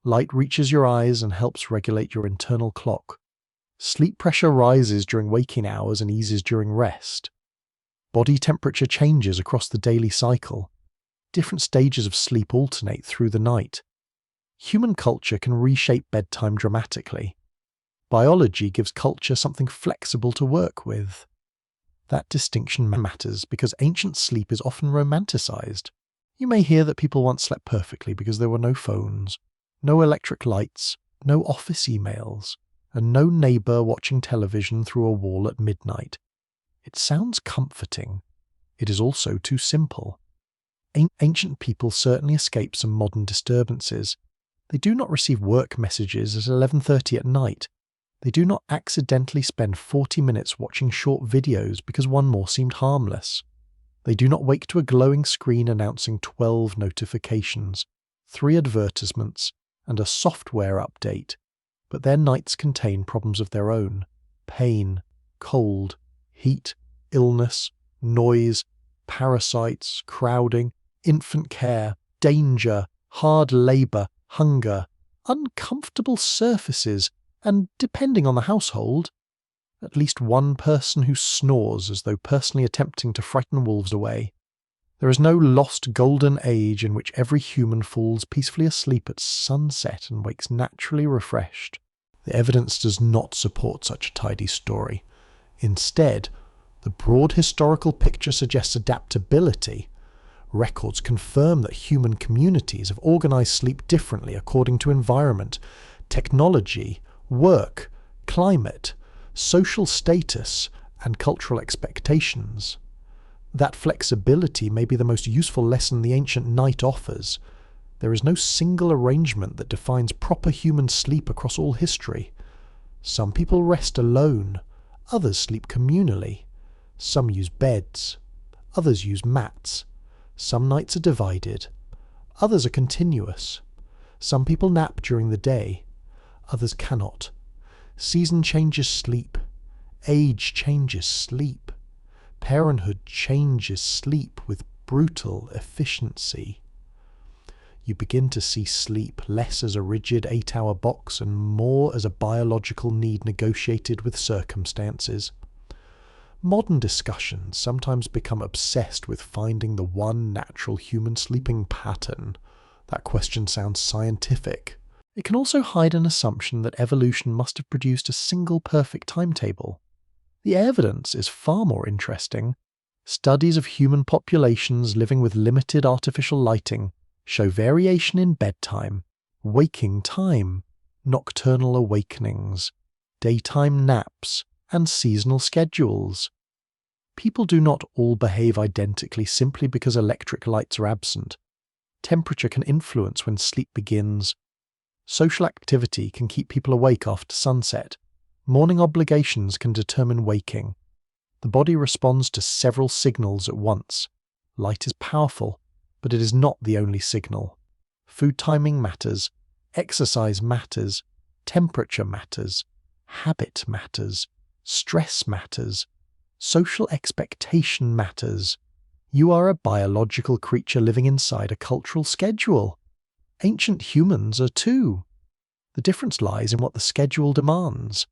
S1: Light reaches your eyes and helps regulate your internal clock. Sleep pressure rises during waking hours and eases during rest. Body temperature changes across the daily cycle. Different stages of sleep alternate through the night. Human culture can reshape bedtime dramatically. Biology gives culture something flexible to work with. That distinction matters because ancient sleep is often romanticized. You may hear that people once slept perfectly because there were no phones, no electric lights, no office emails, and no neighbor watching television through a wall at midnight. It sounds comforting. It is also too simple. Ancient people certainly escape some modern disturbances. They do not receive work messages at 11:30 at night. They do not accidentally spend 40 minutes watching short videos because one more seemed harmless. They do not wake to a glowing screen announcing 12 notifications, 3 advertisements, and a software update. But their nights contain problems of their own: pain, cold, heat, illness, noise, parasites, crowding, infant care, danger, hard labour, hunger, uncomfortable surfaces, and depending on the household, at least one person who snores as though personally attempting to frighten wolves away. There is no lost golden age in which every human falls peacefully asleep at sunset and wakes naturally refreshed. The evidence does not support such a tidy story. Instead, the broad historical picture suggests adaptability. Records confirm that human communities have organized sleep differently according to environment, technology, work, climate, social status, and cultural expectations. That flexibility may be the most useful lesson the ancient night offers. There is no single arrangement that defines proper human sleep across all history. Some people rest alone, others sleep communally. Some use beds, others use mats. Some nights are divided, others are continuous. Some people nap during the day, others cannot. Season changes sleep, age changes sleep. Parenthood changes sleep with brutal efficiency. You begin to see sleep less as a rigid 8-hour box and more as a biological need negotiated with circumstances. Modern discussions sometimes become obsessed with finding the one natural human sleeping pattern. That question sounds scientific. It can also hide an assumption that evolution must have produced a single perfect timetable. The evidence is far more interesting. Studies of human populations living with limited artificial lighting show variation in bedtime, waking time, nocturnal awakenings, daytime naps, and seasonal schedules. People do not all behave identically simply because electric lights are absent. Temperature can influence when sleep begins. Social activity can keep people awake after sunset. Morning obligations can determine waking. The body responds to several signals at once. Light is powerful, but it is not the only signal. Food timing matters, exercise matters, temperature matters, habit matters, stress matters, social expectation matters. You are a biological creature living inside a cultural schedule. Ancient humans are too. The difference lies in what the schedule demands.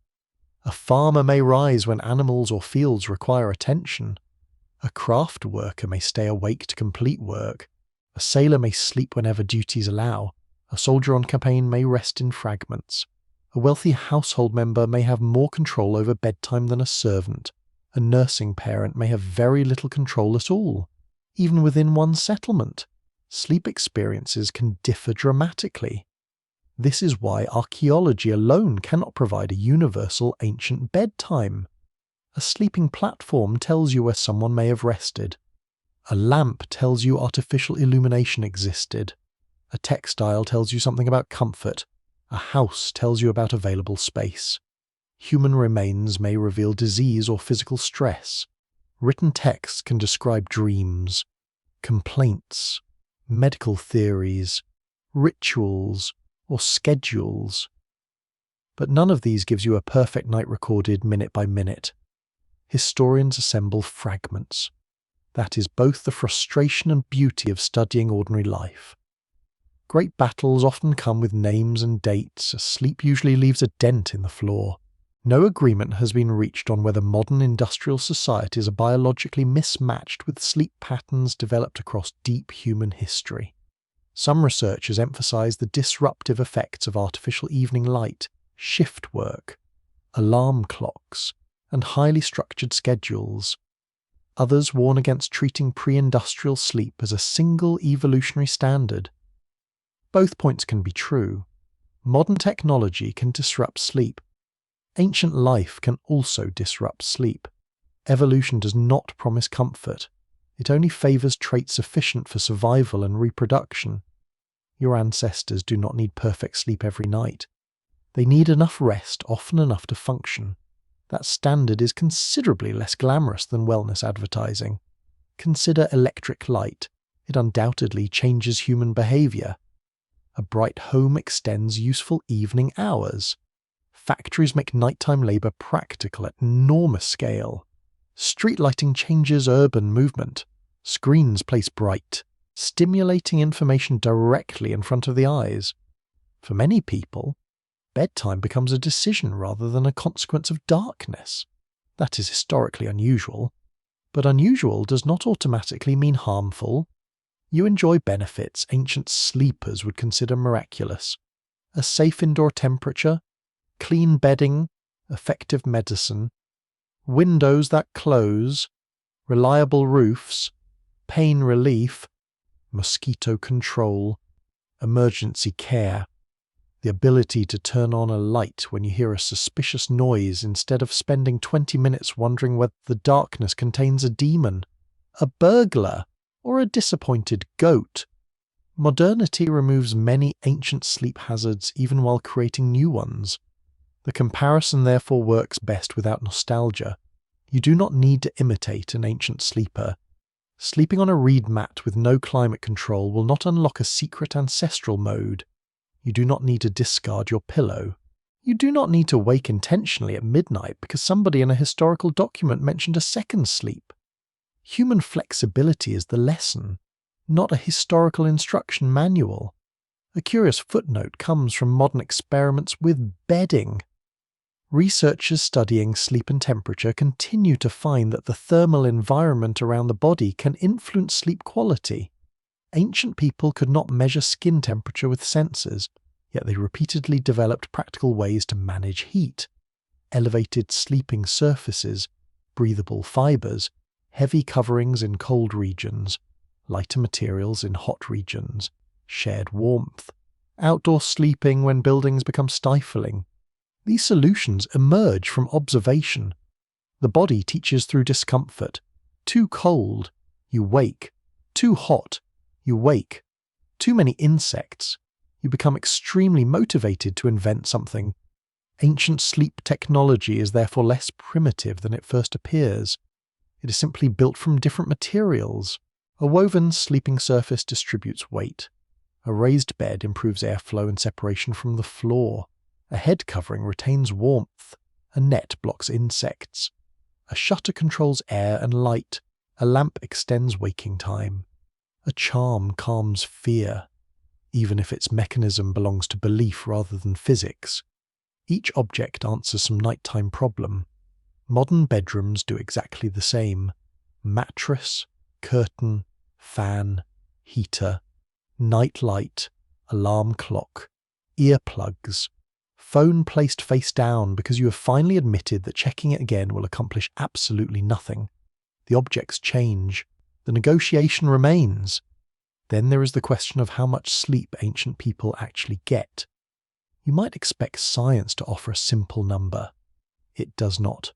S1: A farmer may rise when animals or fields require attention. A craft worker may stay awake to complete work. A sailor may sleep whenever duties allow. A soldier on campaign may rest in fragments. A wealthy household member may have more control over bedtime than a servant. A nursing parent may have very little control at all. Even within one settlement, sleep experiences can differ dramatically. This is why archaeology alone cannot provide a universal ancient bedtime. A sleeping platform tells you where someone may have rested. A lamp tells you artificial illumination existed. A textile tells you something about comfort. A house tells you about available space. Human remains may reveal disease or physical stress. Written texts can describe dreams, complaints, medical theories, rituals, or schedules. But none of these gives you a perfect night recorded minute by minute. Historians assemble fragments. That is both the frustration and beauty of studying ordinary life. Great battles often come with names and dates. Sleep usually leaves a dent in the floor. No agreement has been reached on whether modern industrial societies are biologically mismatched with sleep patterns developed across deep human history. Some researchers emphasize the disruptive effects of artificial evening light, shift work, alarm clocks, and highly structured schedules. Others warn against treating pre-industrial sleep as a single evolutionary standard. Both points can be true. Modern technology can disrupt sleep. Ancient life can also disrupt sleep. Evolution does not promise comfort. It only favors traits sufficient for survival and reproduction. Your ancestors do not need perfect sleep every night. They need enough rest, often enough to function. That standard is considerably less glamorous than wellness advertising. Consider electric light. It undoubtedly changes human behavior. A bright home extends useful evening hours. Factories make nighttime labor practical at enormous scale. Street lighting changes urban movement. Screens place bright, stimulating information directly in front of the eyes. For many people, bedtime becomes a decision rather than a consequence of darkness. That is historically unusual, but unusual does not automatically mean harmful. You enjoy benefits ancient sleepers would consider miraculous. A safe indoor temperature, clean bedding, effective medicine, windows that close, reliable roofs, pain relief, mosquito control, emergency care, the ability to turn on a light when you hear a suspicious noise instead of spending 20 minutes wondering whether the darkness contains a demon, a burglar, or a disappointed goat. Modernity removes many ancient sleep hazards even while creating new ones. The comparison therefore works best without nostalgia. You do not need to imitate an ancient sleeper. Sleeping on a reed mat with no climate control will not unlock a secret ancestral mode. You do not need to discard your pillow. You do not need to wake intentionally at midnight because somebody in a historical document mentioned a second sleep. Human flexibility is the lesson, not a historical instruction manual. A curious footnote comes from modern experiments with bedding. Researchers studying sleep and temperature continue to find that the thermal environment around the body can influence sleep quality. Ancient people could not measure skin temperature with sensors, yet they repeatedly developed practical ways to manage heat. Elevated sleeping surfaces, breathable fibers, heavy coverings in cold regions, lighter materials in hot regions, shared warmth, outdoor sleeping when buildings become stifling. These solutions emerge from observation. The body teaches through discomfort. Too cold, you wake. Too hot, you wake. Too many insects, you become extremely motivated to invent something. Ancient sleep technology is therefore less primitive than it first appears. It is simply built from different materials. A woven sleeping surface distributes weight. A raised bed improves airflow and separation from the floor. A head covering retains warmth. A net blocks insects. A shutter controls air and light. A lamp extends waking time. A charm calms fear, even if its mechanism belongs to belief rather than physics. Each object answers some nighttime problem. Modern bedrooms do exactly the same. Mattress, curtain, fan, heater, night light, alarm clock, earplugs, phone placed face down because you have finally admitted that checking it again will accomplish absolutely nothing. The objects change. The negotiation remains. Then there is the question of how much sleep ancient people actually get. You might expect science to offer a simple number. It does not.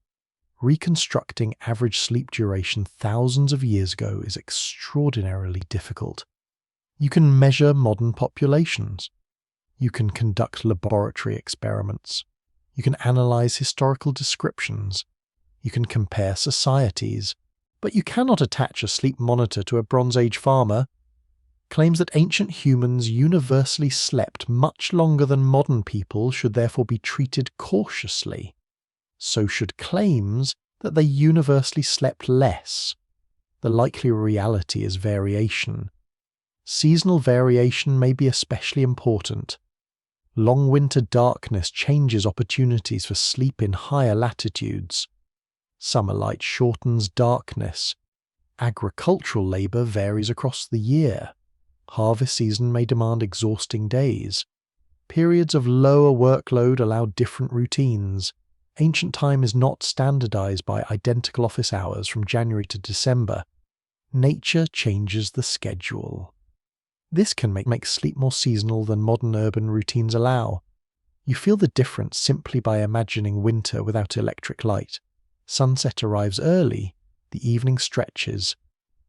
S1: Reconstructing average sleep duration thousands of years ago is extraordinarily difficult. You can measure modern populations. You can conduct laboratory experiments. You can analyze historical descriptions. You can compare societies. But you cannot attach a sleep monitor to a Bronze Age farmer. Claims that ancient humans universally slept much longer than modern people should therefore be treated cautiously. So should claims that they universally slept less. The likely reality is variation. Seasonal variation may be especially important. Long winter darkness changes opportunities for sleep in higher latitudes. Summer light shortens darkness. Agricultural labour varies across the year. Harvest season may demand exhausting days. Periods of lower workload allow different routines. Ancient time is not standardized by identical office hours from January to December. Nature changes the schedule. This can make sleep more seasonal than modern urban routines allow. You feel the difference simply by imagining winter without electric light. Sunset arrives early, the evening stretches.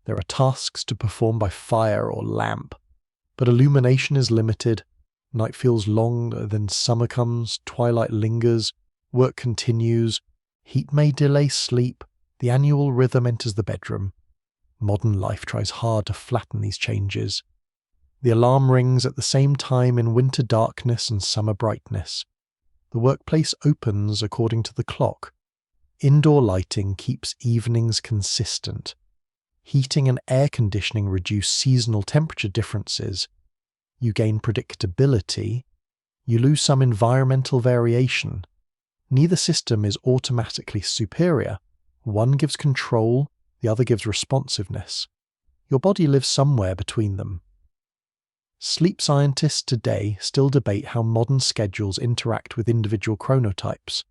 S1: There are tasks to perform by fire or lamp, but illumination is limited. Night feels long, then summer comes, twilight lingers, work continues, heat may delay sleep, the annual rhythm enters the bedroom. Modern life tries hard to flatten these changes. The alarm rings at the same time in winter darkness and summer brightness. The workplace opens according to the clock. Indoor lighting keeps evenings consistent. Heating and air conditioning reduce seasonal temperature differences. You gain predictability. You lose some environmental variation. Neither system is automatically superior. One gives control, the other gives responsiveness. Your body lives somewhere between them. Sleep scientists today still debate how modern schedules interact with individual chronotypes.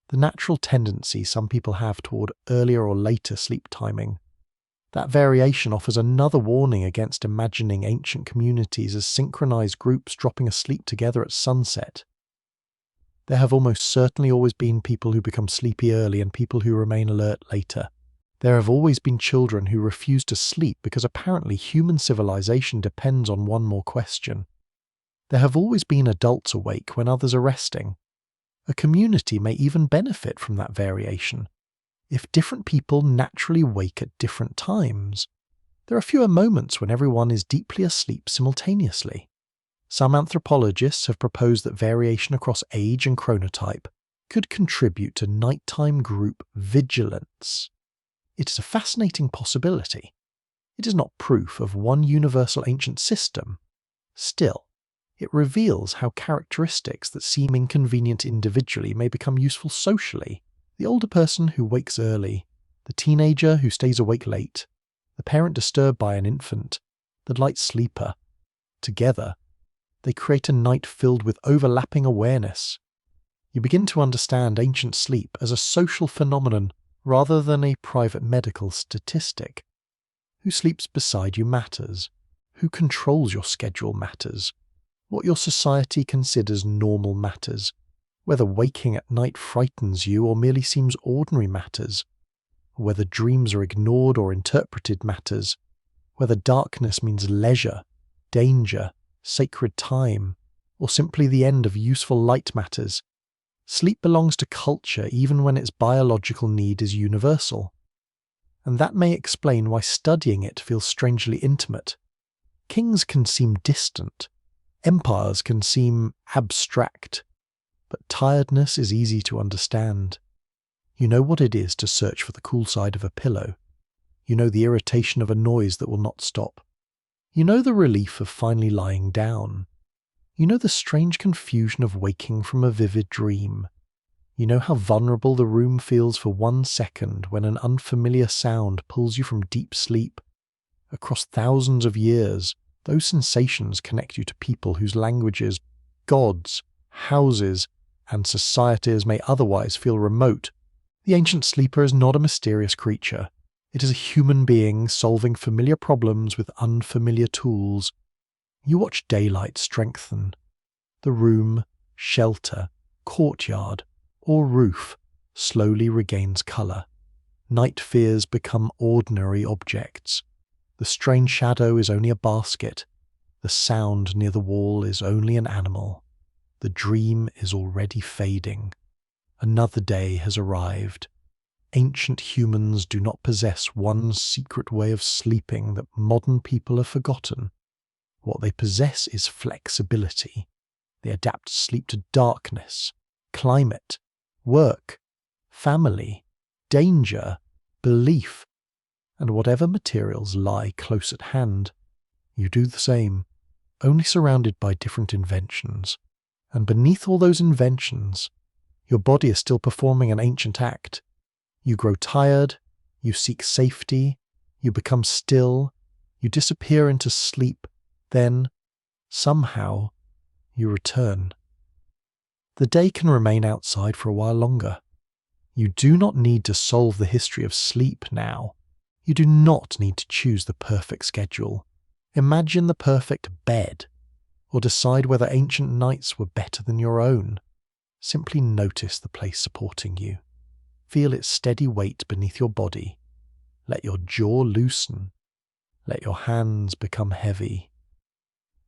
S1: The natural tendency some people have toward earlier or later sleep timing. That variation offers another warning against imagining ancient communities as synchronized groups dropping asleep together at sunset. There have almost certainly always been people who become sleepy early and people who remain alert later. There have always been children who refuse to sleep because apparently human civilization depends on one more question. There have always been adults awake when others are resting. A community may even benefit from that variation. If different people naturally wake at different times, there are fewer moments when everyone is deeply asleep simultaneously. Some anthropologists have proposed that variation across age and chronotype could contribute to nighttime group vigilance. It is a fascinating possibility. It is not proof of one universal ancient system. Still, it reveals how characteristics that seem inconvenient individually may become useful socially. The older person who wakes early, the teenager who stays awake late, the parent disturbed by an infant, the light sleeper. Together, they create a night filled with overlapping awareness. You begin to understand ancient sleep as a social phenomenon rather than a private medical statistic. Who sleeps beside you matters. Who controls your schedule matters. What your society considers normal matters. Whether waking at night frightens you or merely seems ordinary matters. Whether dreams are ignored or interpreted matters. Whether darkness means leisure, danger, sacred time, or simply the end of useful light matters. Sleep belongs to culture even when its biological need is universal. And that may explain why studying it feels strangely intimate. Kings can seem distant. Empires can seem abstract. But tiredness is easy to understand. You know what it is to search for the cool side of a pillow. You know the irritation of a noise that will not stop. You know the relief of finally lying down. You know the strange confusion of waking from a vivid dream. You know how vulnerable the room feels for 1 second when an unfamiliar sound pulls you from deep sleep. Across thousands of years, those sensations connect you to people whose languages, gods, houses, and societies may otherwise feel remote. The ancient sleeper is not a mysterious creature. It is a human being solving familiar problems with unfamiliar tools. You watch daylight strengthen. The room, shelter, courtyard, or roof slowly regains colour. Night fears become ordinary objects. The strange shadow is only a basket. The sound near the wall is only an animal. The dream is already fading. Another day has arrived. Ancient humans do not possess one secret way of sleeping that modern people have forgotten. What they possess is flexibility. They adapt sleep to darkness, climate, work, family, danger, belief, and whatever materials lie close at hand. You do the same, only surrounded by different inventions. And beneath all those inventions, your body is still performing an ancient act. You grow tired, you seek safety, you become still, you disappear into sleep, then, somehow, you return. The day can remain outside for a while longer. You do not need to solve the history of sleep now. You do not need to choose the perfect schedule. Imagine the perfect bed, or decide whether ancient nights were better than your own. Simply notice the place supporting you. Feel its steady weight beneath your body. Let your jaw loosen. Let your hands become heavy.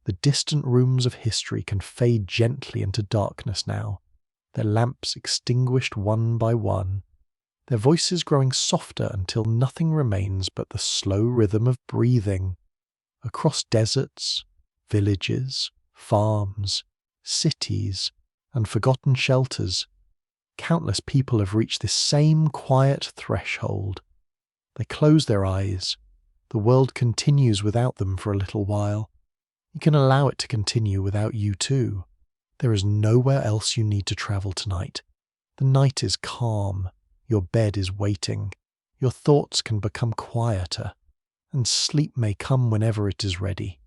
S1: The distant rooms of history can fade gently into darkness now, their lamps extinguished one by one, their voices growing softer until nothing remains but the slow rhythm of breathing. Across deserts, villages, farms, cities, and forgotten shelters, countless people have reached this same quiet threshold. They close their eyes. The world continues without them for a little while. You can allow it to continue without you too. There is nowhere else you need to travel tonight. The night is calm, your bed is waiting, your thoughts can become quieter, and sleep may come whenever it is ready.